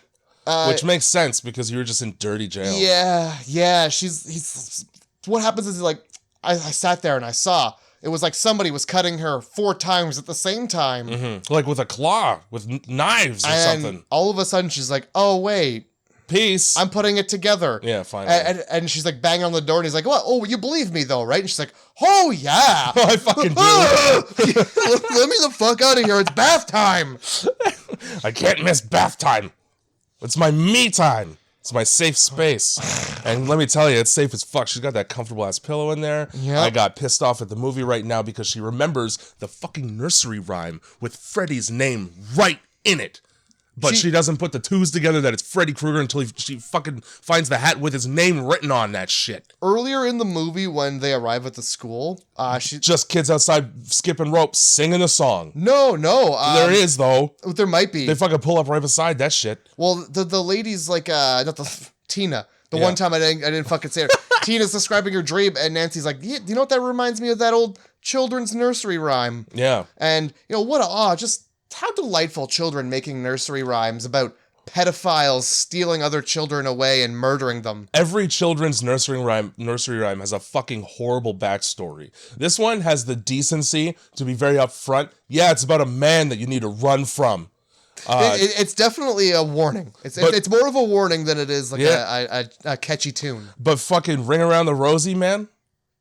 Which makes sense because you were just in dirty jail. Yeah. What happens is, like, I sat there and I saw it was like somebody was cutting her 4 times at the same time. Mm-hmm. Like with a claw, with knives or something. All of a sudden she's like, oh, wait. Peace. I'm putting it together. Yeah, finally. And she's like banging on the door and he's like, what? Oh, you believe me though, right? And she's like, oh, yeah. Oh, I fucking do. Let me the fuck out of here. It's bath time. I can't miss bath time. It's my me time. It's my safe space. And let me tell you, it's safe as fuck. She's got that comfortable ass pillow in there. Yep. I got pissed off at the movie right now because she remembers the fucking nursery rhyme with Freddy's name right in it. But she doesn't put the twos together that it's Freddy Krueger until she fucking finds the hat with his name written on that shit. Earlier in the movie, when they arrive at the school, she just kids outside skipping rope, singing a song. No. There is, though. There might be. They fucking pull up right beside that shit. Well, the lady's like, not the Tina. The one time I didn't fucking say her. Tina's describing her dream, and Nancy's like, yeah, do you know what that reminds me of? That old children's nursery rhyme. Yeah. And, what just how delightful children making nursery rhymes about pedophiles stealing other children away and murdering them. Every children's nursery rhyme has a fucking horrible backstory. This one has the decency to be very upfront. Yeah, it's about a man that you need to run from. It's definitely a warning. It's more of a warning than it is like a catchy tune. But fucking Ring Around the Rosie, man,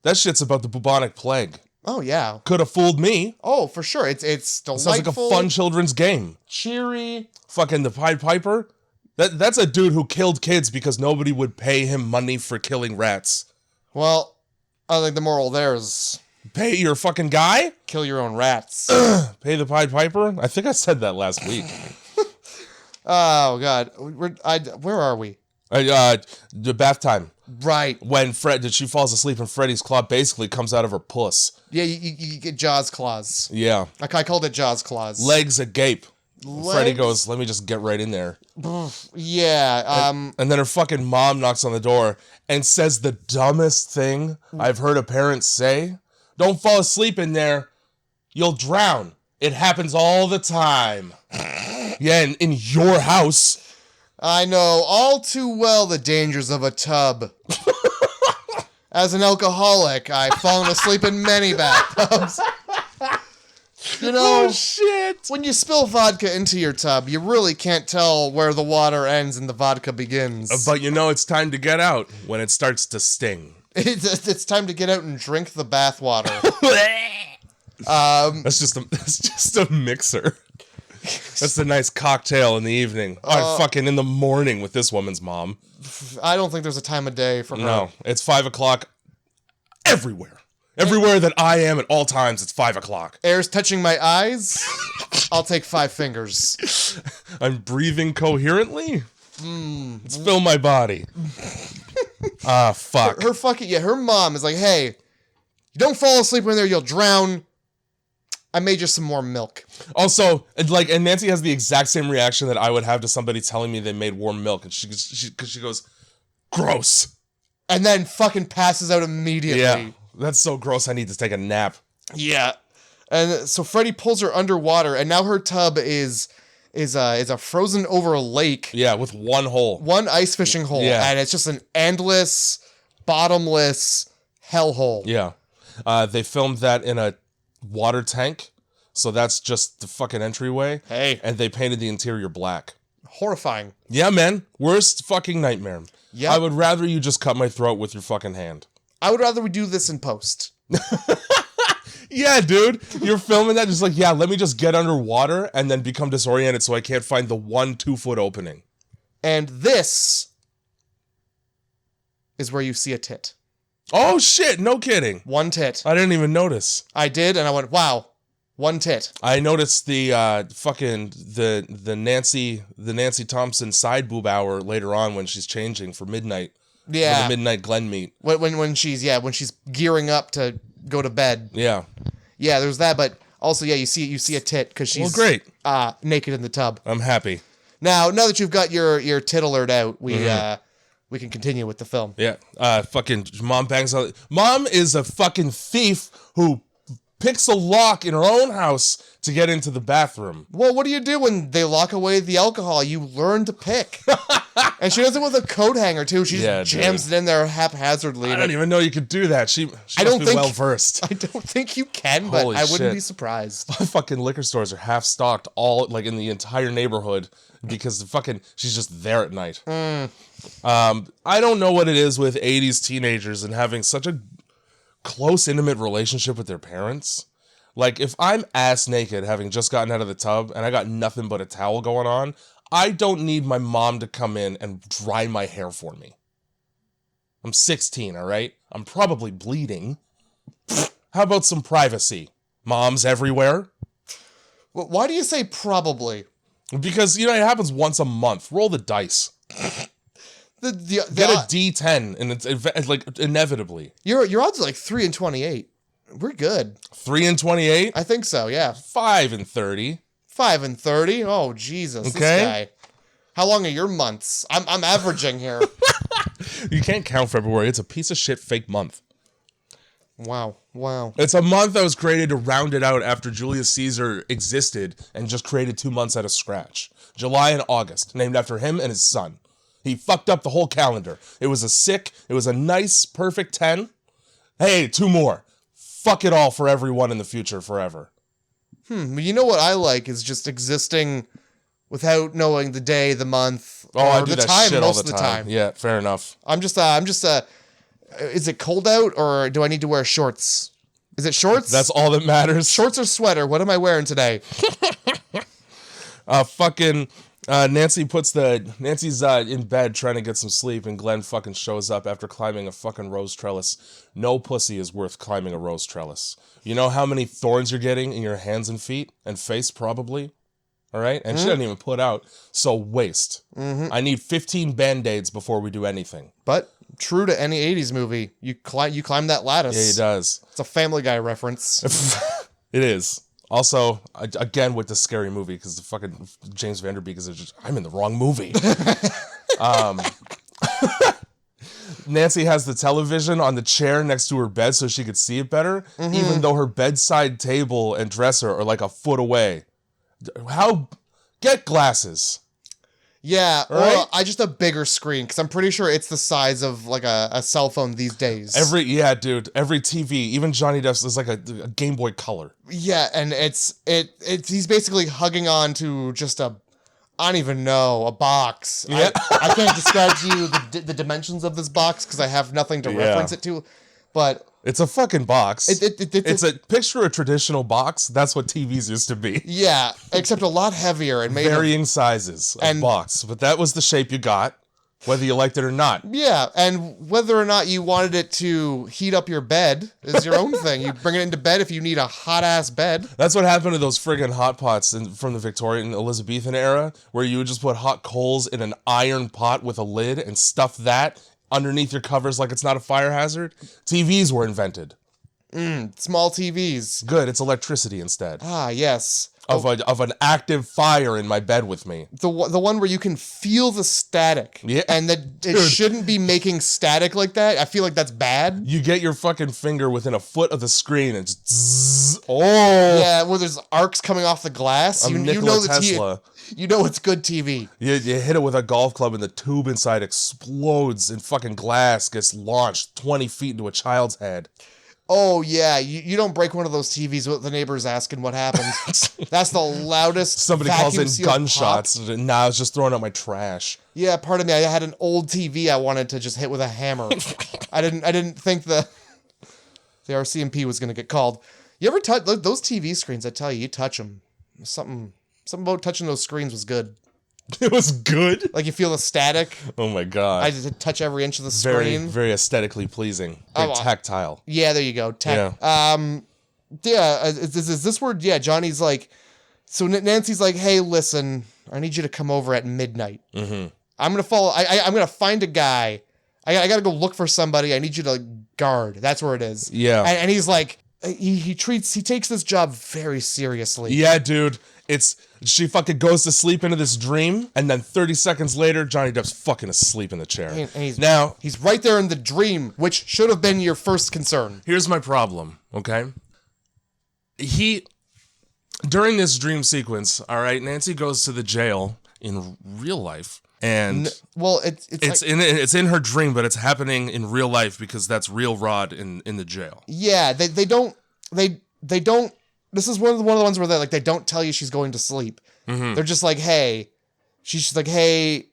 that shit's about the bubonic plague. Oh, yeah. Could have fooled me. Oh, for sure. It's delightful. Sounds like a fun children's game. Cheery. Fucking the Pied Piper. That's a dude who killed kids because nobody would pay him money for killing rats. Well, I think the moral there is... Pay your fucking guy? Kill your own rats. Pay the Pied Piper? I think I said that last week. Oh, God. Where are we? The bath time. Right. When she falls asleep and Freddy's claw basically comes out of her puss. Yeah, you get Jaws claws. Yeah. I called it Jaws claws. Legs agape. Freddy goes, let me just get right in there. Yeah. And then her fucking mom knocks on the door and says the dumbest thing I've heard a parent say. Don't fall asleep in there. You'll drown. It happens all the time. Yeah, in your house. I know all too well the dangers of a tub. As an alcoholic, I've fallen asleep in many bathtubs. Oh, shit. When you spill vodka into your tub, you really can't tell where the water ends and the vodka begins. But it's time to get out when it starts to sting. It's time to get out and drink the bath water. That's just a mixer. That's a nice cocktail in the evening. Fucking in the morning with this woman's mom. I don't think there's a time of day for her. No, it's 5 o'clock everywhere. Everywhere that I am at all times, it's 5 o'clock. Air's touching my eyes. I'll take 5 fingers. I'm breathing coherently. Let's fill my body. Fuck. Her mom is like, hey, you don't fall asleep in there, you'll drown. I made you some more milk. Also, and Nancy has the exact same reaction that I would have to somebody telling me they made warm milk, and she goes, gross. And then fucking passes out immediately. Yeah, that's so gross. I need to take a nap. Yeah, and so Freddy pulls her underwater, and now her tub is a frozen over lake. Yeah, with one hole, one ice fishing hole, and it's just an endless, bottomless hellhole. Yeah, they filmed that in a water tank, so that's just the fucking entryway. Hey. And they painted the interior black. Horrifying. Yeah, man. Worst fucking nightmare. Yeah. I would rather you just cut my throat with your fucking hand. I would rather we do this in post. Yeah, dude. You're filming that just like, yeah, let me just get underwater and then become disoriented so I can't find the 1 2-foot opening. And this is where you see a tit. Oh, shit. No kidding. One tit. I didn't even notice. I did, and I went, wow, one tit. I noticed the Nancy Thompson side boob hour later on when she's changing for midnight. Yeah. For the midnight Glen meet. When she's gearing up to go to bed. Yeah. Yeah, there's that, but also, yeah, you see a tit because she's great. Naked in the tub. I'm happy. Now that you've got your tit alert out, we can continue with the film. Yeah. Fucking mom bangs out. Mom is a fucking thief who picks a lock in her own house to get into the bathroom. Well, what do you do when they lock away the alcohol? You learn to pick. And she does it with a coat hanger, too. She just jams it in there haphazardly. I don't even know you could do that. She must be well-versed. I don't think you can, but I wouldn't be surprised. Fucking liquor stores are half-stocked all, like, in the entire neighborhood because she's just there at night. I don't know what it is with 80s teenagers and having such a close, intimate relationship with their parents. Like, if I'm ass naked having just gotten out of the tub and I got nothing but a towel going on, I don't need my mom to come in and dry my hair for me. I'm 16, all right? I'm probably bleeding. How about some privacy? Moms everywhere? Well, why do you say probably? Because, it happens once a month. Roll the dice. Get a D10, and it's like inevitably. Your odds are like 3 in 28. We're good. 3 in 28? I think so, yeah. 5 in 30. 5 in 30? Oh, Jesus. Okay. This guy. How long are your months? I'm averaging here. You can't count February. It's a piece of shit fake month. Wow. It's a month that was created to round it out after Julius Caesar existed and just created 2 months out of scratch. July and August, named after him and his son. He fucked up the whole calendar. It was a nice, perfect 10. Hey, 2 more. Fuck it all for everyone in the future forever. You know what I like is just existing without knowing the day, the month, or I do the that time shit most all the of the time. Yeah, fair enough. I'm just is it cold out or do I need to wear shorts? Is it shorts? That's all that matters. Shorts or sweater? What am I wearing today? Nancy's in bed trying to get some sleep, and Glenn fucking shows up after climbing a fucking rose trellis. No pussy is worth climbing a rose trellis. You know how many thorns you're getting in your hands and feet and face, probably? All right? And she doesn't even put out, so waste. I need 15 Band-Aids before we do anything. But true to any 80s movie, you climb that lattice. Yeah, he does. It's a Family Guy reference. It is. Also, again with the scary movie, because the fucking James Van Der Beek is just, I'm in the wrong movie. Nancy has the television on the chair next to her bed so she could see it better, even though her bedside table and dresser are like a foot away. Get glasses. Yeah, right? Or just a bigger screen, because I'm pretty sure it's the size of like a cell phone these days. Every TV, even Johnny Depp's is like a Game Boy Color. Yeah, and it's he's basically hugging on to just I don't even know, a box. Yeah. I can't describe to you the dimensions of this box because I have nothing to reference it to, but it's a fucking box. It's a picture a traditional box. That's what TVs used to be. Yeah, except a lot heavier and made varying sizes of box, but that was the shape you got, whether you liked it or not. Yeah, and whether or not you wanted it to heat up your bed is your own thing. You bring it into bed if you need a hot-ass bed. That's what happened to those friggin' hot pots from the Victorian and Elizabethan era, where you would just put hot coals in an iron pot with a lid and stuff that underneath your covers like it's not a fire hazard. TVs were invented. Small TVs. Good, it's electricity instead. Ah, yes. Of an active fire in my bed with me. The one where you can feel the static. Yeah. And that it shouldn't be making static like that. I feel like that's bad. You get your fucking finger within a foot of the screen and just zzz. Oh. Yeah, where there's arcs coming off the glass. You know Tesla. You know it's good TV. You hit it with a golf club and the tube inside explodes and fucking glass gets launched 20 feet into a child's head. Oh, yeah. You don't break one of those TVs with the neighbors asking what happened. That's the loudest Somebody calls in gunshots. Pop. Nah, I was just throwing out my trash. Yeah, pardon me. I had an old TV I wanted to just hit with a hammer. I didn't think the RCMP was going to get called. You ever touch those TV screens? I tell you touch them. Something about touching those screens was good. It was good? Like you feel the static. Oh my god. I just touch every inch of the screen. Very, very aesthetically pleasing. Very tactile. Yeah, there you go. Is this where, Johnny's like, so Nancy's like, hey, listen, I need you to come over at midnight. I'm going to follow, I'm going to find a guy. I got to go look for somebody. I need you to guard. That's where it is. Yeah. And he's like, he takes this job very seriously. Yeah, dude. She fucking goes to sleep into this dream, and then 30 seconds later, Johnny Depp's fucking asleep in the chair. And he's right there in the dream, which should have been your first concern. Here's my problem, okay? During this dream sequence, all right, Nancy goes to the jail in real life, and it's in her dream, but it's happening in real life because that's real Rod in the jail. Yeah, they don't. This is one of the ones where they don't tell you she's going to sleep. They're just like, hey, she's like, hey,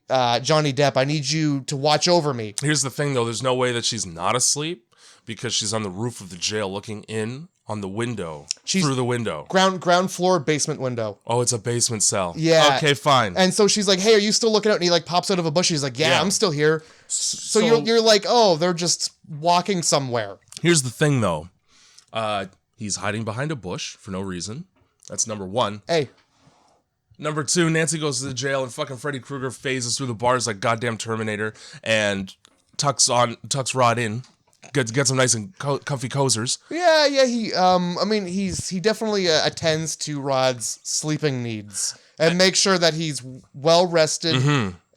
Johnny Depp, I need you to watch over me. Here's the thing, though. There's no way that she's not asleep because she's on the roof of the jail looking in on the window. Through the window. Ground floor basement window. Oh, it's a basement cell. Yeah. Okay, fine. And so she's like, hey, are you still looking out? And he like pops out of a bush. He's like, yeah. I'm still here. So you're like, oh, they're just walking somewhere. Here's the thing, though. He's hiding behind a bush for no reason. That's number one. Hey. Number two, Nancy goes to the jail and fucking Freddy Krueger phases through the bars like goddamn Terminator and tucks Rod in. Gets him nice and comfy coziers. Yeah, he definitely attends to Rod's sleeping needs and makes sure that he's well rested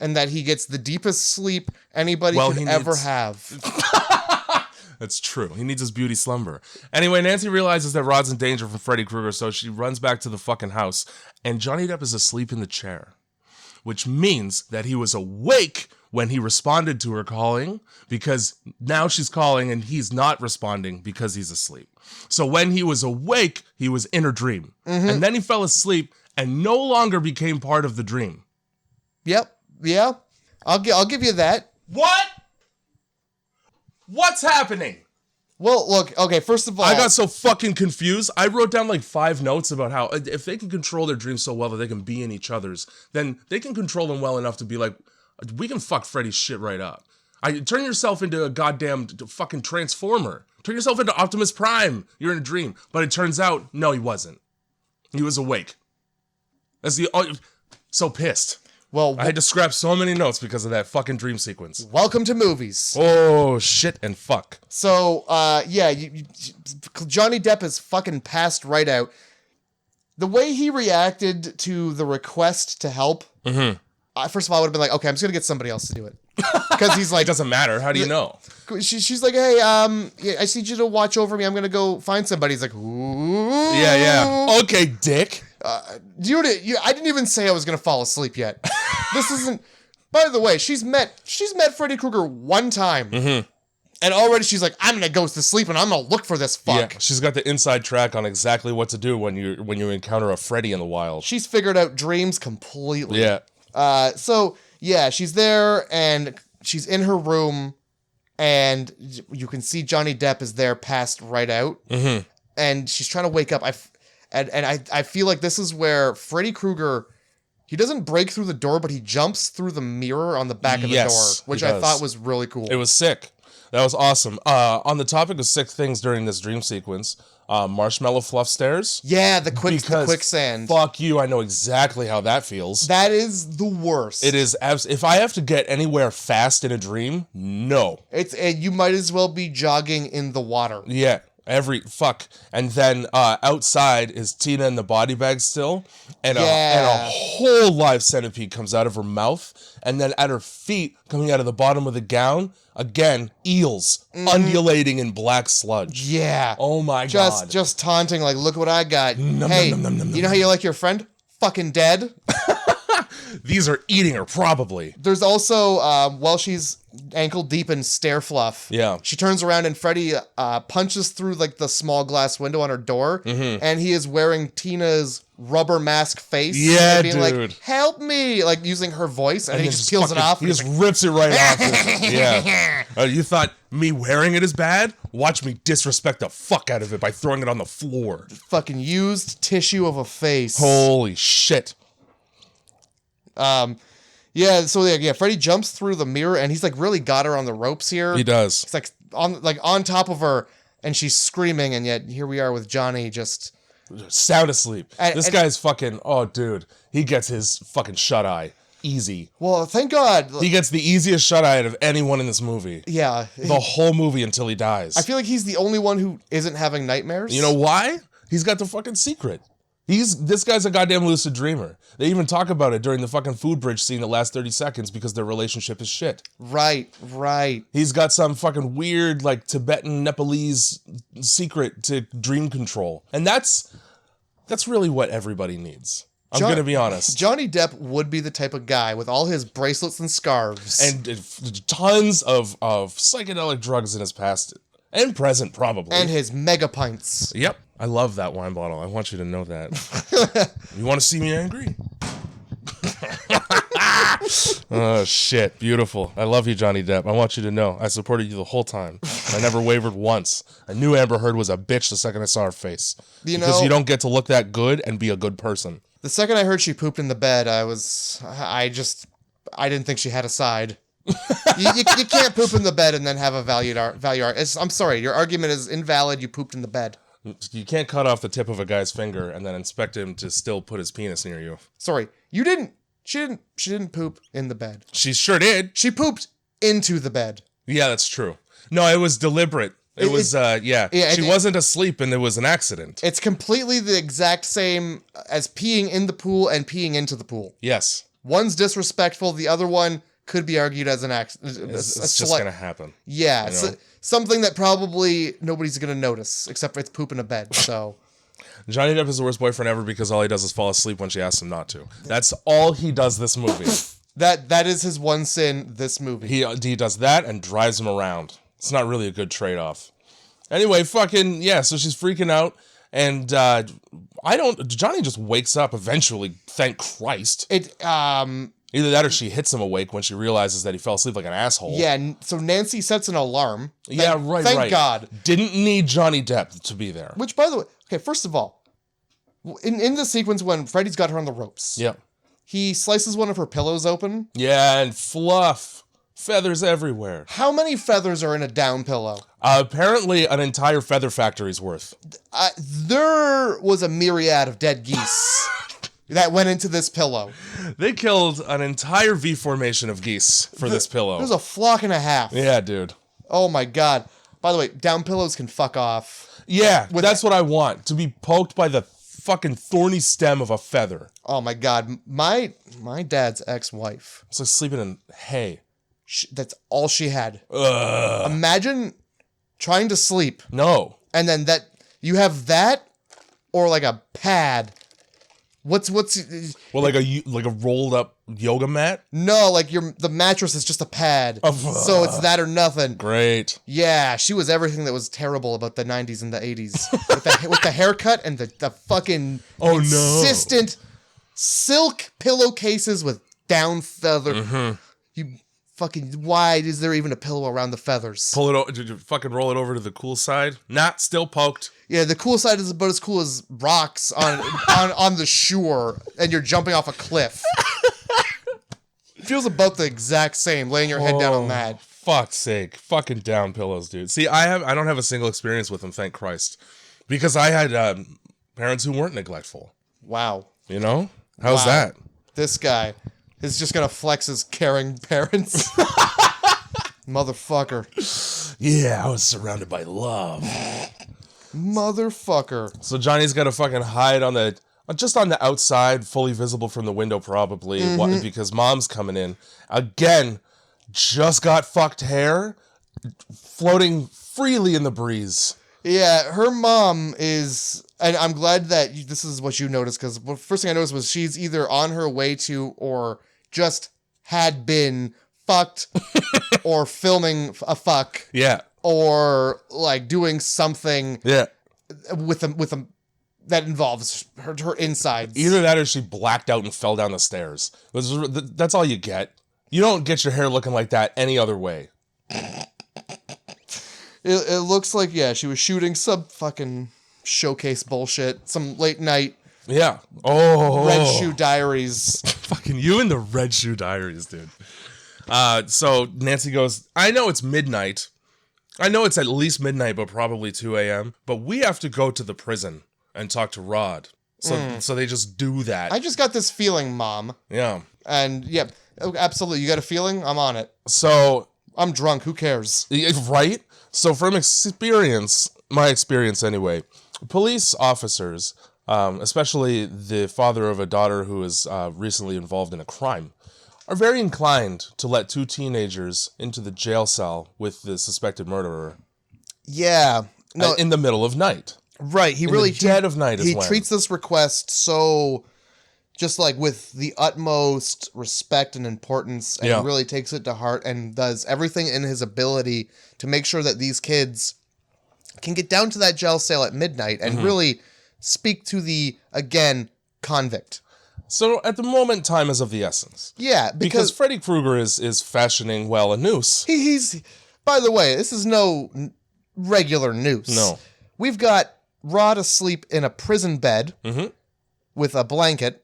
and that he gets the deepest sleep anybody could ever have. That's true. He needs his beauty slumber. Anyway, Nancy realizes that Rod's in danger from Freddy Krueger, so she runs back to the fucking house, and Johnny Depp is asleep in the chair, which means that he was awake when he responded to her calling, because now she's calling and he's not responding because he's asleep. So when he was awake, he was in her dream. And then he fell asleep and no longer became part of the dream. Yep. Yeah. I'll give you that. What? What's happening? Well, look, okay, first of all... I got so fucking confused. I wrote down like 5 notes about how if they can control their dreams so well that they can be in each other's, then they can control them well enough to be like, we can fuck Freddy's shit right up. Turn yourself into a goddamn fucking transformer. Turn yourself into Optimus Prime. You're in a dream. But it turns out, no, he wasn't. He was awake. So pissed. Well, I had to scrap so many notes because of that fucking dream sequence. Welcome to movies. Oh, shit and fuck. So, Johnny Depp is fucking passed right out. The way he reacted to the request to help... first of all, I would have been like, okay, I'm just going to get somebody else to do it. Because he's like... It doesn't matter. How do you know? She's like, hey, I need you to watch over me. I'm going to go find somebody. He's like, ooh. Yeah. Okay, dick. I didn't even say I was going to fall asleep yet. This isn't... By the way, she's met Freddy Krueger one time. And already she's like, I'm going to go to sleep and I'm going to look for this fuck. Yeah, she's got the inside track on exactly what to do when you encounter a Freddy in the wild. She's figured out dreams completely. Yeah. She's there and she's in her room and you can see Johnny Depp is there passed right out. And she's trying to wake up. I feel like this is where Freddy Krueger, he doesn't break through the door, but he jumps through the mirror on the back of the door, which I thought was really cool. It was sick. That was awesome. On the topic of sick things during this dream sequence, marshmallow fluff stairs. Yeah, the quicksand. Fuck you, I know exactly how that feels. That is the worst. It is. If I have to get anywhere fast in a dream, no. You might as well be jogging in the water. Yeah. And then outside is Tina in the body bag still, and a whole live centipede comes out of her mouth, and then at her feet, coming out of the bottom of the gown, again, eels undulating in black sludge. Yeah. Oh my god. Just taunting, like, look what I got. You know how you like your friend? Fucking dead. These are eating her, probably. There's also, while she's ankle deep in stair fluff, she turns around and Freddy punches through like the small glass window on her door, and he is wearing Tina's rubber mask face. Yeah, being dude. Like, help me! Like using her voice, and he just peels it off. He just rips it right off. Yeah. You thought me wearing it is bad? Watch me disrespect the fuck out of it by throwing it on the floor. Fucking used tissue of a face. Holy shit. Freddy jumps through the mirror and he's like really got her on the ropes here. He does. He's like on top of her and she's screaming, and yet here we are with Johnny just sound asleep. This guy's fucking, oh dude, he gets his fucking shut eye. Easy. Well, thank God. He gets the easiest shut eye out of anyone in this movie. Yeah. The whole movie until he dies. I feel like he's the only one who isn't having nightmares. You know why? He's got the fucking secret. This guy's a goddamn lucid dreamer. They even talk about it during the fucking food bridge scene that lasts 30 seconds because their relationship is shit. Right. He's got some fucking weird, like, Tibetan, Nepalese secret to dream control. And that's really what everybody needs. I'm going to be honest. Johnny Depp would be the type of guy with all his bracelets and scarves. And tons of psychedelic drugs in his past and present, probably. And his mega pints. Yep. I love that wine bottle. I want you to know that. You want to see me angry? Oh, shit. Beautiful. I love you, Johnny Depp. I want you to know I supported you the whole time. I never wavered once. I knew Amber Heard was a bitch the second I saw her face. Because you don't get to look that good and be a good person. The second I heard she pooped in the bed, I didn't think she had a side. you can't poop in the bed and then have a value art. I'm sorry, your argument is invalid. You pooped in the bed. You can't cut off the tip of a guy's finger and then expect him to still put his penis near you. Sorry, you didn't. She didn't poop in the bed. She sure did. She pooped into the bed. Yeah, that's true. No, it was deliberate. She wasn't asleep and it was an accident. It's completely the exact same as peeing in the pool and peeing into the pool. Yes. One's disrespectful. The other one could be argued as an accident. It's just going to happen. Yeah. Something that probably nobody's going to notice, except for it's poop in a bed. So Johnny Depp is the worst boyfriend ever because all he does is fall asleep when she asks him not to. That's all he does this movie. That is his one sin this movie. He does that and drives him around. It's not really a good trade-off. Anyway, so she's freaking out, and Johnny just wakes up eventually, thank Christ. Either that or she hits him awake when she realizes that he fell asleep like an asshole. Yeah, so Nancy sets an alarm. Thank God. Didn't need Johnny Depp to be there. Which, by the way, okay, first of all, in the sequence when Freddy's got her on the ropes, he slices one of her pillows open. Yeah, and fluff. Feathers everywhere. How many feathers are in a down pillow? Apparently an entire feather factory's worth. There was a myriad of dead geese that went into this pillow. They killed an entire V formation of geese for this pillow. There's a flock and a half. Yeah, dude. Oh my God. By the way, down pillows can fuck off. Yeah, that's what I want. To be poked by the fucking thorny stem of a feather. Oh my God. My dad's ex-wife. It's like sleeping in hay. That's all she had. Ugh. Imagine trying to sleep. No. And then you have that or like a pad. What's well, like a rolled up yoga mat? No, like the mattress is just a pad. So it's that or nothing. Great. Yeah, she was everything that was terrible about the 90s and the 80s. with the haircut and the fucking insistent silk pillowcases with down feather. Mm-hmm. You fucking, why is there even a pillow around the feathers? Pull it over, did you fucking roll it over to the cool side? Nah, still poked. Yeah, the cool side is about as cool as rocks on the shore and you're jumping off a cliff. It feels about the exact same, laying your head down on that. Fuck's sake. Fucking down pillows, dude. See, I don't have a single experience with them, thank Christ. Because I had parents who weren't neglectful. Wow. You know? How's that? This guy is just gonna flex his caring parents. Motherfucker. Yeah, I was surrounded by love. Motherfucker. So Johnny's got to fucking hide just on the outside, fully visible from the window probably, because mom's coming in. Again, just got fucked hair, floating freely in the breeze. Yeah, her mom is, and I'm glad that this is what you noticed, because the first thing I noticed was she's either on her way to or just had been fucked or filming a fuck. Yeah. Or like doing something with them that involves her insides. Either that or she blacked out and fell down the stairs. That's all you get. You don't get your hair looking like that any other way. It looks like, she was shooting some fucking showcase bullshit. Some late night. Yeah. Oh. Red Shoe Diaries. Fucking you and the Red Shoe Diaries, dude. So Nancy goes, I know it's midnight. I know it's at least midnight, but probably 2 a.m. But we have to go to the prison and talk to Rod. So they just do that. I just got this feeling, Mom. Yeah. And yeah, absolutely. You got a feeling? I'm on it. So I'm drunk. Who cares? Right? So from experience, my experience anyway, police officers, especially the father of a daughter who is recently involved in a crime, are very inclined to let two teenagers into the jail cell with the suspected murderer. Yeah. No, in the middle of night. Right. Dead of night He treats this request so just like with the utmost respect and importance, and really takes it to heart and does everything in his ability to make sure that these kids can get down to that jail cell at midnight and really speak to the, again, convict. So at the moment, time is of the essence. Yeah, Because Freddy Krueger is fashioning, well, a noose. he's... By the way, this is no regular noose. No. We've got Rod asleep in a prison bed with a blanket.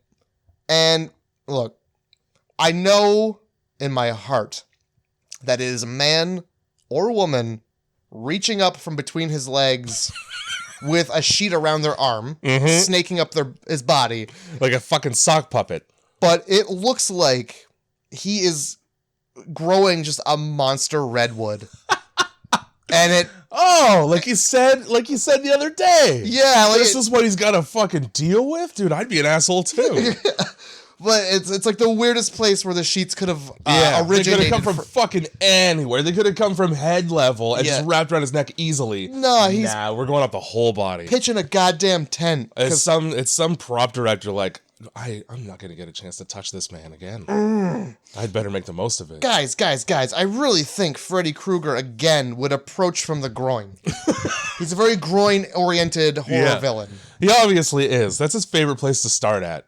And look, I know in my heart that it is a man or woman reaching up from between his legs with a sheet around their arm, snaking up his body. Like a fucking sock puppet. But it looks like he is growing just a monster redwood. And it... Oh, like you said the other day. Yeah, like... This is what he's got to fucking deal with? Dude, I'd be an asshole too. But it's like the weirdest place where the sheets could have originated. They could have come from fucking anywhere. They could have come from head level and just wrapped around his neck easily. No, we're going up the whole body. Pitching a goddamn tent. It's some prop director like, I'm not going to get a chance to touch this man again. I'd better make the most of it. Guys, I really think Freddy Krueger again would approach from the groin. He's a very groin-oriented horror villain. He obviously is. That's his favorite place to start at.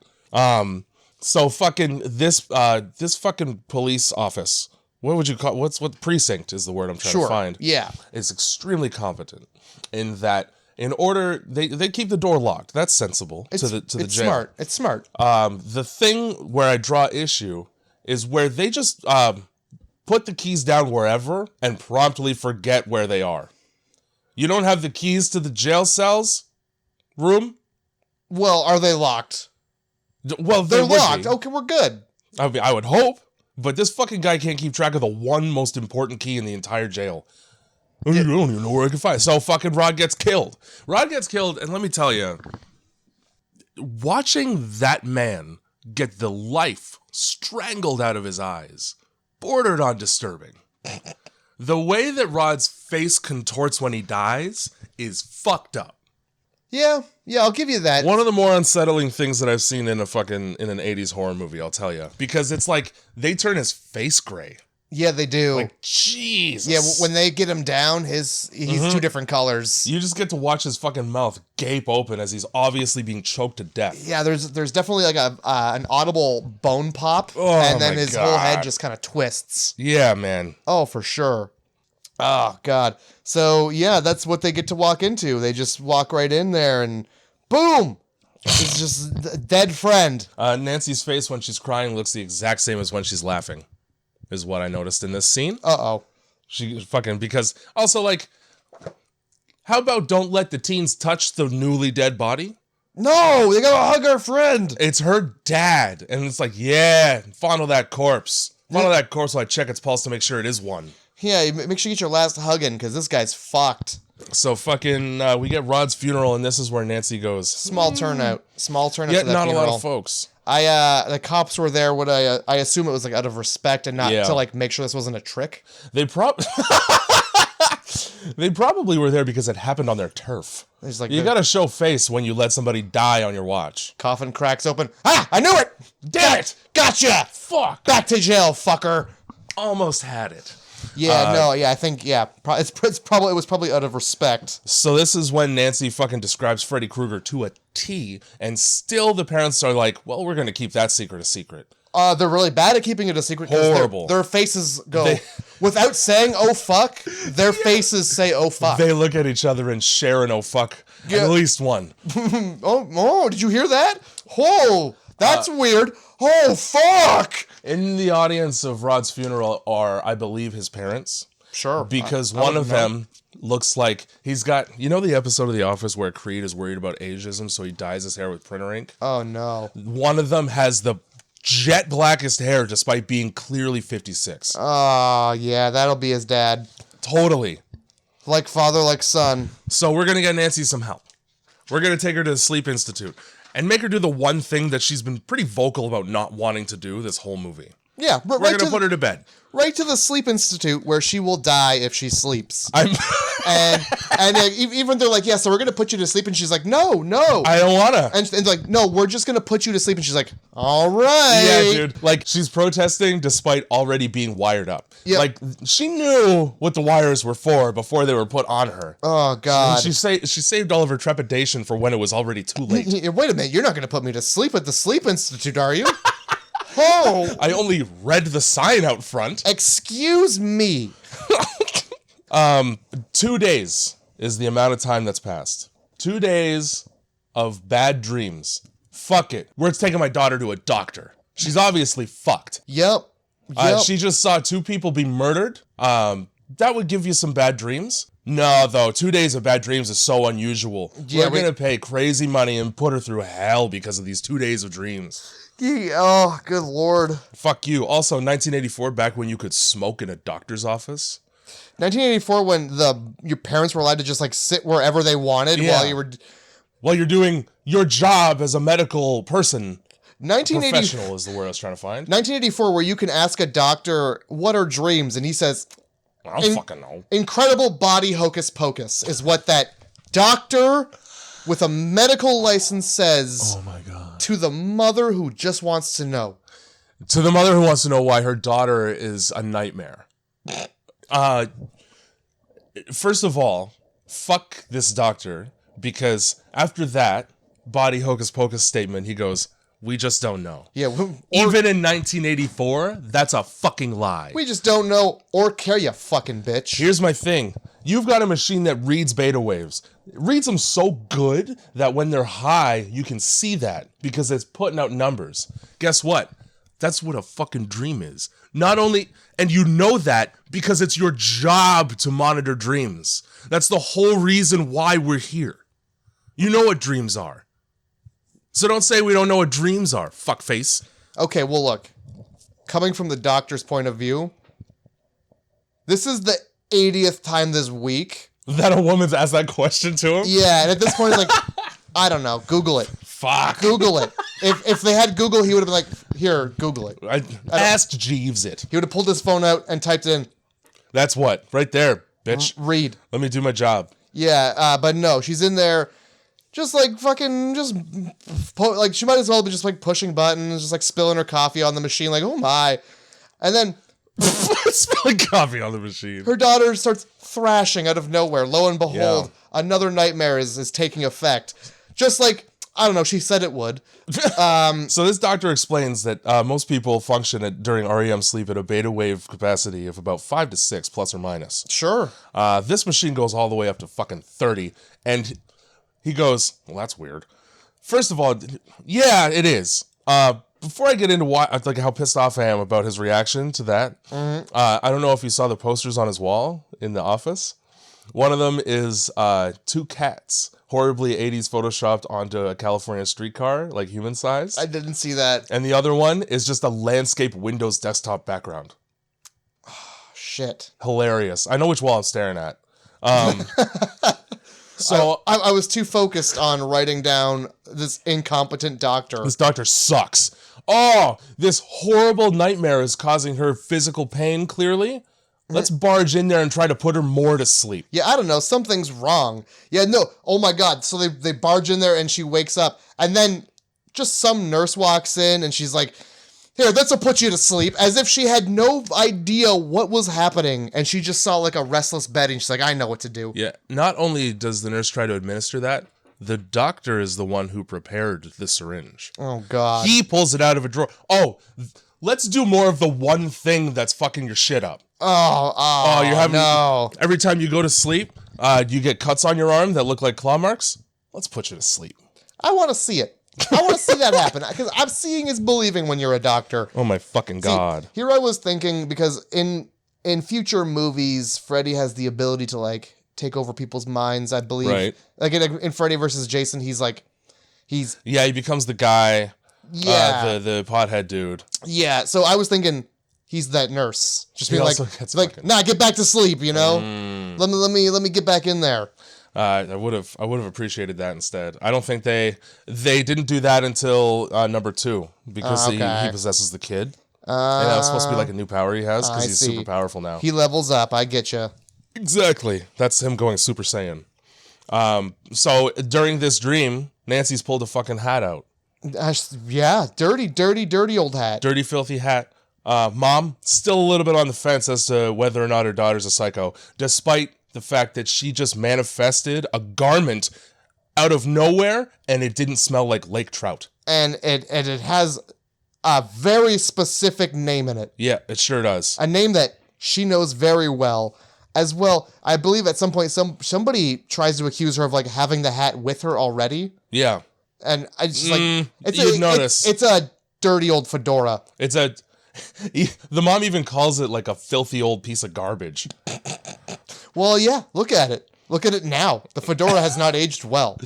So fucking this fucking police office. What would you call what precinct is the word I'm trying to find? Yeah. Is extremely competent in that in order they keep the door locked. That's sensible to the jail. It's smart. The thing where I draw issue is where they just put the keys down wherever and promptly forget where they are. You don't have the keys to the jail cells room? Well, are they locked? Well, they're locked. Okay, we're good. I mean, I would hope, but this fucking guy can't keep track of the one most important key in the entire jail. I don't even know where I can find it. So fucking Rod gets killed. And let me tell you, watching that man get the life strangled out of his eyes bordered on disturbing. The way that Rod's face contorts when he dies is fucked up. Yeah, I'll give you that. One of the more unsettling things that I've seen in an 80s horror movie, I'll tell you. Because it's like, they turn his face gray. Yeah, they do. Like, Jesus. Yeah, when they get him down, he's two different colors. You just get to watch his fucking mouth gape open as he's obviously being choked to death. Yeah, there's definitely like an audible bone pop, and then his whole head just kind of twists. Yeah, man. Oh, for sure. Oh, God. So, yeah, that's what they get to walk into. They just walk right in there and boom! It's just a dead friend. Nancy's face when she's crying looks the exact same as when she's laughing, is what I noticed in this scene. Uh-oh. She fucking, because also, like, how about don't let the teens touch the newly dead body? No, they gotta hug our friend. It's her dad. And it's like, yeah, fondle that corpse. Fondle that corpse while I check its pulse to make sure it is one. Yeah, make sure you get your last hug in, because this guy's fucked. So fucking, we get Rod's funeral, and this is where Nancy goes. Small turnout. Small turnout Yeah, for that not funeral. a lot of folks. The cops were there. I assume it was like out of respect and not to like make sure this wasn't a trick. They probably were there because it happened on their turf. Like you gotta show face when you let somebody die on your watch. Coffin cracks open. Ah, I knew it! Damn it! Gotcha! Fuck! Back to jail, fucker! Almost had it. Yeah, I think, it was probably out of respect. So this is when Nancy fucking describes Freddy Krueger to a T, and still the parents are like, well, we're gonna keep that secret a secret. They're really bad at keeping it a secret. Horrible. Their faces go, without saying, oh fuck, their faces say, oh fuck. They look at each other and share an oh fuck. Yeah. At least one. oh, did you hear that? Oh, that's weird. Oh, fuck! In the audience of Rod's funeral are, I believe, his parents. Sure. Because one of them looks like he's got, you know the episode of The Office where Creed is worried about ageism, so he dyes his hair with printer ink? Oh, no. One of them has the jet blackest hair despite being clearly 56. Oh, yeah, that'll be his dad. Totally. Like father, like son. So we're going to get Nancy some help. We're going to take her to the Sleep Institute and make her do the one thing that she's been pretty vocal about not wanting to do this whole movie. Yeah, we're going to put her to bed. Right to the Sleep Institute where she will die if she sleeps. And even they're like, yeah, so we're going to put you to sleep. And she's like, no. I don't want to. And like, no, we're just going to put you to sleep. And she's like, all right. Yeah, dude. Like, she's protesting despite already being wired up. Yep. Like, she knew what the wires were for before they were put on her. Oh, God. And she saved all of her trepidation for when it was already too late. Wait a minute. You're not going to put me to sleep at the Sleep Institute, are you? Oh. I only read the sign out front. Excuse me. 2 days is the amount of time that's passed. 2 days of bad dreams. Fuck it. We're taking my daughter to a doctor. She's obviously fucked. Yep. She just saw 2 people be murdered. That would give you some bad dreams. No, though, 2 days of bad dreams is so unusual. Yeah, we're going to pay crazy money and put her through hell because of these 2 days of dreams. Oh, good Lord. Fuck you. Also, 1984, back when you could smoke in a doctor's office. 1984, when your parents were allowed to just like sit wherever they wanted while you're doing your job as a medical person. 1980 Professional is the word I was trying to find. 1984, where you can ask a doctor, what are dreams? And he says, I don't fucking know. Incredible body hocus pocus is what that doctor with a medical license says. Oh my God. To the mother who just wants to know. To the mother who wants to know why her daughter is a nightmare. First of all, fuck this doctor, because after that body hocus pocus statement, he goes, we just don't know. Yeah. Even in 1984, that's a fucking lie. We just don't know or care, you fucking bitch. Here's my thing. You've got a machine that reads beta waves. It reads them so good that when they're high, you can see that because it's putting out numbers. Guess what? That's what a fucking dream is. Not only, and you know that because it's your job to monitor dreams. That's the whole reason why we're here. You know what dreams are. So don't say we don't know what dreams are, fuckface. Okay, well look, coming from the doctor's point of view, this is the 80th time this week that a woman's asked that question to him? Yeah, and at this point, he's like, I don't know, Google it. Fuck. Google it. If they had Google, he would have been like, here, Google it. I asked Jeeves it. He would have pulled his phone out and typed it in. That's what, right there, bitch. Read. Let me do my job. Yeah, but no, she's in there just like fucking, like she might as well be just like pushing buttons, just like spilling her coffee on the machine, like, oh my. And then spilling coffee on the machine. Her daughter starts thrashing out of nowhere. Lo and behold, another nightmare is taking effect. Just like, I don't know, she said it would. So this doctor explains that most people function during REM sleep at a beta wave capacity of about 5 to 6, plus or minus. Sure. This machine goes all the way up to fucking 30. And he goes, well, that's weird. First of all, yeah, it is. Before I get into how pissed off I am about his reaction to that, I don't know if you saw the posters on his wall in the office. One of them is 2 cats horribly 80s photoshopped onto a California streetcar, like human size. I didn't see that. And the other one is just a landscape Windows desktop background. Oh, shit. Hilarious. I know which wall I'm staring at. So I was too focused on writing down this incompetent doctor. This doctor sucks. Oh, this horrible nightmare is causing her physical pain, clearly. Let's barge in there and try to put her more to sleep. Yeah, I don't know. Something's wrong. Yeah, no. Oh my God. So they barge in there and she wakes up. And then just some nurse walks in and she's like, here, this'll put you to sleep. As if she had no idea what was happening. And she just saw like a restless bed and she's like, I know what to do. Yeah. Not only does the nurse try to administer that, the doctor is the one who prepared the syringe. Oh, God. He pulls it out of a drawer. Oh, let's do more of the one thing that's fucking your shit up. Oh, you're having, no. Every time you go to sleep, you get cuts on your arm that look like claw marks. Let's put you to sleep. I want to see it. I want to see that happen. Because I'm seeing is believing when you're a doctor. Oh, my fucking God. Here I was thinking, because in future movies, Freddy has the ability to, like, take over people's minds, I believe. Right. Like, in Freddy versus Jason, he's... Yeah, he becomes the guy. Yeah. The pothead dude. Yeah, so I was thinking... He's that nurse, just being like, nah, get back to sleep, you know. Let me get back in there. I would have appreciated that instead. I don't think they didn't do that until number 2 because he possesses the kid. And that was supposed to be like a new power he has because I he's see. super powerful now. He levels up. I get you. Exactly. That's him going Super Saiyan. So during this dream, Nancy's pulled a fucking hat out. Yeah, dirty old hat. Dirty, filthy hat. Mom, still a little bit on the fence as to whether or not her daughter's a psycho, despite the fact that she just manifested a garment out of nowhere and it didn't smell like lake trout. And it has a very specific name in it. Yeah, it sure does. A name that she knows very well. As well, I believe at some point somebody tries to accuse her of like having the hat with her already. Yeah. And I just like you'd notice. It's a dirty old fedora. The mom even calls it like a filthy old piece of garbage. Well, yeah, look at it. Look at it now. The fedora has not aged well.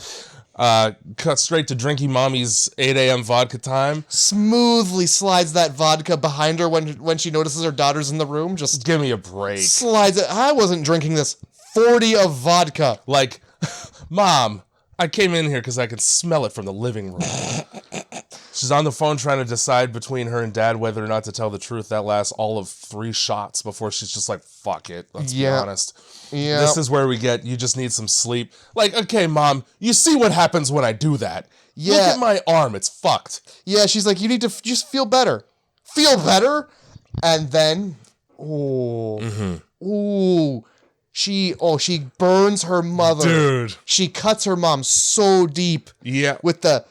Cut straight to drinking mommy's 8 a.m. vodka time. Smoothly slides that vodka behind her when she notices her daughter's in the room. Just give me a break. Slides it. I wasn't drinking this 40 of vodka. Like, Mom, I came in here because I could smell it from the living room. She's on the phone trying to decide between her and Dad whether or not to tell the truth. That lasts all of 3 shots before she's just like, fuck it. Let's be honest. Yeah. This is where we get, you just need some sleep. Like, okay, Mom, you see what happens when I do that. Yeah. Look at my arm. It's fucked. Yeah, she's like, you need to just feel better. Feel better? And then, she burns her mother. Dude. She cuts her mom so deep. Yeah. With the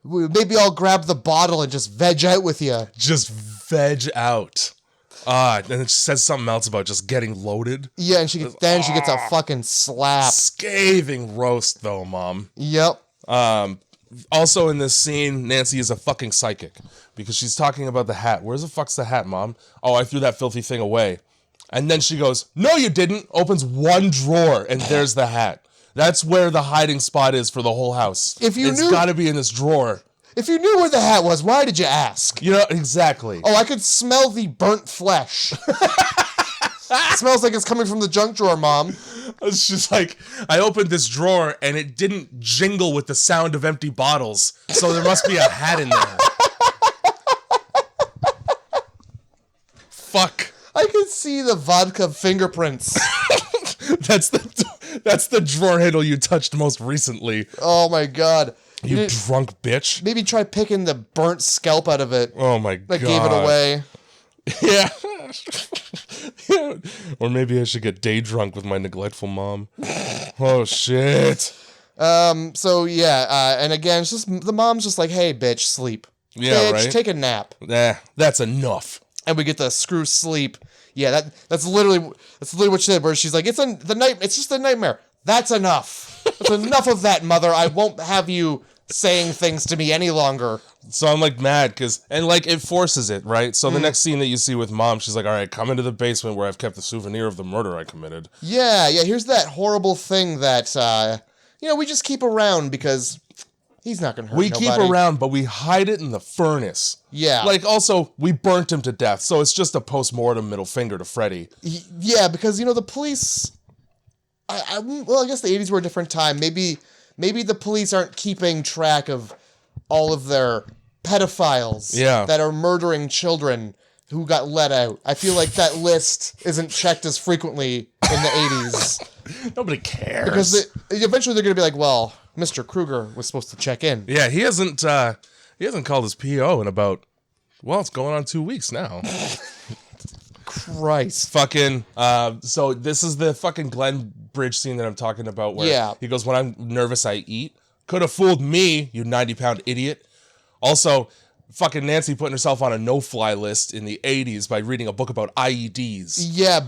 maybe I'll grab the bottle and just veg out with you. Just veg out. And it says something else about just getting loaded. Yeah, and she gets a fucking slap. Scathing roast though, Mom. Yep. Also in this scene, Nancy is a fucking psychic because she's talking about the hat. Where's the fuck's the hat, Mom? Oh, I threw that filthy thing away. And then she goes, no, you didn't. Opens one drawer and there's the hat. That's where the hiding spot is for the whole house. It's got to be in this drawer. If you knew where the hat was, why did you ask? You know, exactly. Oh, I could smell the burnt flesh. It smells like it's coming from the junk drawer, Mom. It's just like, I opened this drawer and it didn't jingle with the sound of empty bottles. So there must be a hat in there. Fuck. I can see the vodka fingerprints. That's the drawer handle you touched most recently. Oh my god. You drunk bitch. Maybe try picking the burnt scalp out of it. Oh my god. That gave it away. Yeah. Or maybe I should get day drunk with my neglectful mom. Oh shit. So yeah, and again, it's just the mom's just like, hey bitch, sleep. Yeah, bitch, right? Take a nap. That's enough. And we get the screw sleep. Yeah, that's literally what she said, where she's like, it's just a nightmare. That's enough. That's enough of that, Mother. I won't have you saying things to me any longer. So I'm like mad and like it forces it, right? So the next scene that you see with Mom, she's like, all right, come into the basement where I've kept the souvenir of the murder I committed. Yeah, here's that horrible thing that, we just keep around because he's not going to hurt nobody. We keep around, but we hide it in the furnace. Yeah. Like, also, we burnt him to death, so it's just a post-mortem middle finger to Freddy. Yeah, because, the police... I guess the 80s were a different time. Maybe the police aren't keeping track of all of their pedophiles that are murdering children who got let out. I feel like that list isn't checked as frequently in the 80s. Nobody cares. Because eventually they're going to be like, well, Mr. Krueger was supposed to check in. Yeah, he hasn't called his PO in about, it's going on 2 weeks now. Christ. Fucking, so this is the fucking Glen Bridge scene that I'm talking about where he goes, when I'm nervous, I eat. Could have fooled me, you 90-pound idiot. Also, fucking Nancy putting herself on a no-fly list in the 80s by reading a book about IEDs. Yeah,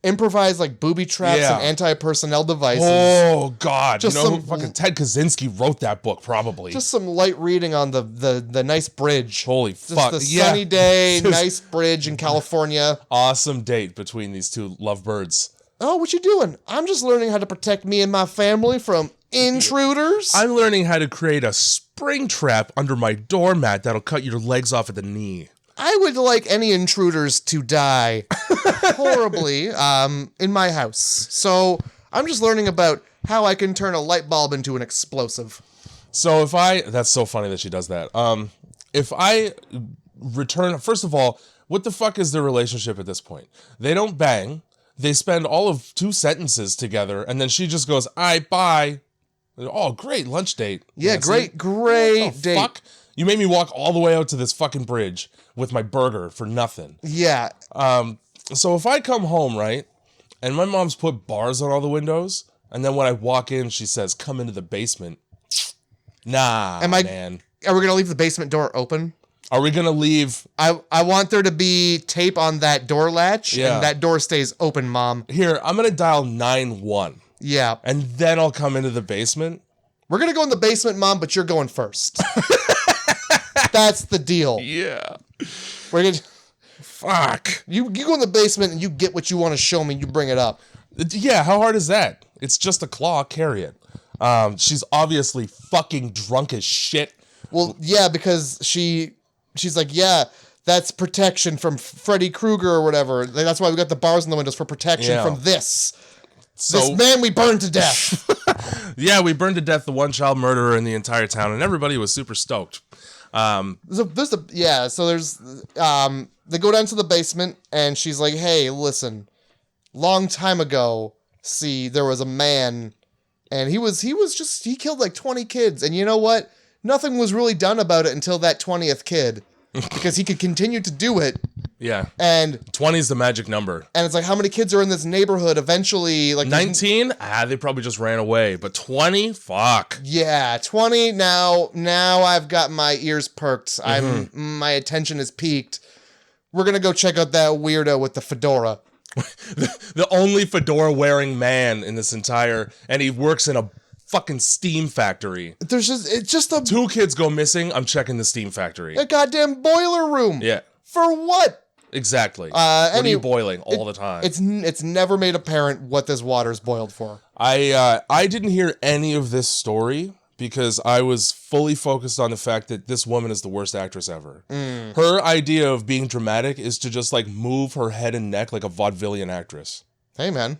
improvised like booby traps and anti-personnel devices. Oh, God. Just fucking Ted Kaczynski wrote that book, probably. Just some light reading on the nice bridge. Holy fuck. Just the sunny day, nice bridge in California. Awesome date between these two lovebirds. Oh, what you doing? I'm just learning how to protect me and my family from intruders. I'm learning how to create a spring trap under my doormat that'll cut your legs off at the knee. I would like any intruders to die horribly in my house. So I'm just learning about how I can turn a light bulb into an explosive. So that's so funny that she does that. If I return. First of all, what the fuck is their relationship at this point? They don't bang. They spend all of 2 sentences together, and then she just goes, bye. Oh, great lunch date. Yeah, Nancy. great date. Fuck? You made me walk all the way out to this fucking bridge with my burger for nothing. Yeah. So if I come home, right, and my mom's put bars on all the windows, and then when I walk in, she says, come into the basement. Nah, man. Are we going to leave the basement door open? Are we going to leave? I want there to be tape on that door latch, and that door stays open, Mom. Here, I'm going to dial 9-1. Yeah. And then I'll come into the basement. We're going to go in the basement, Mom, but you're going first. That's the deal. Yeah. We're gonna, Fuck. you go in the basement and you get what you want to show me, you bring it up. Yeah, how hard is that? It's just a claw, carry it. She's obviously fucking drunk as shit. Well, yeah, because she's like, yeah, that's protection from Freddy Krueger or whatever. That's why we got the bars in the windows, for protection from this. So, this man we burned to death. Yeah, we burned to death the one child murderer in the entire town, and everybody was super stoked. So they go down to the basement, and she's like, hey, listen, long time ago, there was a man, and he killed like 20 kids, and you know what? Nothing was really done about it until that 20th kid, because he could continue to do it. Yeah. And 20 is the magic number. And it's like, how many kids are in this neighborhood eventually? Like 19? They probably just ran away. But 20? Fuck. Yeah, 20. Now I've got my ears perked. My attention is peaked. We're going to go check out that weirdo with the fedora. The only fedora wearing man in this entire, and he works in a fucking steam factory. It's just 2 kids go missing. I'm checking the steam factory. A goddamn boiler room. Yeah. For what? Exactly. What are you boiling all the time? It's never made apparent what this water's boiled for. I didn't hear any of this story because I was fully focused on the fact that this woman is the worst actress ever. Her idea of being dramatic is to just like move her head and neck like a vaudevillian actress. Hey man,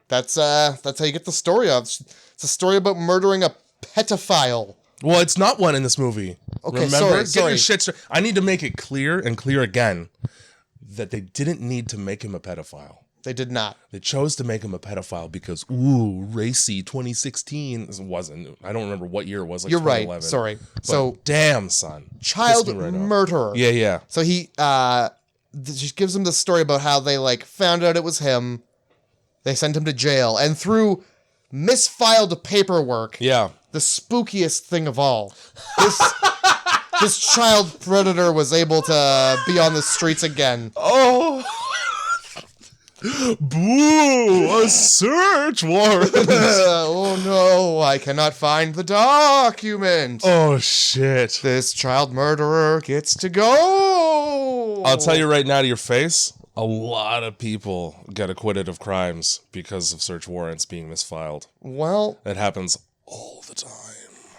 that's how you get the story of. It's a story about murdering a pedophile. Well, it's not one in this movie. Okay, remember? sorry. Get your shit straight. I need to make it clear and clear again that they didn't need to make him a pedophile. They did not. They chose to make him a pedophile because, ooh, racy 2016. It wasn't. I don't remember what year it was. Like You're 2011. right. Sorry. But so, damn, son. Child murderer. Yeah. So she gives him the story about how they like found out it was him. They sent him to jail, and through misfiled paperwork. Yeah. The spookiest thing of all. This child predator was able to be on the streets again. Oh. Boo! A search warrant! Oh no, I cannot find the document. Oh shit. This child murderer gets to go. I'll tell you right now to your face, a lot of people get acquitted of crimes because of search warrants being misfiled. Well, that happens all the time.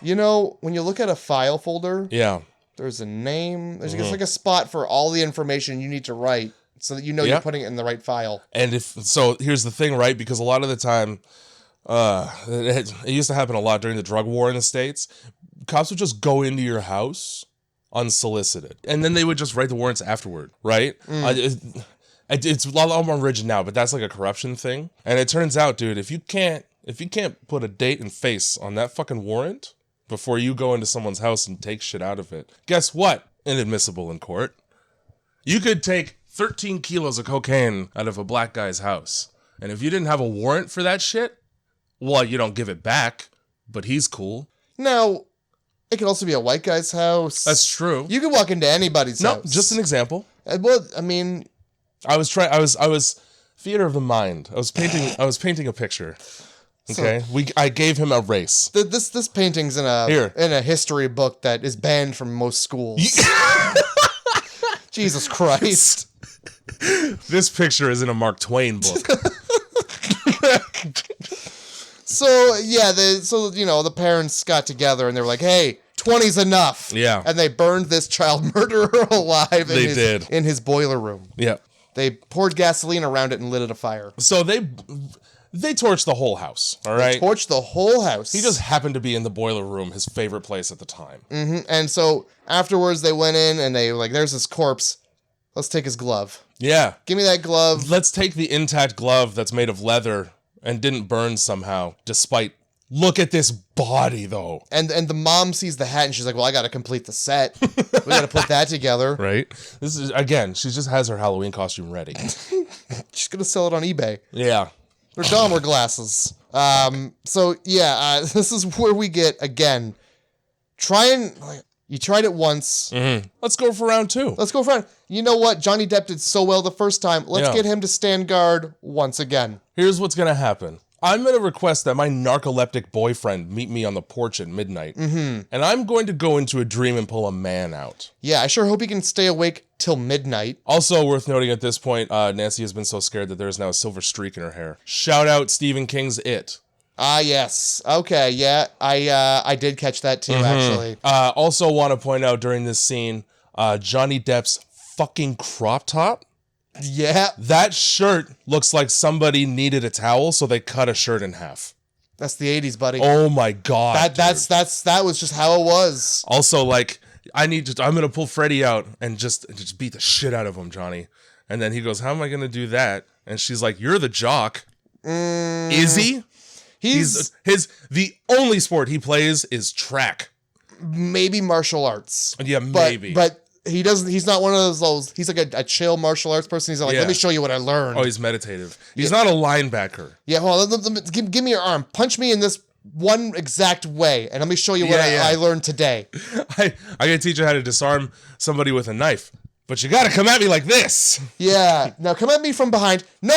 You know, when you look at a file folder, yeah, there's a name, there's like a spot for all the information you need to write so that you know you're putting it in the right file. And here's the thing, right? Because a lot of the time, it used to happen a lot during the drug war in the States. Cops would just go into your house unsolicited, and then they would just write the warrants afterward, right? It's a lot more rigid now, but that's like a corruption thing. And it turns out, dude, if you can't put a date and face on that fucking warrant before you go into someone's house and take shit out of it, guess what? Inadmissible in court. You could take 13 kilos of cocaine out of a black guy's house, and if you didn't have a warrant for that shit, well, you don't give it back, but he's cool. Now, it could also be a white guy's house. That's true. You could walk into anybody's house. No, just an example. Well, I mean, I was theater of the mind. I was painting a picture. Okay, so, I gave him a race. This painting's in a history book that is banned from most schools. Jesus Christ. This picture is in a Mark Twain book. So yeah, the parents got together and they were like, "Hey, 20's enough." Yeah, and they burned this child murderer alive. In his boiler room. Yeah, they poured gasoline around it and lit it afire. So They torched the whole house, all right? They torched the whole house. He just happened to be in the boiler room, his favorite place at the time. Mm-hmm. And so afterwards they went in and they like, there's this corpse. Let's take his glove. Yeah. Give me that glove. Let's take the intact glove that's made of leather and didn't burn somehow, despite... Look at this body, though. And the mom sees the hat and she's like, well, I got to complete the set. We got to put that together. Right? This is, again, she just has her Halloween costume ready. She's going to sell it on eBay. Yeah. They're Dahmer glasses. This is where we get, again, you tried it once. Mm-hmm. Let's go for round 2. Let's go for round. You know what? Johnny Depp did so well the first time. Let's get him to stand guard once again. Here's what's going to happen. I'm going to request that my narcoleptic boyfriend meet me on the porch at midnight. Mm-hmm. And I'm going to go into a dream and pull a man out. Yeah, I sure hope he can stay awake till midnight. Also worth noting at this point, Nancy has been so scared that there is now a silver streak in her hair. Shout out Stephen King's It. Ah, yes. Okay, yeah. I did catch that too, actually. Also want to point out during this scene, Johnny Depp's fucking crop top. Yeah. That shirt looks like somebody needed a towel, so they cut a shirt in half. That's the 80s, buddy. Oh my god. That was just how it was. Also, like, I'm gonna pull Freddy out and just beat the shit out of him, Johnny. And then he goes, how am I gonna do that? And she's like, you're the jock. Is he? The only sport he plays is track. Maybe martial arts. Yeah, maybe. But he's not one of those, he's like a chill martial arts person. He's like, let me show you what I learned. Oh, he's meditative. He's not a linebacker. Yeah, hold on, give me your arm. Punch me in this one exact way, and let me show you what I learned today. I gotta teach you how to disarm somebody with a knife. But you gotta come at me like this. Yeah, now come at me from behind. No,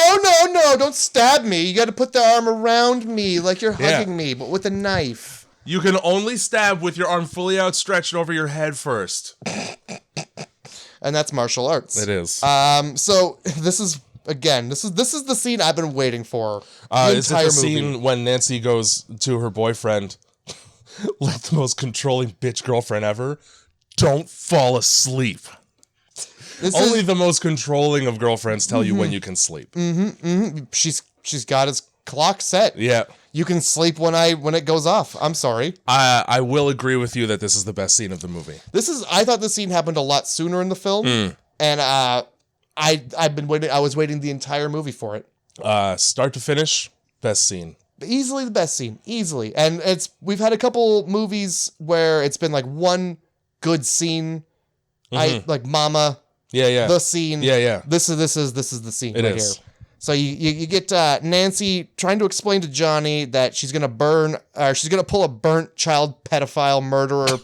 don't stab me. You gotta put the arm around me like you're hugging me, but with a knife. You can only stab with your arm fully outstretched over your head first. And that's martial arts. It is. So this is the scene I've been waiting for. Is it the scene when Nancy goes to her boyfriend, like the most controlling bitch girlfriend ever? Don't fall asleep. Only the most controlling of girlfriends tell you when you can sleep. She's got his clock set. Yeah. You can sleep when it goes off. I'm sorry. I will agree with you that this is the best scene of the movie. I thought this scene happened a lot sooner in the film. And I've been waiting. I was waiting the entire movie for it. Start to finish, best scene. Easily the best scene. Easily. And we've had a couple movies where it's been like one good scene. Like Mama. Yeah. The scene. Yeah. This is the scene it right is. here. So you get Nancy trying to explain to Johnny that she's gonna pull a burnt child pedophile murderer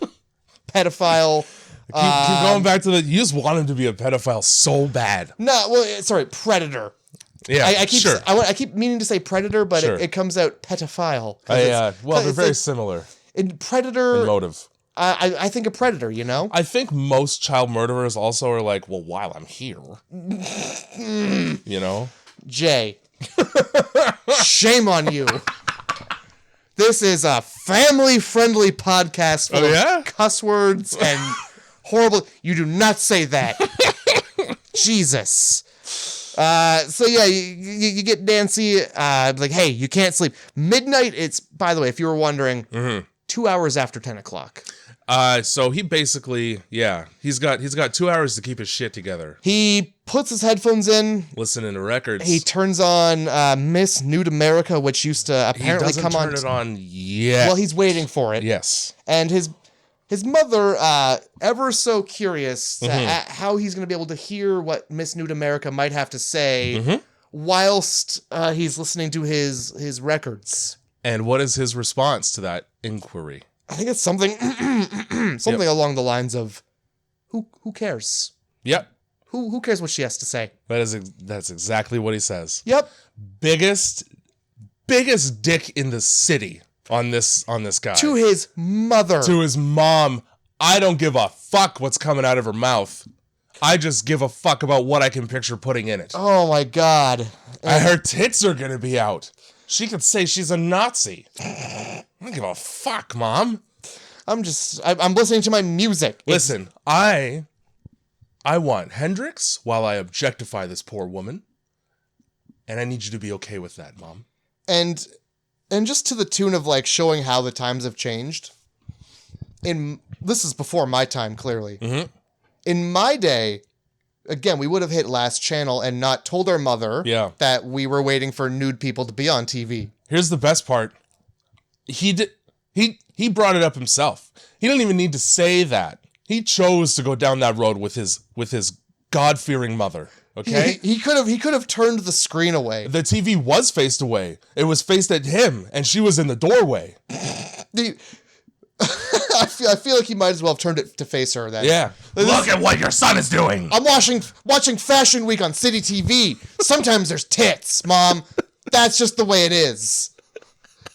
pedophile. Keep going back to you just want him to be a pedophile so bad. No, well, sorry, predator. Yeah, I keep meaning to say predator, but it comes out pedophile. Well, they're very similar. In predator in motive. I think a predator, you know? I think most child murderers also are like, well, while I'm here. You know? Jay, shame on you. This is a family-friendly podcast full of cuss words and horrible... You do not say that. Jesus. So yeah, you get Nancy, like, hey, you can't sleep. Midnight, it's, by the way, if you were wondering, 2 hours after 10 o'clock. So he basically, he's got 2 hours to keep his shit together. He puts his headphones in. Listening to records. He turns on Miss Nude America, which used to apparently come on. He doesn't turn it on yet. Well, he's waiting for it. Yes. And his mother, ever so curious to how he's going to be able to hear what Miss Nude America might have to say whilst he's listening to his records. And what is his response to that inquiry? I think it's something along the lines of, who cares? Yep. Who cares what she has to say? That's exactly what he says. Yep. Biggest dick in the city on this guy. To his mother. To his mom. I don't give a fuck what's coming out of her mouth. I just give a fuck about what I can picture putting in it. Oh my God. Her tits are gonna be out. She could say she's a Nazi. I don't give a fuck, Mom. I'm listening to my music. Listen, I want Hendrix while I objectify this poor woman. And I need you to be okay with that, Mom. And just to the tune of like showing how the times have changed. This is before my time, clearly. Mm-hmm. In my day, again, we would have hit last channel and not told our mother that we were waiting for nude people to be on TV. Here's the best part. He brought it up himself. He didn't even need to say that. He chose to go down that road with his God-fearing mother. Okay? He could have turned the screen away. The TV was faced away. It was faced at him, and she was in the doorway. I feel like he might as well have turned it to face her then. Yeah. Look at what your son is doing. I'm watching Fashion Week on City TV. Sometimes there's tits, Mom. That's just the way it is.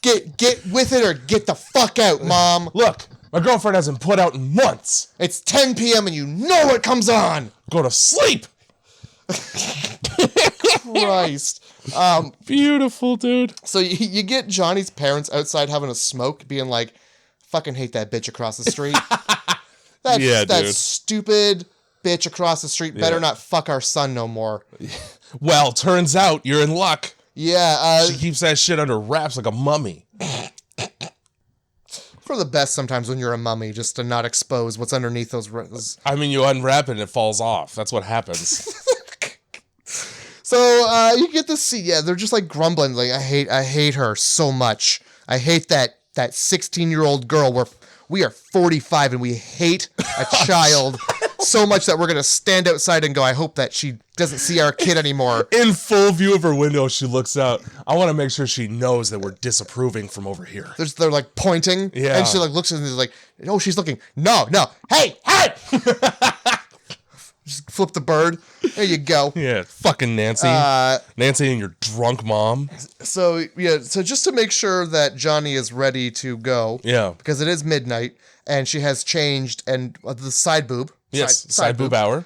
Get with it or get the fuck out, Mom. Look, my girlfriend hasn't put out in months. It's 10 p.m. and you know what comes on. Go to sleep. Christ. Beautiful, dude. So you get Johnny's parents outside having a smoke, being like, fucking hate that bitch across the street. That stupid bitch across the street better not fuck our son no more. Well, turns out you're in luck. Yeah. She keeps that shit under wraps like a mummy. For the best sometimes when you're a mummy, just to not expose what's underneath those. I mean, you unwrap it and it falls off. That's what happens. So you get to see, they're just like grumbling, like I hate her so much. I hate that 16-year-old girl. We are 45 and we hate a child so much that we're gonna stand outside and go, I hope that she doesn't see our kid anymore. In full view of her window, she looks out. I want to make sure she knows that we're disapproving from over here. They're like pointing, and she like looks and is like, oh, she's looking. No, hey. Just flip the bird. There you go. Yeah, fucking Nancy. Nancy and your drunk mom. So just to make sure that Johnny is ready to go. Yeah. Because it is midnight and she has changed and the side boob. Yes, side boob hour.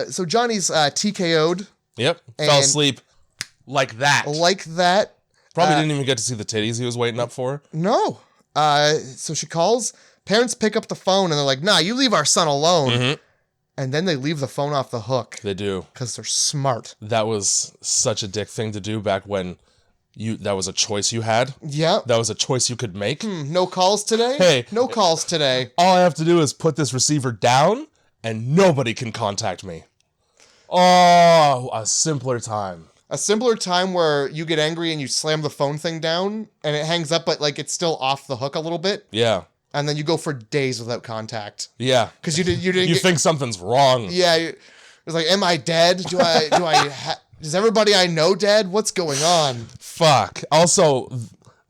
So Johnny's TKO'd. Yep. Fell asleep like that. Probably didn't even get to see the titties he was waiting up for. No. So she calls. Parents pick up the phone and they're like, nah, you leave our son alone. Mm-hmm. And then they leave the phone off the hook. They do. Because they're smart. That was such a dick thing to do back when that was a choice you had. Yeah. That was a choice you could make. No calls today? Hey. No calls today. All I have to do is put this receiver down and nobody can contact me. Oh, a simpler time. A simpler time where you get angry and you slam the phone thing down and it hangs up, but like it's still off the hook a little bit. Yeah. And then you go for days without contact. Yeah. Because you didn't. You think something's wrong. Yeah. It's like, am I dead? Is everybody I know dead? What's going on? Fuck. Also,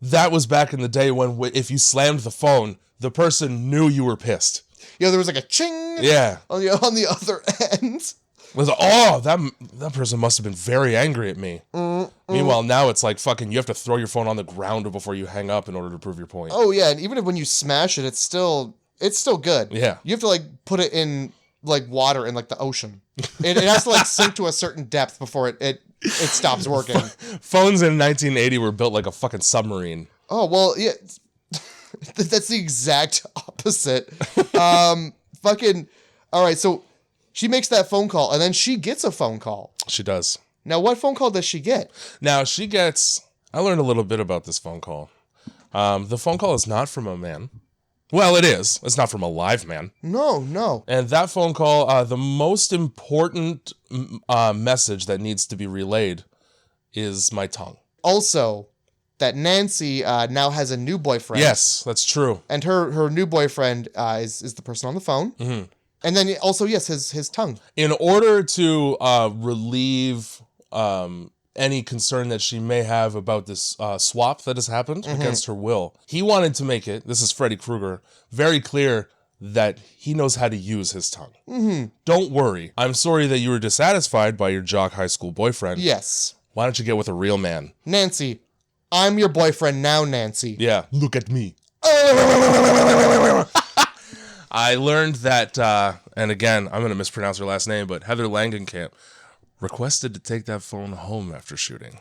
that was back in the day when if you slammed the phone, the person knew you were pissed. Yeah, there was like a ching. Yeah. On the other end. It was that person must have been very angry at me. Meanwhile, now it's like fucking. You have to throw your phone on the ground before you hang up in order to prove your point. Oh yeah, and even when you smash it, it's still good. Yeah. You have to like put it in like water in like the ocean. It has to like sink to a certain depth before it stops working. Phones in 1980 were built like a fucking submarine. Oh well, yeah. That's the exact opposite. Fucking. All right, so. She makes that phone call, and then she gets a phone call. She does. Now, what phone call does she get? Now, she gets... I learned a little bit about this phone call. The phone call is not from a man. Well, it is. It's not from a live man. No. And that phone call, the most important message that needs to be relayed is my tongue. Also, that Nancy now has a new boyfriend. Yes, that's true. And her new boyfriend is the person on the phone. Mm-hmm. And then also, yes, his tongue. In order to relieve any concern that she may have about this swap that has happened against her will, he wanted to make it, this is Freddy Krueger, very clear that he knows how to use his tongue. Mm-hmm. Don't worry. I'm sorry that you were dissatisfied by your jock high school boyfriend. Yes. Why don't you get with a real man? Nancy, I'm your boyfriend now, Nancy. Yeah, look at me. I learned that, and again, I'm going to mispronounce her last name, but Heather Langenkamp requested to take that phone home after shooting.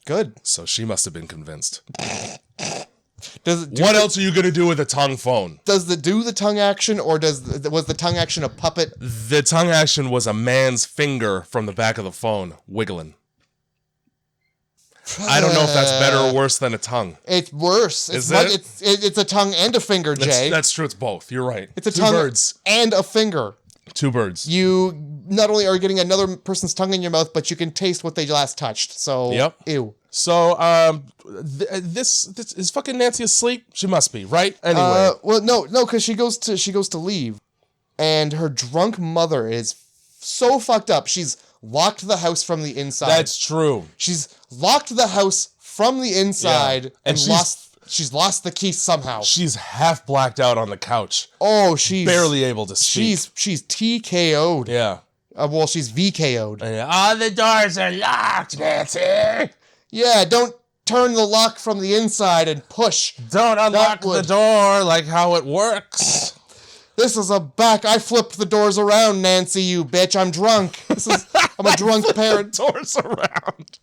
Good. So she must have been convinced. What else are you going to do with a tongue phone? Does the tongue action, or was the tongue action a puppet? The tongue action was a man's finger from the back of the phone, wiggling. I don't know if that's better or worse than a tongue. It's worse. Is it? It's a tongue and a finger, Jay. That's true. It's both. You're right. It's a tongue and a finger. Two birds. You not only are getting another person's tongue in your mouth, but you can taste what they last touched. So, ew. So, this is fucking Nancy asleep? She must be, right? Anyway. Well, no, because she goes to leave, and her drunk mother is so fucked up. She's locked the house from the inside. That's true. She's locked the house from the inside and she's lost the key somehow. She's half blacked out on the couch. Oh, she's barely able to speak. She's TKO'd. Yeah. Well, she's VKO'd. All the doors are locked, Nancy. Yeah, don't turn the lock from the inside and push. Don't unlock the door like how it works. This is I flipped the doors around, Nancy, you bitch. I'm drunk. I'm a drunk parent. Doors around.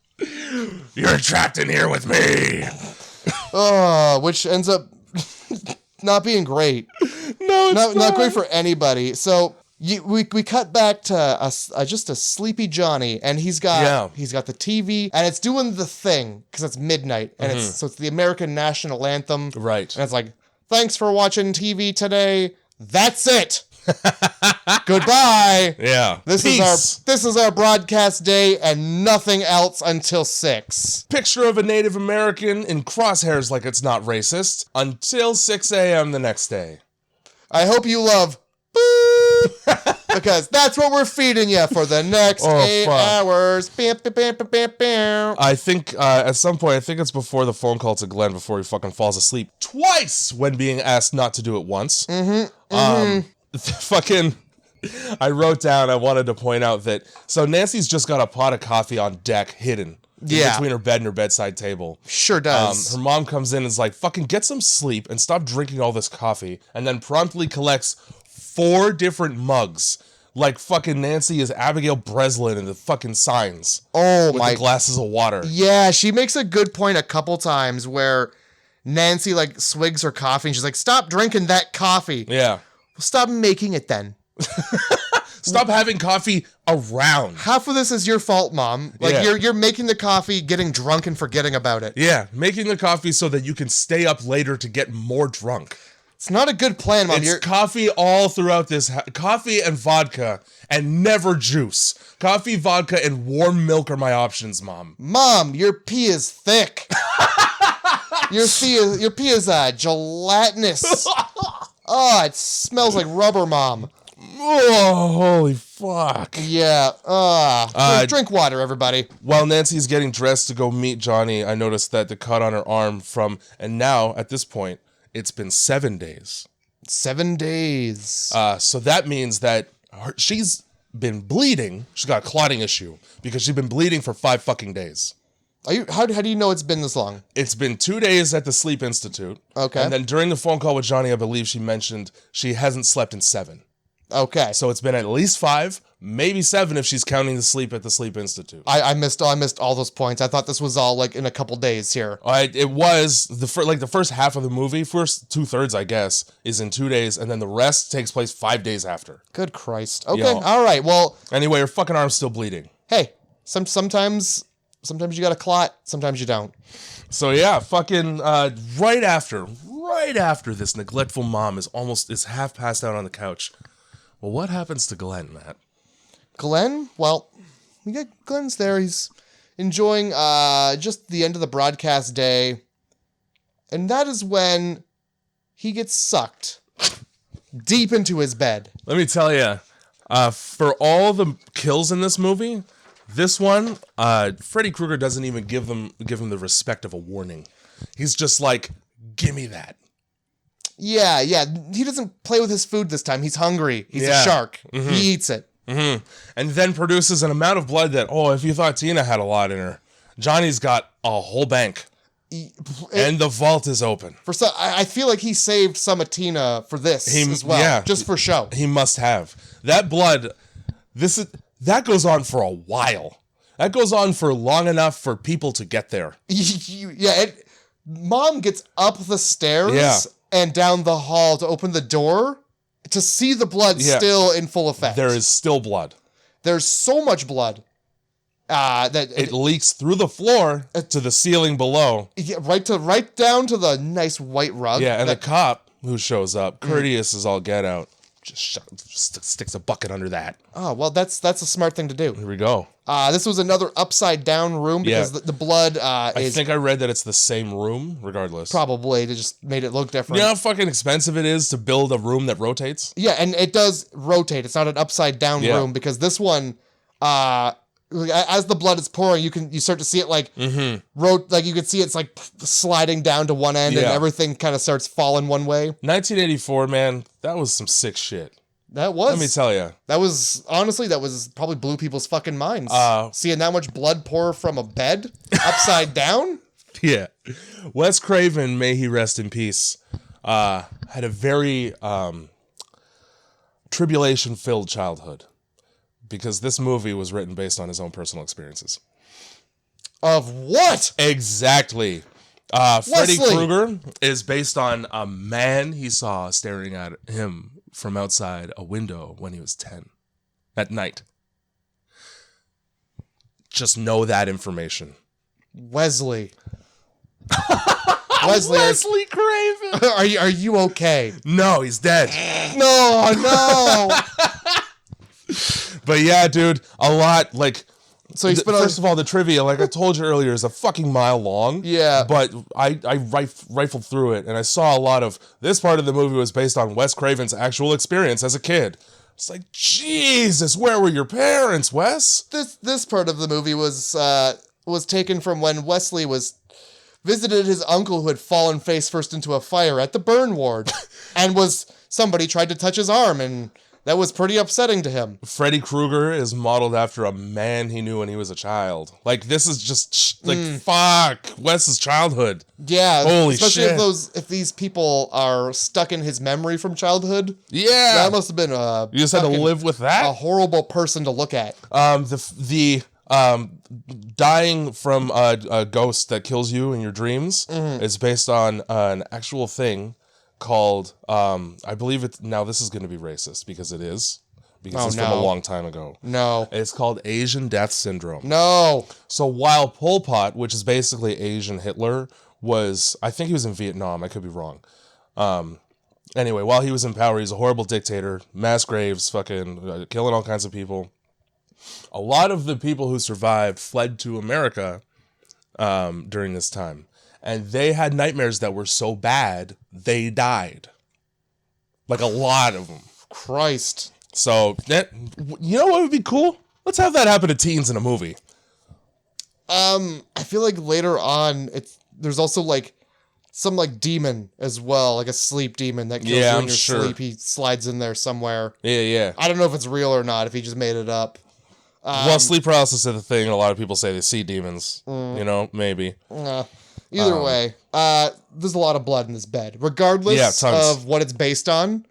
You're trapped in here with me. Which ends up not being great. No, it's not great for anybody. So we cut back to just a sleepy Johnny, and he's got the TV, and it's doing the thing because it's midnight, and it's the American national anthem, right? And it's like, thanks for watching TV today. That's it. Goodbye. Yeah. This is our broadcast day and nothing else until 6. Picture of a Native American in crosshairs like it's not racist until 6 a.m. the next day. I hope you love because that's what we're feeding you for the next 8 hours. I think at some point, I think it's before the phone call to Glenn before he fucking falls asleep twice when being asked not to do it once. Fucking, I wrote down, I wanted to point out that, so Nancy's just got a pot of coffee on deck hidden between her bed and her bedside table. Sure does. Her mom comes in and is like, fucking get some sleep and stop drinking all this coffee, and then promptly collects 4 different mugs. Like fucking Nancy is Abigail Breslin in the fucking Signs. Oh with my. the glasses of water. Yeah, she makes a good point a couple times where Nancy like swigs her coffee and she's like, stop drinking that coffee. Yeah. Well, stop making it then. Stop having coffee around. Half of this is your fault, Mom. Like you're making the coffee, getting drunk and forgetting about it. Yeah, making the coffee so that you can stay up later to get more drunk. It's not a good plan, Mom. It's coffee all throughout this. Coffee and vodka and never juice. Coffee, vodka, and warm milk are my options, Mom. Mom, your pee is thick. Your pee is gelatinous. Oh, it smells like rubber, Mom. Oh, holy fuck. Yeah. Drink water, everybody. While Nancy's getting dressed to go meet Johnny, I noticed that the cut on her arm and now, at this point, it's been 7 days. 7 days. So that means that she's been bleeding. She's got a clotting issue because she's been bleeding for 5 fucking days. How do you know it's been this long? It's been 2 days at the Sleep Institute. Okay. And then during the phone call with Johnny, I believe she mentioned she hasn't slept in 7. Okay. So it's been at least 5, maybe 7 if she's counting the sleep at the Sleep Institute. I missed all those points. I thought this was all like in a couple days here. It was the first half of the movie, first 2/3, I guess, is in 2 days, and then the rest takes place 5 days after. Good Christ. Okay. Yo. All right. Well. Anyway, her fucking arm's still bleeding. Hey, sometimes you got a clot, sometimes you don't. So yeah, fucking right after this neglectful mom is half passed out on the couch. Well, what happens to Glenn, Matt? Glenn? Well, we got Glenn's there. He's enjoying just the end of the broadcast day. And that is when he gets sucked deep into his bed. Let me tell you, for all the kills in this movie, this one, Freddy Krueger doesn't even give him the respect of a warning. He's just like, give me that. Yeah. He doesn't play with his food this time. He's hungry. He's a shark. Mm-hmm. He eats it. Mm-hmm. And then produces an amount of blood that, if you thought Tina had a lot in her, Johnny's got a whole bank. And the vault is open. I feel like he saved some of Tina for this as well. Yeah, just for show. He must have. That blood, that goes on for a while. That goes on for long enough for people to get there. Mom gets up the stairs and down the hall to open the door to see the blood still in full effect. There is still blood. There's so much blood. It leaks through the floor to the ceiling below. Yeah, right down to the nice white rug. Yeah, and the cop who shows up, courteous as all get out, just sticks a bucket under that. Oh, well, that's a smart thing to do. Here we go. This was another upside down room because the blood I think I read that it's the same room, regardless. Probably. They just made it look different. You know how fucking expensive it is to build a room that rotates? Yeah, and it does rotate. It's not an upside down room because this one, as the blood is pouring, you start to see it like like you can see it's like sliding down to one end and everything kind of starts falling one way. 1984, man, that was some sick shit. That was. Let me tell you. That was probably blew people's fucking minds. Seeing that much blood pour from a bed upside down. Yeah. Wes Craven, may he rest in peace, had a very tribulation-filled childhood because this movie was written based on his own personal experiences. Of what? Exactly. Freddy Krueger is based on a man he saw staring at him from outside a window when he was 10 at night. Just know that information. Wesley Craven. Are you okay? No, he's dead. No. But yeah, dude, a lot like. So first of all, the trivia, like I told you earlier, is a fucking mile long. Yeah. But I rifled through it, and I saw a lot of this part of the movie was based on Wes Craven's actual experience as a kid. It's like, Jesus, where were your parents, Wes? This part of the movie was taken from when Wesley visited his uncle who had fallen face first into a fire at the burn ward, and somebody tried to touch his arm, and that was pretty upsetting to him. Freddy Krueger is modeled after a man he knew when he was a child. Like, this is just, fuck, Wes's childhood. Yeah. Holy especially shit. if these people are stuck in his memory from childhood. Yeah. That must have been you just had to live with that? A horrible person to look at. The dying from a ghost that kills you in your dreams is based on an actual thing called, I believe it's, now this is going to be racist because it is, because it's from a long time ago. No. It's called Asian Death Syndrome. No. So while Pol Pot, which is basically Asian Hitler, I think he was in Vietnam, I could be wrong. Anyway, while he was in power, he was a horrible dictator, mass graves, fucking killing all kinds of people. A lot of the people who survived fled to America during this time. And they had nightmares that were so bad, they died. Like a lot of them. Christ. So, you know what would be cool? Let's have that happen to teens in a movie. I feel like later on, there's also like some like demon as well, like a sleep demon that kills you in your sleep. He slides in there somewhere. Yeah. I don't know if it's real or not, if he just made it up. Well, sleep paralysis is a thing, and a lot of people say they see demons. You know, maybe. Either way, there's a lot of blood in this bed. Regardless of what it's based on,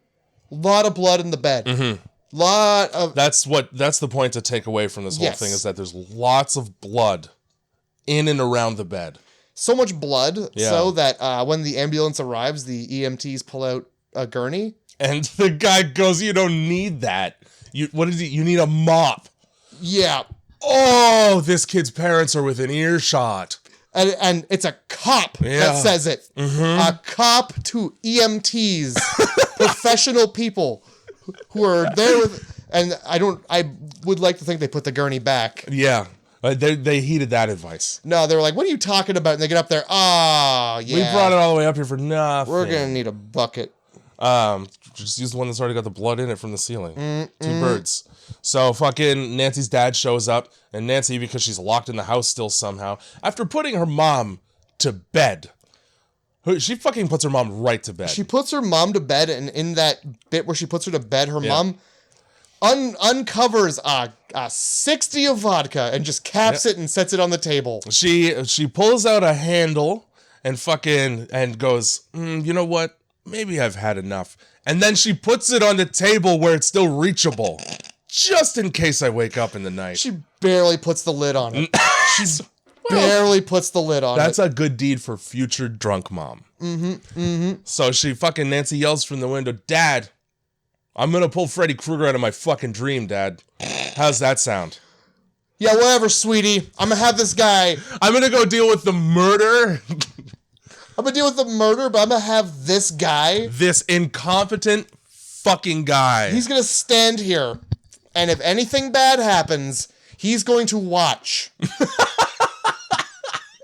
a lot of blood in the bed. Lot of... That's the point to take away from this whole thing, is that there's lots of blood in and around the bed. So much blood, so that when the ambulance arrives, the EMTs pull out a gurney. And the guy goes, you don't need that. You need a mop. Yeah. Oh, this kid's parents are within earshot. And it's a cop that says it. A cop to EMTs, professional people who are there with, and I would like to think they put the gurney back. Yeah. They heeded that advice. No, they were like, what are you talking about? And they get up there, yeah. We brought it all the way up here for nothing. We're going to need a bucket. Just use the one that's already got the blood in it from the ceiling. Two birds. So fucking Nancy's dad shows up, and Nancy, because she's locked in the house still somehow, after putting her mom to bed, she fucking puts her mom right to bed. She puts her mom to bed, and in that bit where she puts her to bed, her mom uncovers a 60 of vodka and just caps it and sets it on the table. She pulls out a handle and goes, you know what? Maybe I've had enough. And then she puts it on the table where it's still reachable. Just in case I wake up in the night. She barely puts the lid on it. She barely puts the lid on it. That's a good deed for future drunk mom. So Nancy yells from the window, Dad, I'm gonna pull Freddy Krueger out of my fucking dream, Dad. How's that sound? Yeah, whatever, sweetie. I'm gonna have this guy. I'm gonna go deal with the murder. I'm gonna deal with the murder, but I'm gonna have this guy. This incompetent fucking guy. He's gonna stand here, and if anything bad happens, he's going to watch.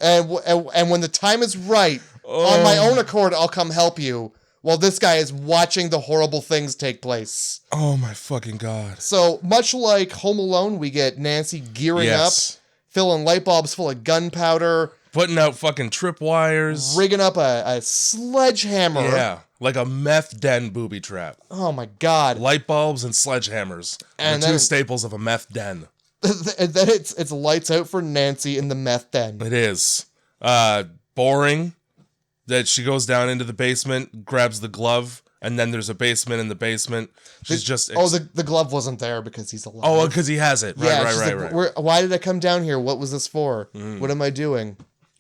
and when the time is right, on my own accord, I'll come help you. While this guy is watching the horrible things take place. Oh my fucking God. So, much like Home Alone, we get Nancy gearing up, filling light bulbs full of gunpowder. Putting out fucking tripwires. Rigging up a sledgehammer. Yeah, like a meth den booby trap. Oh my God. Light bulbs and sledgehammers. And the two staples of a meth den. And then it's lights out for Nancy in the meth den. It is. Boring. That she goes down into the basement, grabs the glove, and then there's a basement in the basement. She's the glove wasn't there because he's alive. Oh, because he has it. Right. Why did I come down here? What was this for? What am I doing?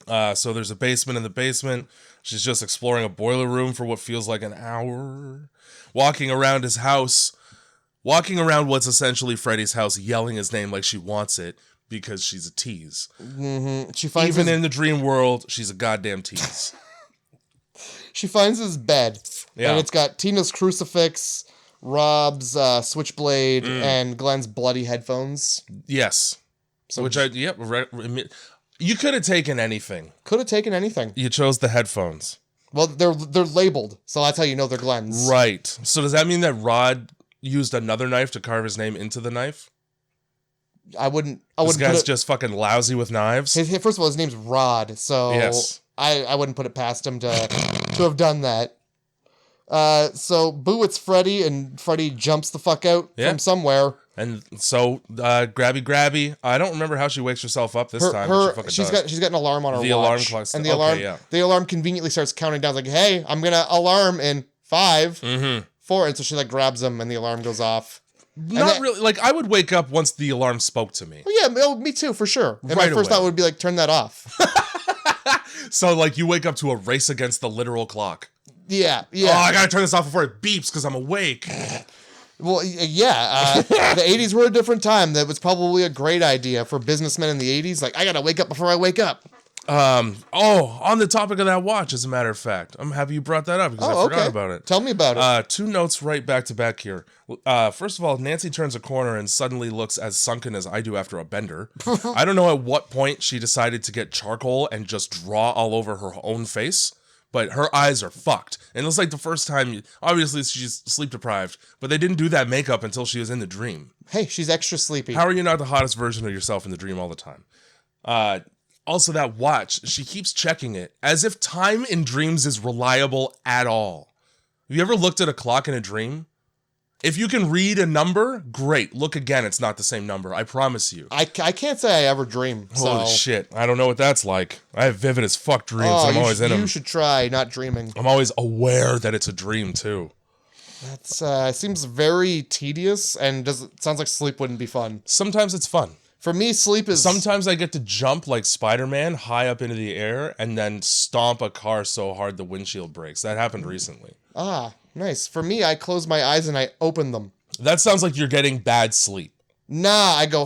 So there's a basement in the basement. She's just exploring a boiler room for what feels like an hour. Walking around his house. Walking around what's essentially Freddy's house, yelling his name like she wants it because she's a tease. Mm-hmm. She finds Even in the dream world, she's a goddamn tease. She finds his bed, and it's got Tina's crucifix, Rob's switchblade, and Glenn's bloody headphones. Yes. You could have taken anything. Could have taken anything. You chose the headphones. Well, they're labeled, so that's how you know they're Glenn's. Right. So does that mean that Rod used another knife to carve his name into the knife? I wouldn't. This guy's just fucking lousy with knives. First of all, his name's Rod, so yes. I wouldn't put it past him to have done that. So Boo, it's Freddy, and Freddy jumps the fuck out from somewhere. And so grabby. I don't remember how she wakes herself up this time. She's got an alarm on her watch. The alarm clock. And the alarm conveniently starts counting down. Like, hey, I'm gonna alarm in 5, 4, and so she like grabs him, and the alarm goes off. Not really. Like, I would wake up once the alarm spoke to me. Well, yeah, me too, for sure. And my first thought would be like, turn that off. So, like, you wake up to a race against the literal clock. Yeah. Oh, I gotta turn this off before it beeps because I'm awake. Well, yeah. The 80s were a different time. That was probably a great idea for businessmen in the 80s. Like, I gotta wake up before I wake up. On the topic of that watch, as a matter of fact, I'm happy you brought that up because I forgot about it. Tell me about it. 2 notes right back to back here. First of all, Nancy turns a corner and suddenly looks as sunken as I do after a bender. I don't know at what point she decided to get charcoal and just draw all over her own face, but her eyes are fucked. And it's like the first time, obviously she's sleep deprived, but they didn't do that makeup until she was in the dream. Hey, she's extra sleepy. How are you not the hottest version of yourself in the dream all the time? Also, that watch, she keeps checking it, as if time in dreams is reliable at all. Have you ever looked at a clock in a dream? If you can read a number, great. Look again, it's not the same number, I promise you. I can't say I ever dream. Holy shit, I don't know what that's like. I have vivid as fuck dreams, and I'm always in them. You should try not dreaming. I'm always aware that it's a dream, too. That seems very tedious, and sounds like sleep wouldn't be fun. Sometimes it's fun. For me, sleep is... Sometimes I get to jump like Spider-Man high up into the air and then stomp a car so hard the windshield breaks. That happened recently. Ah, nice. For me, I close my eyes and I open them. That sounds like you're getting bad sleep. Nah, I go,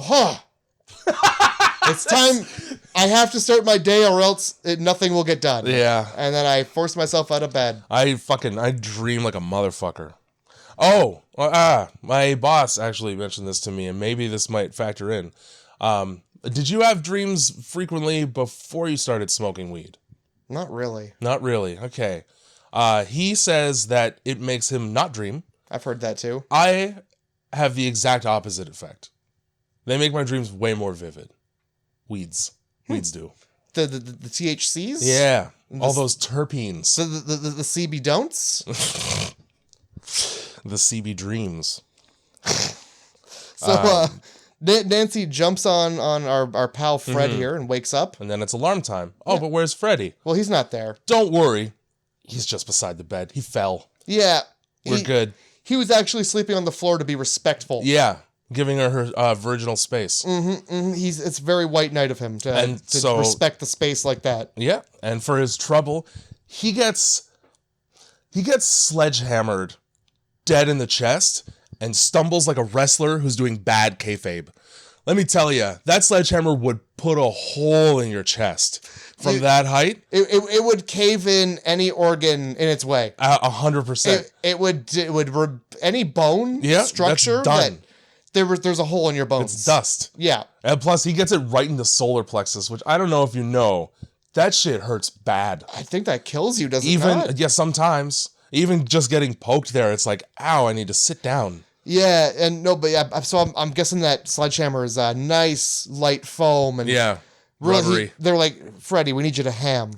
it's time. I have to start my day or else nothing will get done. Yeah. And then I force myself out of bed. I dream like a motherfucker. My boss actually mentioned this to me, and maybe this might factor in. Did you have dreams frequently before you started smoking weed? Not really. Not really. Okay. He says that it makes him not dream. I've heard that too. I have the exact opposite effect. They make my dreams way more vivid. Weeds do. The THCs? Yeah. All those terpenes. The CB don'ts? The CB dreams. So, Nancy jumps on our pal Fred here and wakes up. And then it's alarm time. Oh, but where's Freddy? Well, he's not there. Don't worry. He's just beside the bed. He fell. Yeah. We're good. He was actually sleeping on the floor to be respectful. Yeah. Giving her virginal space. It's very white knight of him to respect the space like that. Yeah. And for his trouble, he gets sledgehammered dead in the chest and stumbles like a wrestler who's doing bad kayfabe. Let me tell you, that sledgehammer would put a hole in your chest from that height. It would cave in any organ in its way. 100%. It would any bone structure that's done. There's a hole in your bones. It's dust. Yeah. And plus, he gets it right in the solar plexus, which I don't know if you know. That shit hurts bad. I think that kills you, doesn't it not? Yeah, sometimes. Even just getting poked there, it's like, ow, I need to sit down. Yeah, and no, but yeah, so I'm guessing that sledgehammer is a nice light foam and rubbery. They're like, Freddy, we need you to ham.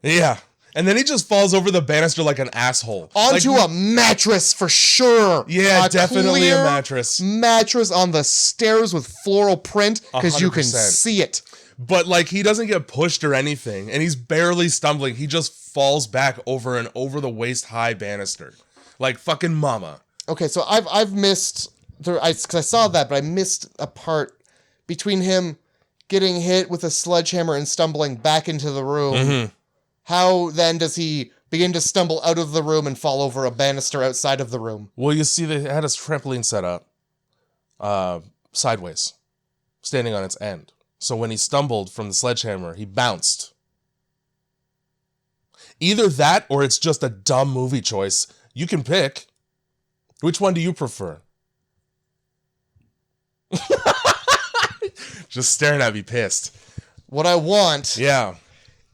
Yeah. And then he just falls over the banister like an asshole. Onto a mattress for sure. Yeah, definitely a mattress. Mattress on the stairs with floral print because you can see it. But like he doesn't get pushed or anything, and he's barely stumbling. He just falls back over an over the waist high banister, like fucking mama. Okay, so I've missed because I saw that, but I missed a part between him getting hit with a sledgehammer and stumbling back into the room. Mm-hmm. How then does he begin to stumble out of the room and fall over a banister outside of the room? Well, you see, they had his trampoline set up sideways, standing on its end. So when he stumbled from the sledgehammer, he bounced. Either that or it's just a dumb movie choice. You can pick. Which one do you prefer? Just staring at me pissed. What I want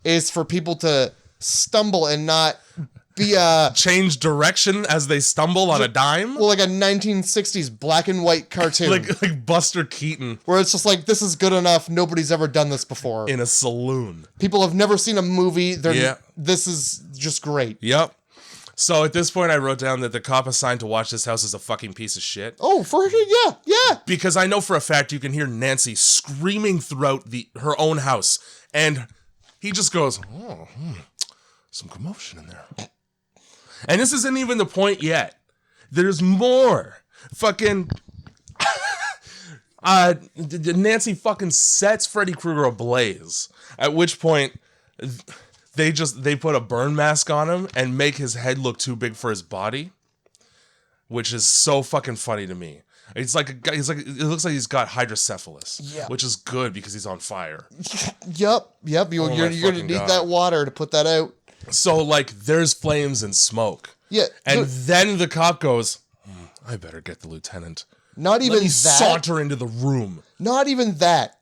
is for people to stumble and not be change direction as they stumble on a dime. Well, like a 1960s black and white cartoon, like Buster Keaton, where it's just like, this is good enough. Nobody's ever done this before in a saloon. People have never seen a movie. This is just great. Yep. So at this point, I wrote down that the cop assigned to watch this house is a fucking piece of shit. Oh, for sure, yeah. Because I know for a fact you can hear Nancy screaming throughout her own house, and he just goes, some commotion in there. And this isn't even the point yet. There's more. Fucking Nancy fucking sets Freddy Krueger ablaze. At which point they put a burn mask on him and make his head look too big for his body, which is so fucking funny to me. It's like it looks like he's got hydrocephalus, which is good because he's on fire. Yep. You're gonna need that water to put that out. So like, there's flames and smoke. Yeah, and then the cop goes, "I better get the lieutenant." Not even that. Saunter into the room. Not even that.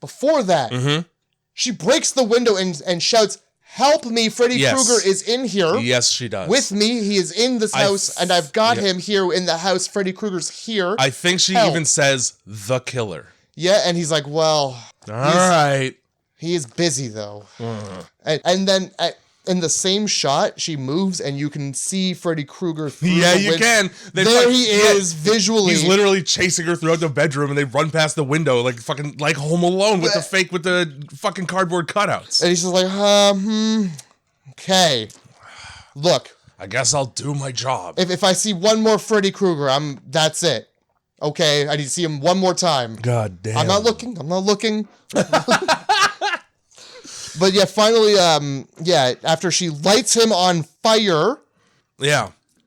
Before that, she breaks the window and shouts, "Help me, Freddy Krueger is in here." Yes, she does. With me, he is in this house, and I've got him here in the house. Freddy Krueger's here. I think she even says, "the killer." Yeah, and he's like, well... All right. He is busy, though. And then... in the same shot, she moves, and you can see Freddy Krueger through the window. Can. There he is, visually. He's literally chasing her throughout the bedroom, and they run past the window like fucking like Home Alone with the fucking cardboard cutouts. And he's just like, okay. Look. I guess I'll do my job. If I see one more Freddy Krueger, that's it. Okay, I need to see him one more time. God damn. I'm not looking. But yeah, finally, after she lights him on fire,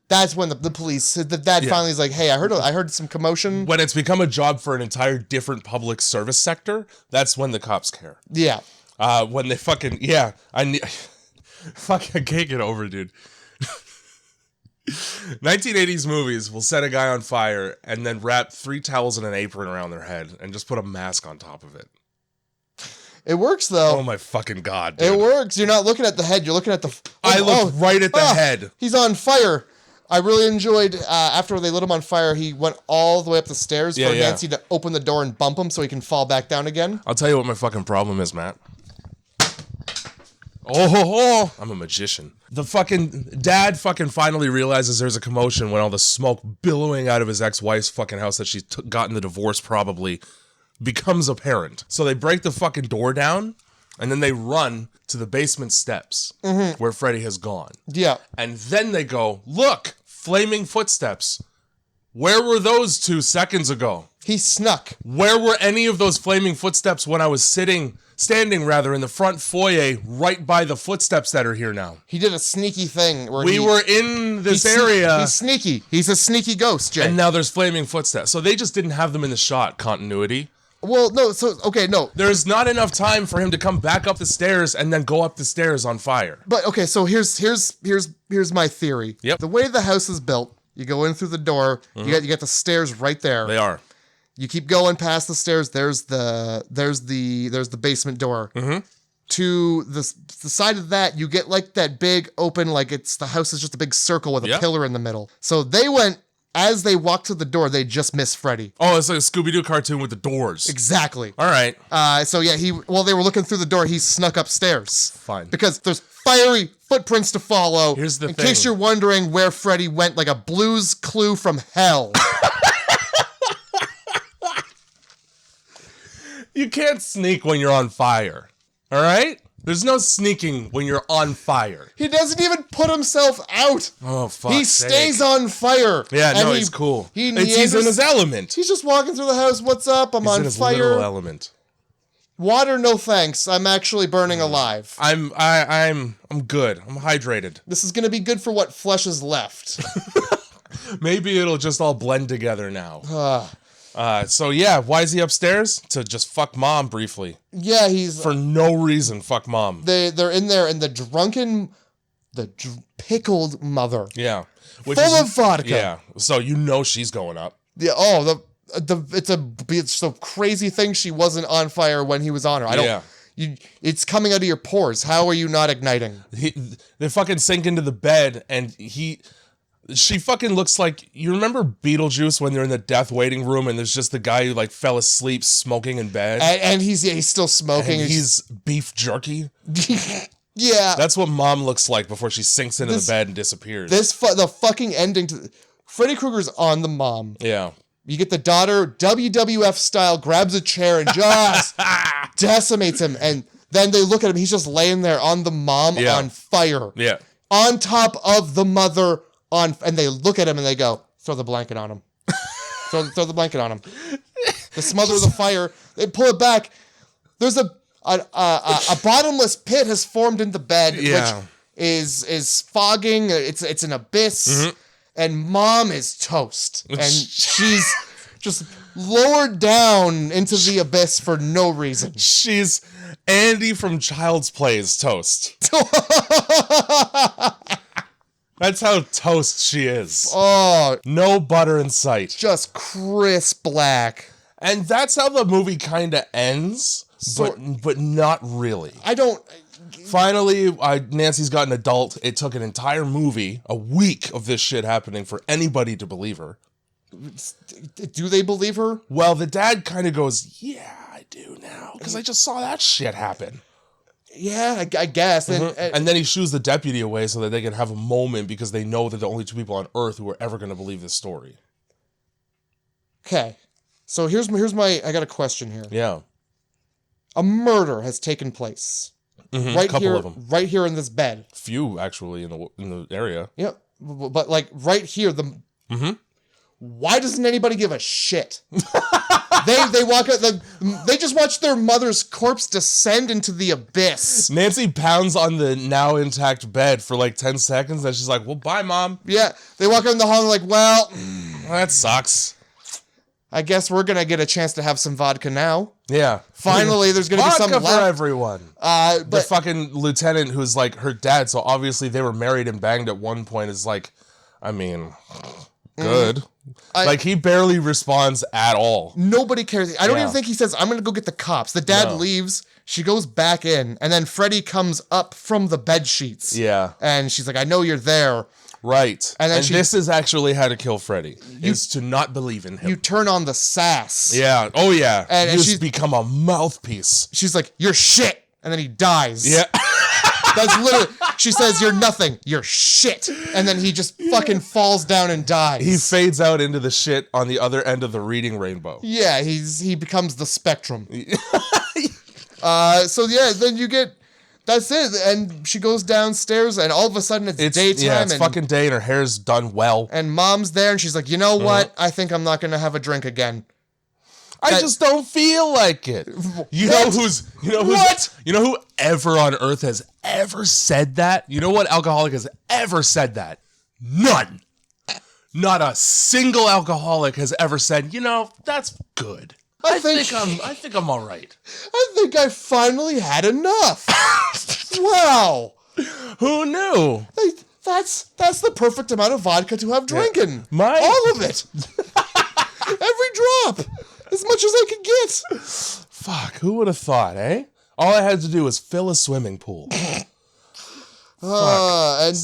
that's when the police, the dad finally is like, "Hey, I heard some commotion." When it's become a job for an entire different public service sector, that's when the cops care. Yeah. When they fucking fuck, I can't get over, dude. 1980s movies will set a guy on fire and then wrap 3 towels and an apron around their head and just put a mask on top of it. It works, though. Oh, my fucking God, dude. It works. You're not looking at the head. You're looking at the... I looked right at the head. He's on fire. I really enjoyed, after they lit him on fire, he went all the way up the stairs for Nancy to open the door and bump him so he can fall back down again. I'll tell you what my fucking problem is, Matt. Oh, I'm a magician. The fucking dad fucking finally realizes there's a commotion when all the smoke billowing out of his ex-wife's fucking house that she's gotten the divorce probably becomes apparent. So they break the fucking door down, and then they run to the basement steps where Freddy has gone. Yeah. And then they go, look, flaming footsteps. Where were those 2 seconds ago? He snuck. Where were any of those flaming footsteps when I was standing in the front foyer right by the footsteps that are here now? He did a sneaky thing where we were in this area. He's sneaky. He's a sneaky ghost, Jay. And now there's flaming footsteps. So they just didn't have them in the shot continuity. Well, no, no. There's not enough time for him to come back up the stairs and then go up the stairs on fire. But okay, so here's my theory. Yep. The way the house is built, you go in through the door, you get the stairs right there. They are. You keep going past the stairs, there's the basement door. Mm-hmm. To the side of that, you get like that big open, like the house is just a big circle with a pillar in the middle. So they went, as they walked to the door, they just missed Freddy. Oh, it's like a Scooby-Doo cartoon with the doors. Exactly. All right. So yeah, while they were looking through the door, he snuck upstairs. Fine. Because there's fiery footprints to follow. Here's the thing. In case you're wondering where Freddy went, like a Blue's Clue from hell. You can't sneak when you're on fire. All right? There's no sneaking when you're on fire. He doesn't even put himself out. Oh, fuck. He stays on fire. Yeah, no, he's cool. He's in his element. He's just walking through the house. What's up? I'm on his fire. Literal element. Water, no thanks. I'm actually burning alive. I'm good. I'm hydrated. This is gonna be good for what flesh is left. Maybe it'll just all blend together now. So yeah, why is he upstairs? To just fuck mom briefly. Yeah, he's for no reason. Fuck mom. They're in there, and the pickled mother. Yeah, full of vodka. Yeah, so you know she's going up. Yeah. Oh, it's a crazy thing. She wasn't on fire when he was on her. I don't. Yeah. It's coming out of your pores. How are you not igniting? They fucking sink into the bed, and she fucking looks like, you remember Beetlejuice when they're in the death waiting room and there's just the guy who like fell asleep smoking in bed? And he's still smoking. And he's beef jerky. Yeah. That's what mom looks like before she sinks into the bed and disappears. The fucking ending to Freddy Krueger's on the mom. Yeah. You get the daughter, WWF style, grabs a chair and just decimates him. And then they look at him. He's just laying there on the mom on fire. Yeah. On top of the mother and they look at him and they go, throw the blanket on him. throw the blanket on him. The smother of the fire. They pull it back. There's a bottomless pit has formed in the bed, which is fogging. It's an abyss. Mm-hmm. And mom is toast. And she's just lowered down into the abyss for no reason. She's Andy from Child's Play's toast. That's how toast she is. Oh. No butter in sight. Just crisp black. And that's how the movie kind of ends, but not really. I don't... Finally, Nancy's got an adult. It took an entire movie, a week of this shit happening for anybody to believe her. Do they believe her? Well, the dad kind of goes, yeah, I do now, because I just saw that shit happen. Yeah, I guess. And then he shoos the deputy away so that they can have a moment because they know they're the only 2 people on Earth who are ever going to believe this story. Okay. So here's my I got a question here. Yeah. A murder has taken place. Mm-hmm. Right couple here, of them. Right here in this bed. Few, actually, in the area. Yep. But like right here, Mm-hmm. Why doesn't anybody give a shit? They walk out. They just watch their mother's corpse descend into the abyss. Nancy pounds on the now intact bed for like 10 seconds, and she's like, "Well, bye, mom." Yeah, they walk out in the hall and like, "Well, that sucks. I guess we're gonna get a chance to have some vodka now." Yeah. Finally, there's gonna be some vodka left for everyone. The fucking lieutenant, who's like her dad, so obviously they were married and banged at one point, is like, I mean, good. Like, he barely responds at all. Nobody cares. I don't even think he says, I'm going to go get the cops. The dad leaves. She goes back in. And then Freddy comes up from the bed sheets. Yeah. And she's like, I know you're there. Right. And this is actually how to kill Freddy, is to not believe in him. You turn on the sass. Yeah. Oh, yeah. And she's become a mouthpiece. She's like, you're shit. And then he dies. Yeah. That's literally, she says, you're nothing, you're shit. And then he just fucking falls down and dies. He fades out into the shit on the other end of the reading rainbow. Yeah, he becomes the spectrum. So yeah, then you get That's it. And she goes downstairs, and all of a sudden it's daytime. Yeah, it's fucking day, and her hair's done well. And mom's there, and she's like, you know what? I think I'm not going to have a drink again. I just don't feel like it. You know who ever on earth has ever said that? You know what alcoholic has ever said that? None. Not a single alcoholic has ever said, that's good. I think I'm all right. I think I finally had enough. Wow. Who knew? That's the perfect amount of vodka to have drinking. Yeah. All of it. Every drop. As much as I could get. Fuck, who would have thought, eh? All I had to do was fill a swimming pool. Fucking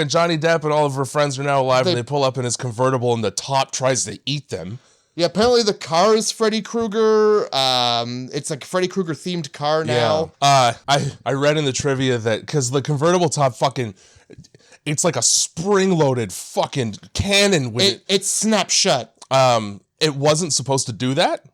Johnny Depp and all of her friends are now alive, and they pull up in his convertible, and the top tries to eat them. Yeah, apparently the car is Freddy Krueger. It's like a Freddy Krueger themed car now. Yeah. I read in the trivia that because the convertible top it's like a spring-loaded fucking cannon with it. It snaps shut. It wasn't supposed to do that.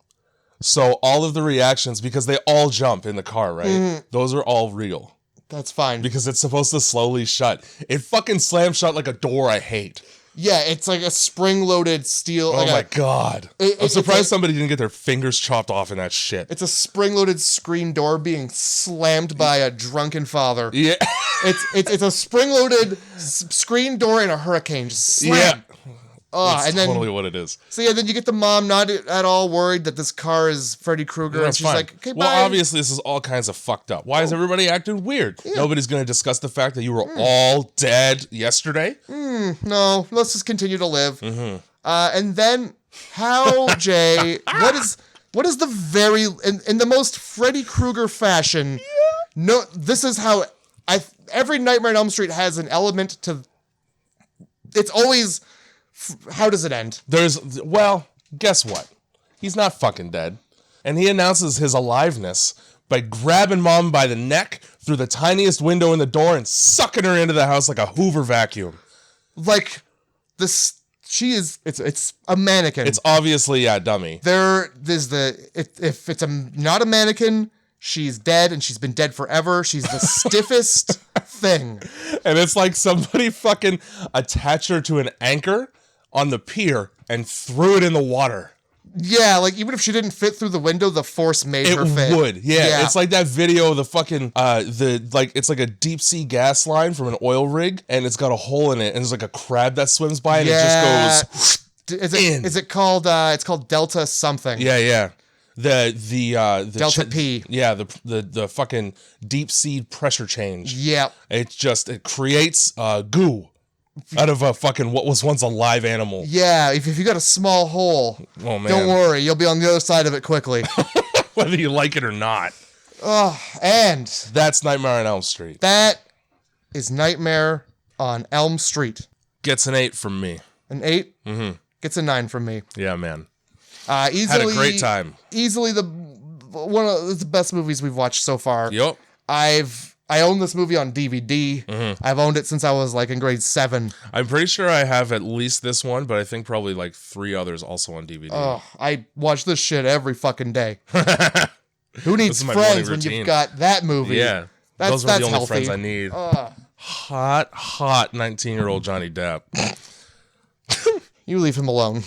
So all of the reactions, because they all jump in the car, right? Those are all real. That's fine. Because it's supposed to slowly shut. It fucking slams shut like a door I hate. Yeah, it's like a spring-loaded steel. Oh my God. I'm surprised somebody didn't get their fingers chopped off in that shit. It's a spring-loaded screen door being slammed by a drunken father. Yeah. It's a spring-loaded screen door in a hurricane. Just slam. Yeah. That's totally what it is. So yeah, then you get the mom not at all worried that this car is Freddy Krueger, and she's like, okay, bye. Well, obviously this is all kinds of fucked up. Why is everybody acting weird? Yeah. Nobody's going to discuss the fact that you were all dead yesterday? No, let's just continue to live. And then how, Jay, what is the very, in the most Freddy Krueger fashion, no, this is how, every Nightmare on Elm Street has an element to, it's always... How does it end? Guess what? He's not fucking dead. And he announces his aliveness by grabbing mom by the neck through the tiniest window in the door and sucking her into the house like a Hoover vacuum. Like, it's a mannequin. It's obviously, dummy. If it's not a mannequin, she's dead and she's been dead forever. She's the stiffest thing. And it's like somebody fucking attached her to an anchor on the pier and threw it in the water. Yeah, like even if she didn't fit through the window, the force made her fit. It would, yeah. It's like that video of the fucking, it's like a deep sea gas line from an oil rig, and it's got a hole in it, and there's like a crab that swims by, and it just goes in. Is it called, it's called Delta something. Yeah. The Delta P. Yeah, the fucking deep sea pressure change. Yeah. It creates goo out of a fucking what was once a live animal. Yeah, if you got a small hole, oh man, don't worry, you'll be on the other side of it quickly. Whether you like it or not. And that's Nightmare on Elm Street. That is Nightmare on Elm Street. Gets an 8 from me. An 8? Mm-hmm. Gets a 9 from me. Yeah, man. Easily, had a great time. Easily one of the best movies we've watched so far. Yup. I own this movie on DVD. Mm-hmm. I've owned it since I was like in grade 7. I'm pretty sure I have at least this one, but I think probably like 3 others also on DVD. Oh, I watch this shit every fucking day. Who needs friends when you've got that movie? Yeah, those are the only healthy friends I need. Hot 19-year-old Johnny Depp. You leave him alone.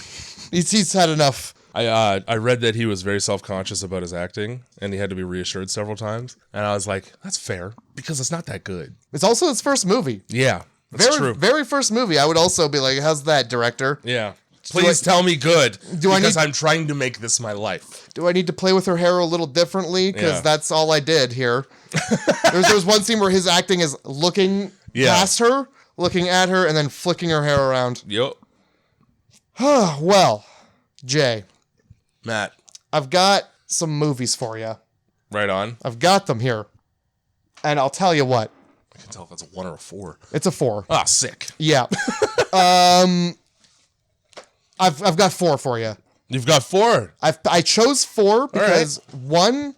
He's had enough. I read that he was very self-conscious about his acting, and he had to be reassured several times. And I was like, that's fair, because it's not that good. It's also his first movie. Yeah, that's true. Very first movie. I would also be like, how's that, director? Yeah. Please tell me good, because I'm trying to make this my life. Do I need to play with her hair a little differently? Because that's all I did here. There's one scene where his acting is looking past her, looking at her, and then flicking her hair around. Yep. Well, Jay. Matt. I've got some movies for you. Right on. I've got them here. And I'll tell you what. I can tell if that's a 1 or a 4. It's a 4. Ah, sick. Yeah. I've got 4 for you. You've got 4? I chose 4 because 1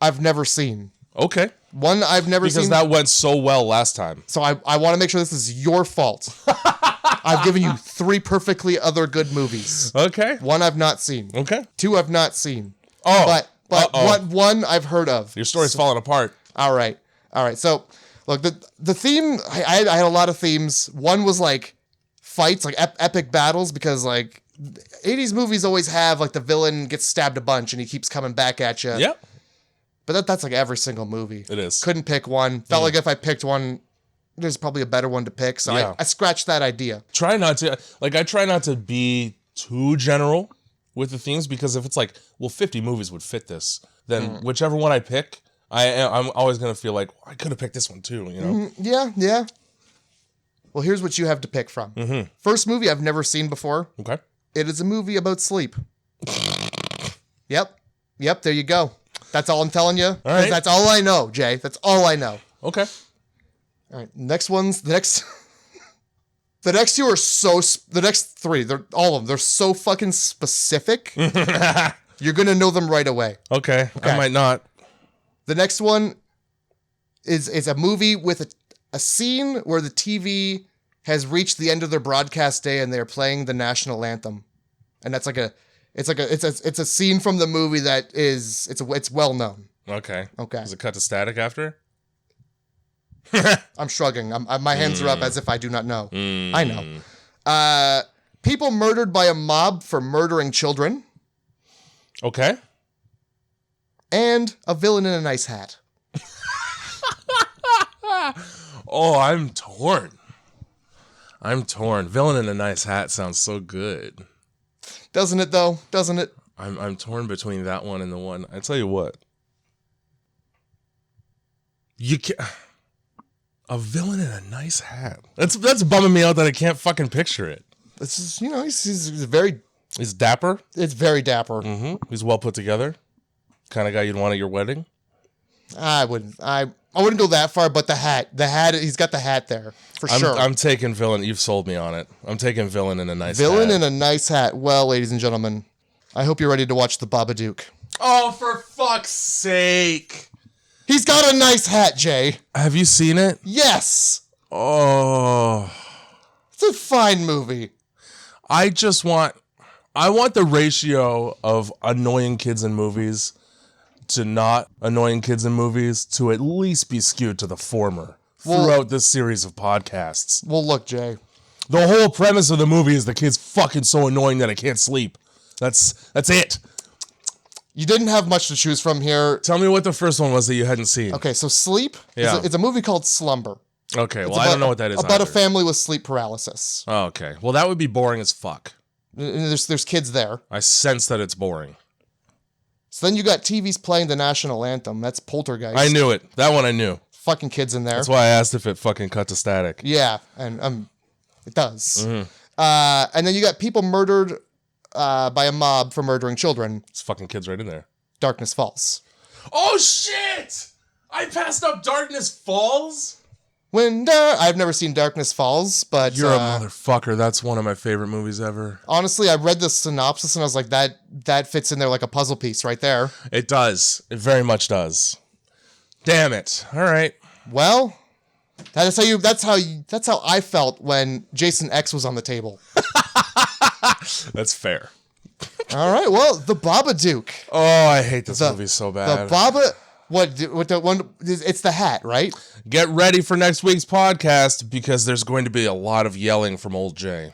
I've never seen. Okay. 1 I've never seen. Because that went so well last time. So I want to make sure this is your fault. I've given you 3 perfectly other good movies. Okay. 1 I've not seen. Okay. 2 I've not seen. Oh. But 1 I've heard of. Your story's falling apart. All right. All right, so look, the theme, I had a lot of themes. One was like fights, like epic battles, because like 80s movies always have like the villain gets stabbed a bunch and he keeps coming back at you. Yep. But that's like every single movie. It is. Couldn't pick one. Felt like if I picked one, there's probably a better one to pick. So I scratched that idea. I try not to be too general with the themes, because if it's like, well, 50 movies would fit this, then whichever one I pick, I'm always going to feel like, I could have picked this one too, you know? Yeah. Well, here's what you have to pick from. First movie I've never seen before. Okay. It is a movie about sleep. Yep, there you go. That's all I'm telling you. All right. That's all I know, Jay. That's all I know. Okay. All right. The next two are the next three, all of them, they're so fucking specific. You're going to know them right away. Okay. I might not. The next one is a movie with a scene where the TV has reached the end of their broadcast day and they're playing the national anthem. And that's it's a scene from the movie that it's well known. Okay. Okay. Is it cut to static after? I'm shrugging. My hands are up as if I do not know. I know. People murdered by a mob for murdering children. Okay. And a villain in a nice hat. Oh, I'm torn. Villain in a nice hat sounds so good. Doesn't it though? Doesn't it? I'm torn between that one and the one. I tell you what. You can't. A villain in a nice hat. That's bumming me out that I can't fucking picture it. This is, he's very. He's dapper. It's very dapper. Mm-hmm. He's well put together. Kind of guy you'd want at your wedding. I wouldn't go that far, but the hat, he's got the hat there for sure. I'm taking villain. You've sold me on it. I'm taking villain in a nice hat. Villain in a nice hat. Well, ladies and gentlemen, I hope you're ready to watch the Babadook. Oh, for fuck's sake. He's got a nice hat, Jay. Have you seen it? Yes. Oh. It's a fine movie. I want the ratio of annoying kids in movies to not annoying kids in movies to at least be skewed to the former throughout this series of podcasts. Well, look, Jay. The whole premise of the movie is the kid's fucking so annoying that I can't sleep. That's it. You didn't have much to choose from here. Tell me what the first one was that you hadn't seen. Okay, so Sleep is a movie called Slumber. Okay, well, I don't know what that is about either. A family with sleep paralysis. Oh, okay. Well, that would be boring as fuck. There's kids there. I sense that it's boring. So then you got TVs playing the national anthem. That's Poltergeist. I knew it. That one I knew. Fucking kids in there. That's why I asked if it fucking cut to static. Yeah, and it does. Mm-hmm. And then you got people murdered by a mob for murdering children. It's fucking kids right in there. Darkness Falls. Oh, shit! I passed up Darkness Falls? I've never seen Darkness Falls, but... You're a motherfucker. That's one of my favorite movies ever. Honestly, I read the synopsis and I was like, that fits in there like a puzzle piece right there. It does. It very much does. Damn it. All right. Well, that's how I felt when Jason X was on the table. That's fair. All right. Well, the Babadook. Oh, I hate this movie so bad. What the one? It's the hat, right? Get ready for next week's podcast because there's going to be a lot of yelling from old Jay.